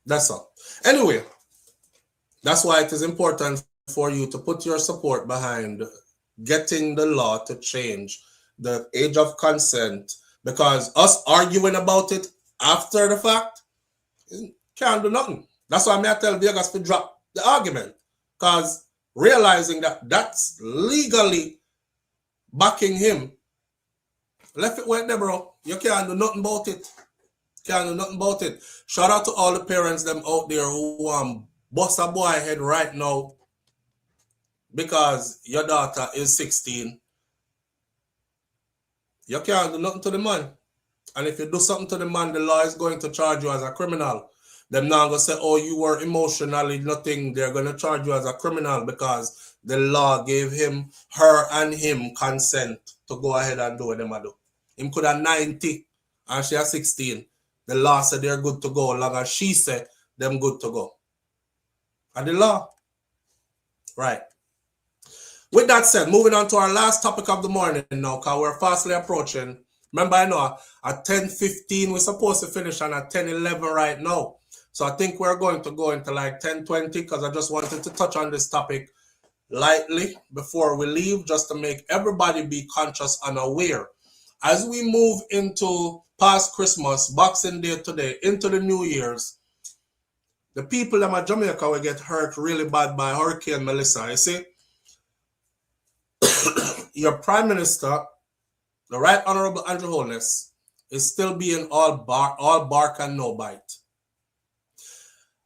That's all. Anyway, that's why it is important for you to put your support behind getting the law to change the age of consent, because us arguing about it after the fact can't do nothing. That's why I tell Vegas to drop the argument, because realizing that that's legally backing him, left it went there, bro. You can't do nothing about it. Can't do nothing about it. Shout out to all the parents them out there who bust a boy head right now because your daughter is 16. You can't do nothing to the man. And if you do something to the man, the law is going to charge you as a criminal. Them now going to say, oh, you were emotionally nothing. They're going to charge you as a criminal because the law gave him, her and him consent to go ahead and do what they do. Him could have 90 and she has 16. The law said they're good to go, long as she said them good to go. And the law. Right. With that said, moving on to our last topic of the morning now, because we're fastly approaching. Remember, I know at 10:15 we're supposed to finish, and at 10:11 right now. So I think we're going to go into like 10:20 because I just wanted to touch on this topic lightly before we leave, just to make everybody be conscious and aware. As we move into past Christmas, Boxing Day today, into the New Year's, the people in Jamaica will get hurt really bad by Hurricane Melissa. You see, your Prime Minister, the Right Honorable Andrew Holness, is still being all bark and no bite.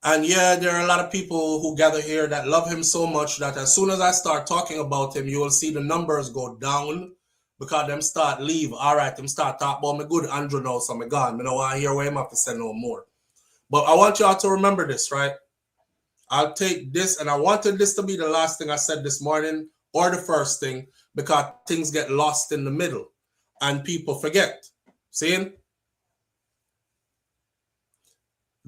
And yeah, there are a lot of people who gather here that love him so much that as soon as I start talking about him, you will see the numbers go down because them start leave. All right, them start talk about me good Andrew now, so I'm gone. I don't want to hear what him have to say no more. But I want you all to remember this, right? I'll take this, and I wanted this to be the last thing I said this morning or the first thing because things get lost in the middle and people forget. See?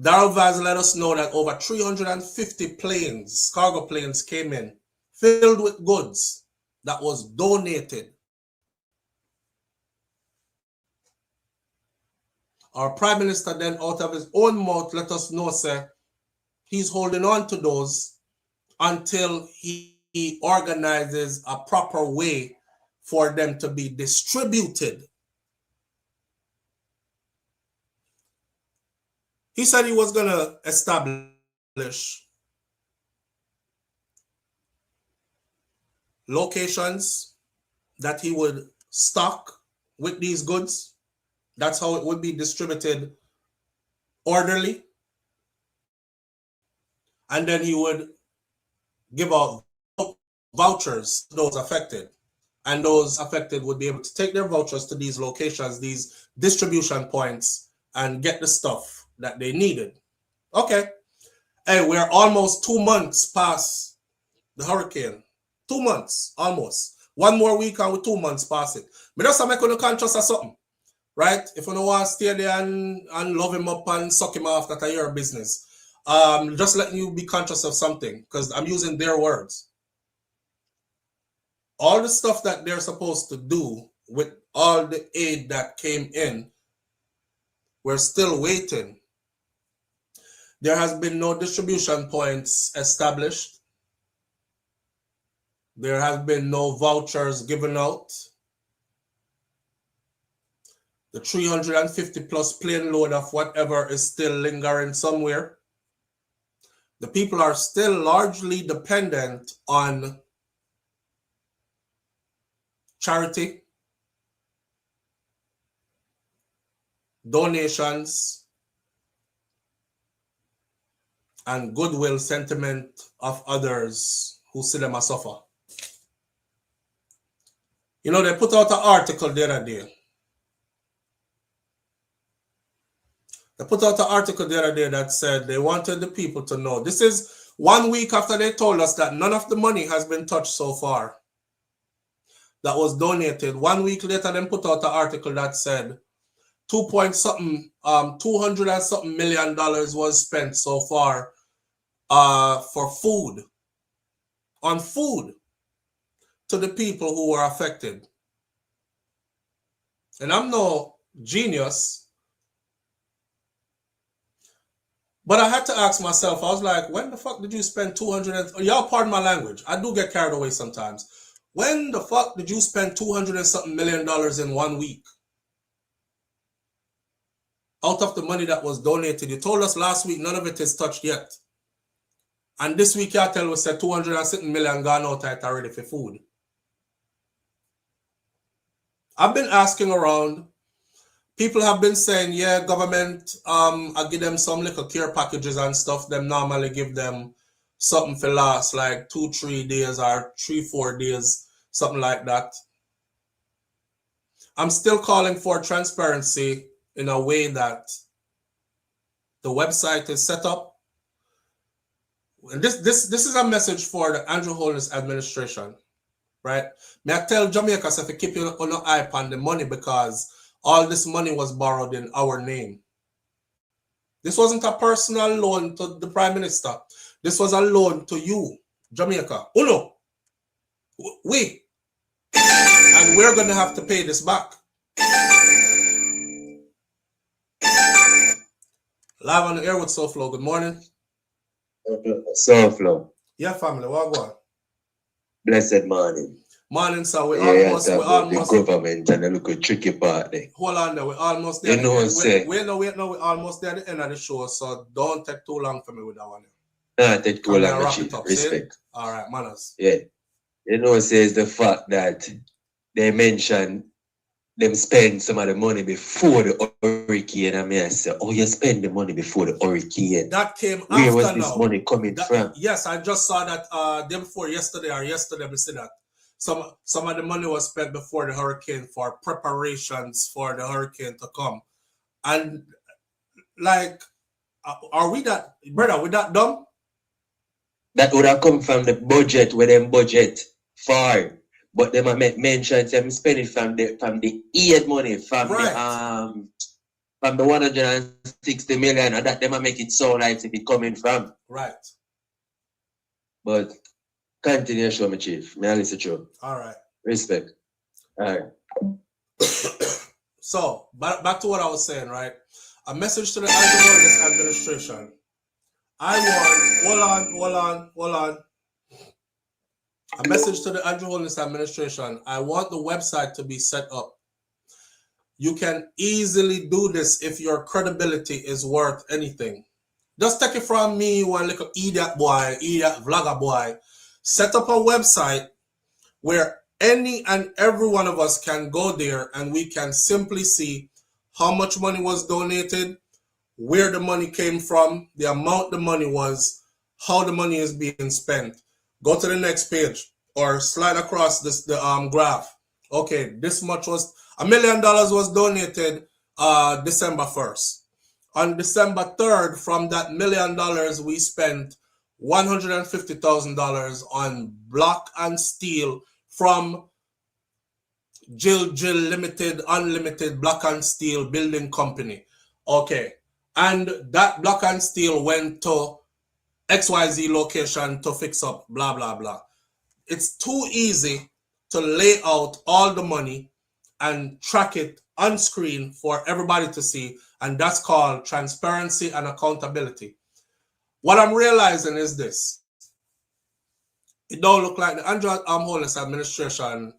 Daryl Vaz let us know that over 350 planes, cargo planes, came in filled with goods that was donated. Our Prime Minister then, out of his own mouth, let us know, sir, he's holding on to those until he organizes a proper way for them to be distributed. He said he was going to establish locations that he would stock with these goods. That's how it would be distributed orderly. And then he would give out vouchers to those affected. And those affected would be able to take their vouchers to these locations, these distribution points, and get the stuff that they needed. Okay. Hey, we're almost 2 months past the hurricane. 2 months, almost. One more week and we're 2 months past it. But that's make you conscious of something. Right? If you don't want to stay there and love him up and suck him off, that's your business. Just letting you be conscious of something, because I'm using their words. All the stuff that they're supposed to do with all the aid that came in, we're still waiting. There has been no distribution points established. There have been no vouchers given out. The 350 plus plane load of whatever is still lingering somewhere. The people are still largely dependent on charity, donations, and goodwill sentiment of others who see them as suffer. You know, they put out an article the other day. They put out an article the other day that said they wanted the people to know. This is 1 week after they told us that none of the money has been touched so far that was donated. 1 week later, they put out an article that said $200 and something million was spent so far for food, on food to the people who were affected. And I'm no genius, but I had to ask myself, I was like, when the fuck did you spend 200? Y'all pardon my language. I do get carried away sometimes. When the fuck did you spend 200 and something million in 1 week? Out of the money that was donated. You told us last week none of it is touched yet. And this week you tell us that 200 and something million gone out it already for food. I've been asking around. People have been saying, yeah, government, I give them some little care packages and stuff. Them normally give them something for last, like 2-3 days or 3-4 days, something like that. I'm still calling for transparency in a way that the website is set up. And this is a message for the Andrew Holness administration, right? May I tell Jamaica to keep you on your eye on the money, because all this money was borrowed in our name. This wasn't a personal loan to the Prime Minister. This was a loan to you, Jamaica. Uno. We. And we're going to have to pay this back. Live on the air with SouFLo. Good morning. SouFLo. Yeah, family. What going on? Blessed morning. Morning, sir. We almost the government and a little tricky part there. Hold on there. We're almost there. You know what I'm saying? We're almost there at the end of the show, so don't take too long for me with that one. Nah, take too long, respect. All right, manners. Yeah. You know what I'm saying is the fact that they mentioned them spend some of the money before the hurricane, and I say, oh, you spend the money before the hurricane. That came after. Where was this money coming from? Yes, I just saw that day before yesterday or yesterday, we see that. Some of the money was spent before the hurricane for preparations for the hurricane to come. And like, are we that, brother, we that dumb? That would have come from the budget, where them budget for. But them mentioned them spending from the aid money, from the 160 million, and that them make it sound like if it coming from. Right. But continue, show me, Chief. May I listen to you? All right. Respect. All right. So, back to what I was saying, right? A message to the administration. Hold on. A message to the Andrew Holness administration. I want the website to be set up. You can easily do this if your credibility is worth anything. Just take it from me, one little idiot vlogger boy. Set up a website where any and every one of us can go there and we can simply see how much money was donated, where the money came from, the amount the money was, how the money is being spent. Go to the next page or slide across the graph. Okay, this much was $1 million was donated December 1st. On December 3rd, from that $1 million, we spent $150,000 on block and steel from Jill Limited, Unlimited Block and Steel Building Company. Okay, and that block and steel went to XYZ location to fix up, blah, blah, blah. It's too easy to lay out all the money and track it on screen for everybody to see, and that's called transparency and accountability. What I'm realizing is this. it don't look like the Holness administration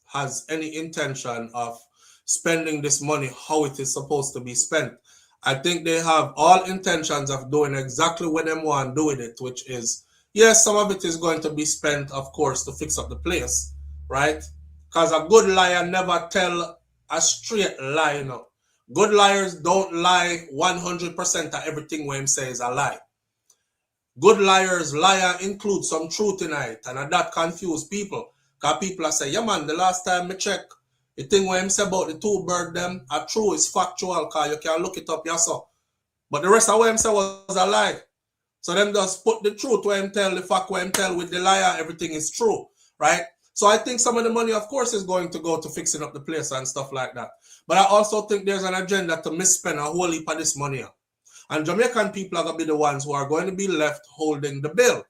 has any intention of spending this money how it is supposed to be spent. I think they have all intentions of doing exactly what they want to do with it, which is, yes, some of it is going to be spent, of course, to fix up the place, right? Because a good liar never tell a straight lie, you know. Good liars don't lie 100% of everything when him say is a lie. Good liars, liar includes some truth in it, and that confuse people. Because people are say, yeah man, the last time I check, the thing when him say about the two bird them are true, it's factual, because you can look it up yourself. But the rest of what him say was a lie. So them just put the truth where him tell, the fact where him tell with the liar, everything is true, right? So I think some of the money, of course, is going to go to fixing up the place and stuff like that. But I also think there's an agenda to misspend a whole heap of this money. And Jamaican people are going to be the ones who are going to be left holding the bill.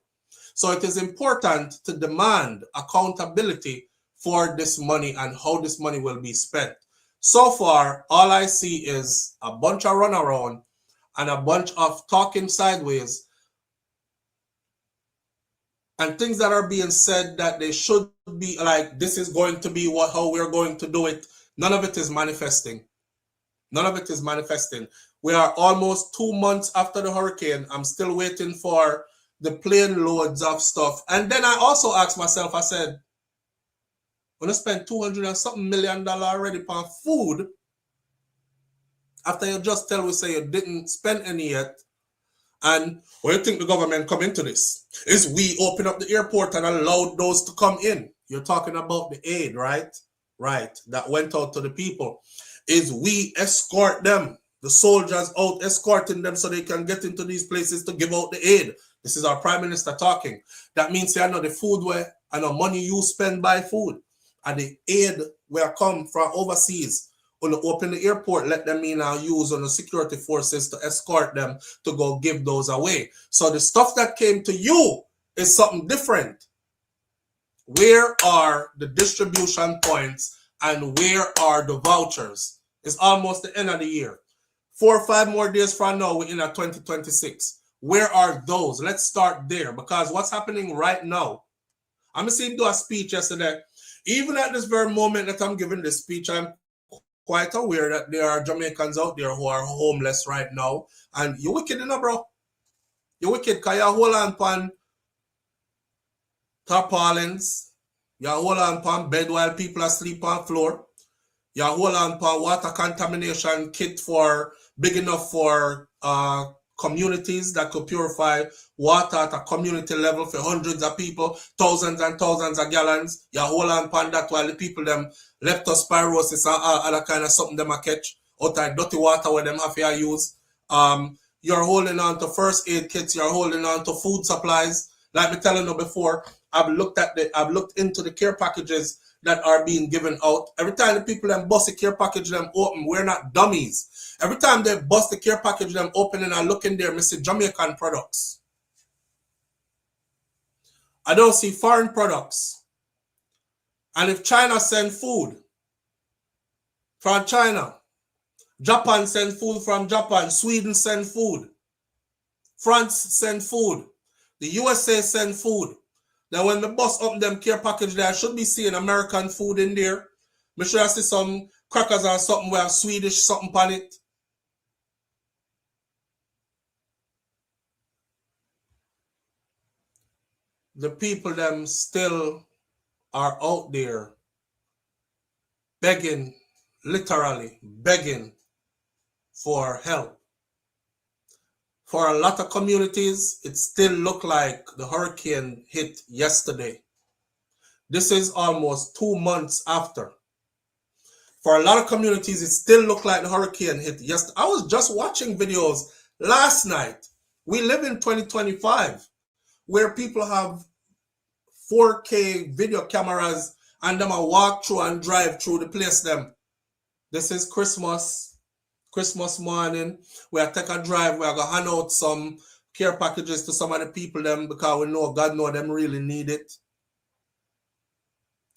So it is important to demand accountability for this money and how this money will be spent. So far, all I see is a bunch of runaround and a bunch of talking sideways and things that are being said that they should be like, this is going to be how we're going to do it. None of it is manifesting. None of it is manifesting. We are almost 2 months after the hurricane. I'm still waiting for the plane loads of stuff. And then I also asked myself, I said, I'm going to spend $200 and something million already on food after you just tell we say you didn't spend any yet. And what do you think the government come into this? Is we open up the airport and allow those to come in? You're talking about the aid, right? Right, that went out to the people. Is we escort them, the soldiers out escorting them so they can get into these places to give out the aid. This is our prime minister talking. That means I know the food where I know money you spend buy food and the aid where come from overseas. When you open the airport, let them in and use on the security forces to escort them to go give those away. So the stuff that came to you is something different. Where are the distribution points and where are the vouchers? It's almost the end of the year. 4 or 5 more days from now, we're in 2026. Where are those? Let's start there, because what's happening right now, I'm seeing him do a speech yesterday. Even at this very moment that I'm giving this speech, I'm quite aware that there are Jamaicans out there who are homeless right now. And you're wicked, you know, bro. You're wicked because you hold on upon tarpaulins. You hold on upon bed while people are asleep on floor. You hold on upon water contamination kit for big enough for communities that could purify water at a community level for hundreds of people, thousands and thousands of gallons. You hold on upon that while the people them leptospirosis and other kind of something them a catch out of dirty water where them have to use. You're holding on to first aid kits. You're holding on to food supplies. Like me telling you before, I've looked into the care packages that are being given out. Every time the people them bust the care package them open, we're not dummies. Every time they bust the care package them open and I look in there, I see Jamaican products. I don't see foreign products. And if China send food from China, Japan send food from Japan, Sweden send food, France send food, the USA send food. Then when the bus open them care package there, I should be seeing American food in there. Make sure I see some crackers or something with Swedish something on it. The people them still are out there begging, literally begging for help. For a lot of communities, it still look like the hurricane hit yesterday. This is almost 2 months after. For a lot of communities, it still look like the hurricane hit yesterday. I was just watching videos last night. We live in 2025, where people have 4K video cameras and them a walk through and drive through the place them. This is Christmas morning. We are take a drive. We are gonna hand out some care packages to some of the people them because we know God know them really need it.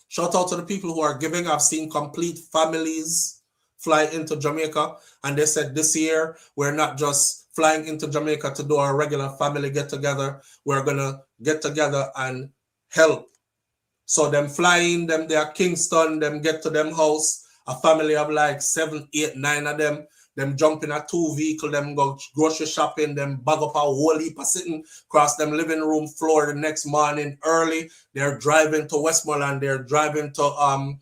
Shout out to the people who are giving. I've seen complete families fly into Jamaica. And they said this year, we're not just flying into Jamaica to do our regular family get-together. We're going to get together and help. So them flying, them they are Kingston, them get to them house, a family of like 7, 8, 9 of them jump in a 2 vehicle, them go grocery shopping, them bag up a whole heap of sitting across them living room floor the next morning early. They're driving to Westmoreland, they're driving to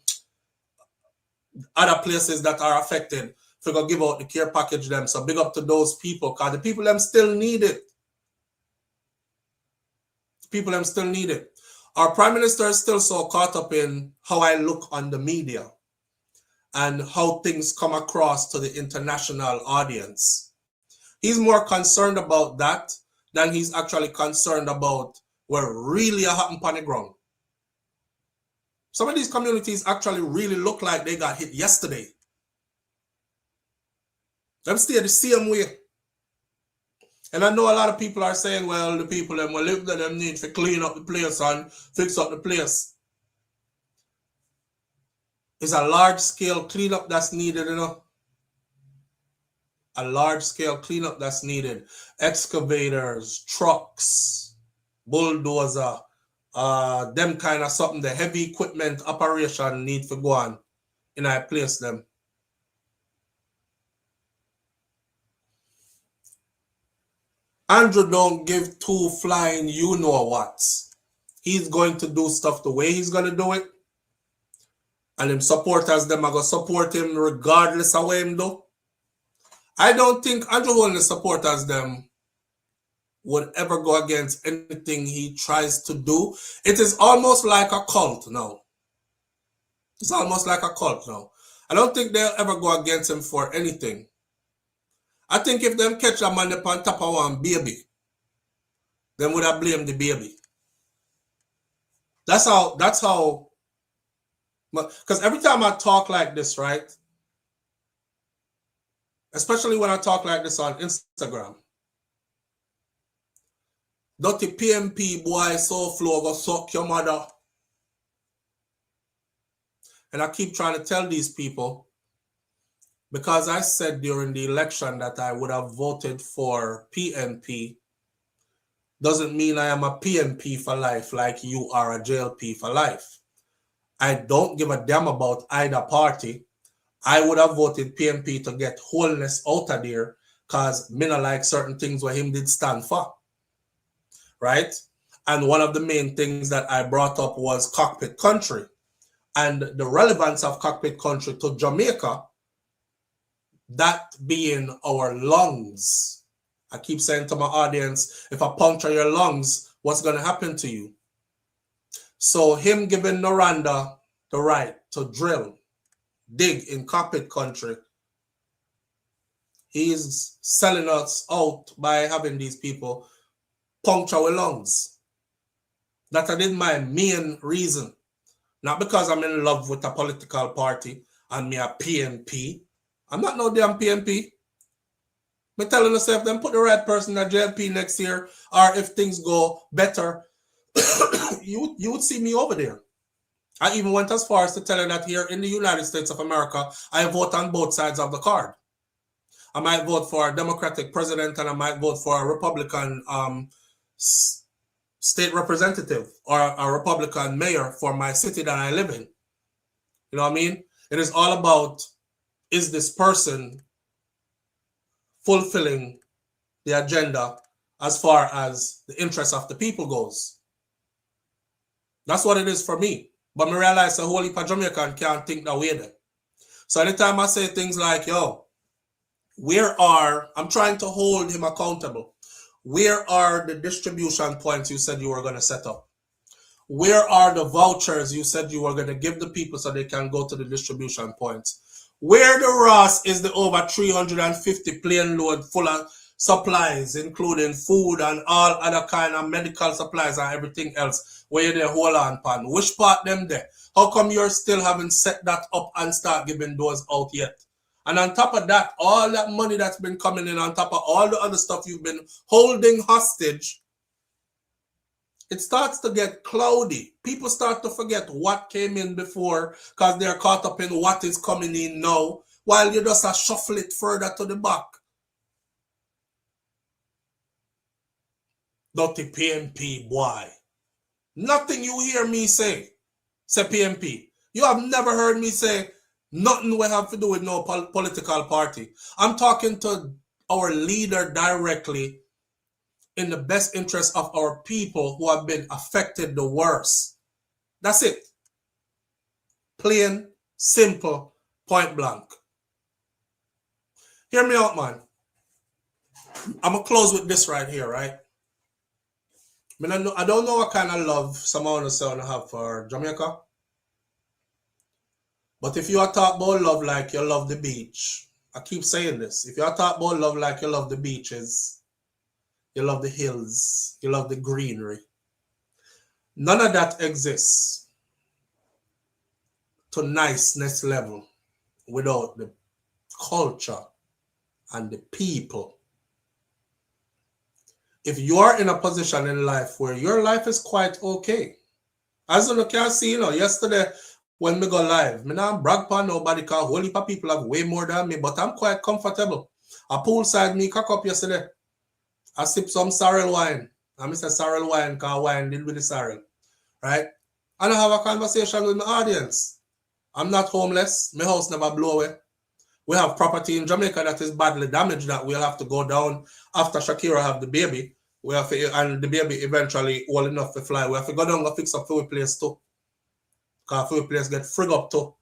other places that are affected to go give out the care package them. So big up to those people, because the people them still need it. People them still need it. Our Prime Minister is still so caught up in how I look on the media and how things come across to the international audience. He's more concerned about that than he's actually concerned about what really happened on the ground. Some of these communities actually really look like they got hit yesterday. Them stay the same way. And I know a lot of people are saying, well, the people them will live there, them need to clean up the place and fix up the place. It's a large-scale cleanup that's needed, you know. A large-scale cleanup that's needed. Excavators, trucks, bulldozer, them kind of something. The heavy equipment operation need to go on in I place them. Andrew don't give two flying you know what. He's going to do stuff the way he's going to do it. And him supporters, them are going to support him regardless of what him do. I don't think Andrew Holness supporters, them would ever go against anything he tries to do. It is almost like a cult now. It's almost like a cult now. I don't think they'll ever go against him for anything. I think if them catch a man upon top of one baby, then would have blamed the baby. That's how, because every time I talk like this, right? Especially when I talk like this on Instagram. Dirty PMP boy, SouFLo, go suck your mother. And I keep trying to tell these people, because I said during the election that I would have voted for PNP, doesn't mean I am a PNP for life like you are a JLP for life. I don't give a damn about either party. I would have voted PNP to get Holness out of there because me not like certain things where him did stand for. Right? And one of the main things that I brought up was cockpit country and the relevance of cockpit country to Jamaica, that being our lungs. I keep saying to my audience, if I puncture your lungs, what's going to happen to you? So him giving Noranda the right to drill, dig in cockpit country, he's selling us out by having these people puncture our lungs. That is my main reason. Not because I'm in love with a political party and me a PNP. I'm not no damn PNP. I'm telling myself, then put the right person at JLP next year, or if things go better, you would see me over there. I even went as far as to tell her that here in the United States of America, I vote on both sides of the card. I might vote for a Democratic president and I might vote for a Republican state representative or a Republican mayor for my city that I live in. You know what I mean? It is all about, is this person fulfilling the agenda as far as the interest of the people goes? That's what it is for me. But I realize a whole heap of Jamaican can't think that way then. So anytime I say things like, yo, I'm trying to hold him accountable. Where are the distribution points you said you were going to set up? Where are the vouchers you said you were going to give the people so they can go to the distribution points? Where the Ross is the over 350 plane load full of supplies, including food and all other kind of medical supplies and everything else, where they hold on pan? Which part them there? How come you're still haven't set that up and start giving those out yet? And on top of that, all that money that's been coming in, on top of all the other stuff you've been holding hostage, it starts to get cloudy. People start to forget what came in before because they're caught up in what is coming in now, while you just shuffle it further to the back. Dirty PMP, boy. Nothing you hear me say PMP. You have never heard me say nothing we have to do with no political party. I'm talking to our leader directly in the best interest of our people who have been affected the worst. That's it. Plain, simple, point blank. Hear me out, man. I'm going to close with this right here, right? I don't know what kind of love someone will say have for Jamaica. But if you are talking about love like you love the beach, I keep saying this. If you are talking about love like you love the beaches, you love the hills, you love the greenery, none of that exists to niceness level without the culture and the people. If you are in a position in life where your life is quite okay, as you can see, yesterday when we go live, I don't brag upon nobody because a whole heap of people have way more than me, but I'm quite comfortable. A poolside me cock up yesterday. I sip some sorrel wine. I say sorrel wine because wine deal with the sorrel, right? And I have a conversation with my audience. I'm not homeless. My house never blow away. We have property in Jamaica that is badly damaged that we'll have to go down after Shakira have the baby. We have to, and the baby eventually old enough to fly. We have to go down and fix up for place too. Because for place get frig up too.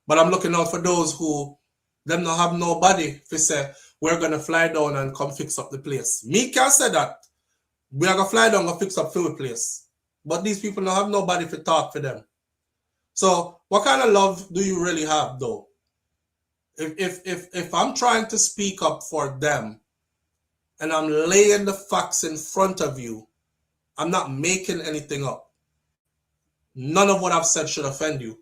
But I'm looking out for those who them not have nobody to say we're gonna fly down and come fix up the place. Me can't say that. We are gonna fly down and fix up for place. But these people don't have nobody to talk for them. So what kind of love do you really have though? If I'm trying to speak up for them and I'm laying the facts in front of you, I'm not making anything up. None of what I've said should offend you.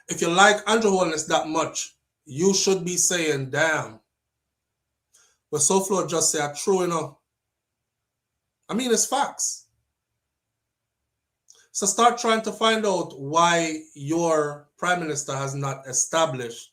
If you like Andrew Holness that much, you should be saying, damn. But SouFLo just said, true enough. I mean, it's facts. So start trying to find out why your prime minister has not established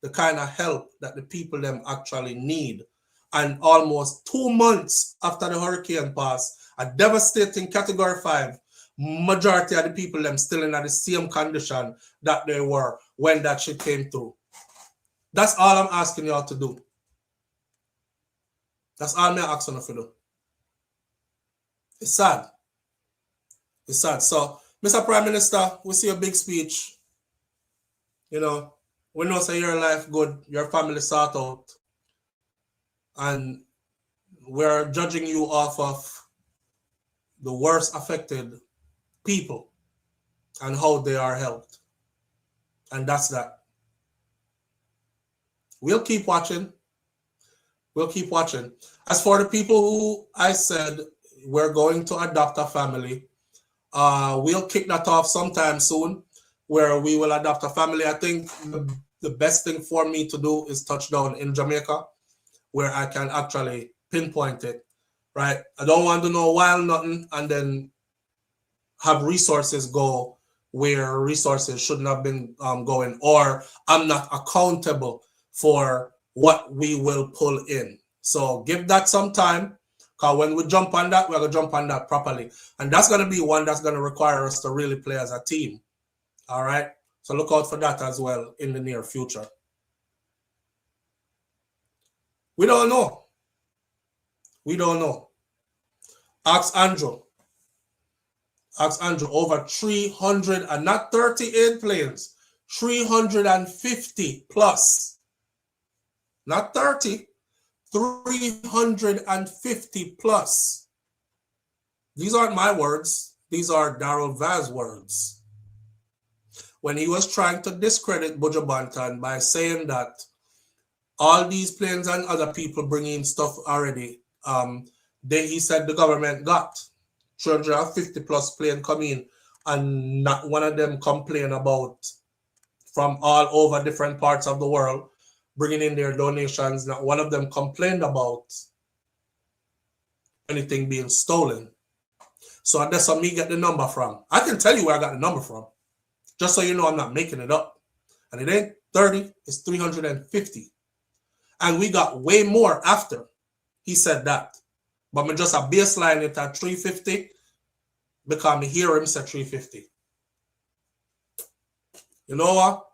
the kind of help that the people them actually need. And almost 2 months after the hurricane passed, a devastating category 5, majority of the people them still in the same condition that they were when that shit came through. That's all I'm asking y'all to do. That's all I'm asking you to do. It's sad. It's sad. So, Mr. Prime Minister, we see a big speech. We know say your life good, your family sort out. And we're judging you off of the worst affected people and how they are helped. And that's that. We'll keep watching. We'll keep watching. As for the people who I said we're going to adopt a family, we'll kick that off sometime soon where we will adopt a family. I think the best thing for me to do is touch down in Jamaica where I can actually pinpoint it, right? I don't want to know wild nothing and then have resources go where resources shouldn't have been going, or I'm not accountable for what we will pull in. So give that some time, because when we jump on that, we're going to jump on that properly. And that's going to be one that's going to require us to really play as a team. All right? So look out for that as well in the near future. We don't know. We don't know. Ask Andrew. Ask Andrew. Over 300 and not 38 planes. 350 plus. Not 30. 350 plus. These aren't my words. These are Daryl Vaz's words. When he was trying to discredit Buju Banton by saying that all these planes and other people bringing stuff already, he said the government got 350 plus plane coming and not one of them complain about from all over different parts of the world bringing in their donations. Not one of them complained about anything being stolen. So that's where me get the number from. I can tell you where I got the number from. Just so you know I'm not making it up. And it ain't 30 is 350. And we got way more after he said that. But me just a baseline it at 350 because me hear him say 350. You know what?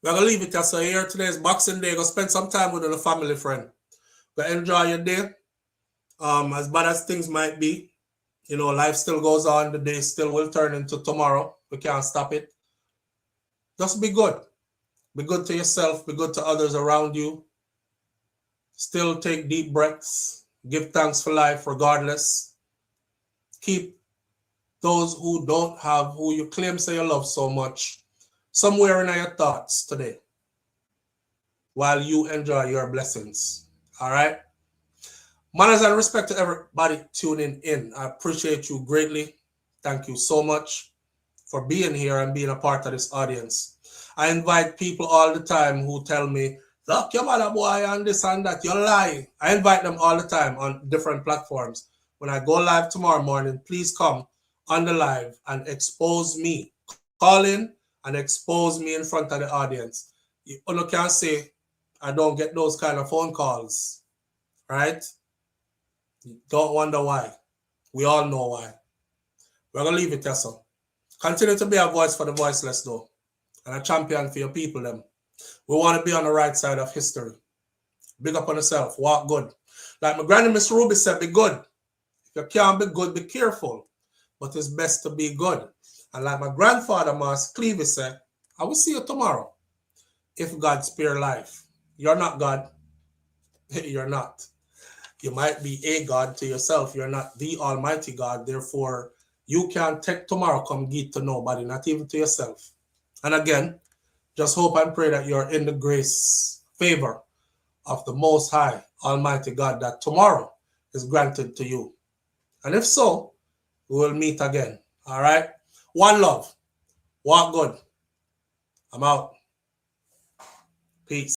We're going to leave it as here. Today is Boxing Day. Go spend some time with a family friend. Go enjoy your day. As bad as things might be, you know, life still goes on. The day still will turn into tomorrow. We can't stop it. Just be good. Be good to yourself. Be good to others around you. Still take deep breaths. Give thanks for life regardless. Keep those who don't have, who you claim say you love so much, somewhere in your thoughts today while you enjoy your blessings. All right? Manners and respect to everybody tuning in. I appreciate you greatly. Thank you so much for being here and being a part of this audience. I invite people all the time who tell me, look, your mother boy and this and that, you lie. I invite them all the time on different platforms. When I go live tomorrow morning, please come on the live and expose me. Call in and expose me in front of the audience. You can't say I don't get those kind of phone calls, right? Don't wonder why. We all know why. We're going to leave it there, so. Continue to be a voice for the voiceless, though, and a champion for your people, them. We want to be on the right side of history. Big up on yourself. Walk good. Like my granny, Miss Ruby said, be good. If you can't be good, be careful. But it's best to be good. And like my grandfather, Mas Cleavy, said, I will see you tomorrow. If God spare life. You're not God. You're not. You might be a God to yourself. You're not the Almighty God. Therefore, you can't take tomorrow come get to nobody, not even to yourself. And again, just hope and pray that you're in the grace, favor of the Most High, Almighty God, that tomorrow is granted to you. And if so, we will meet again. All right? One love. Walk good. I'm out. Peace.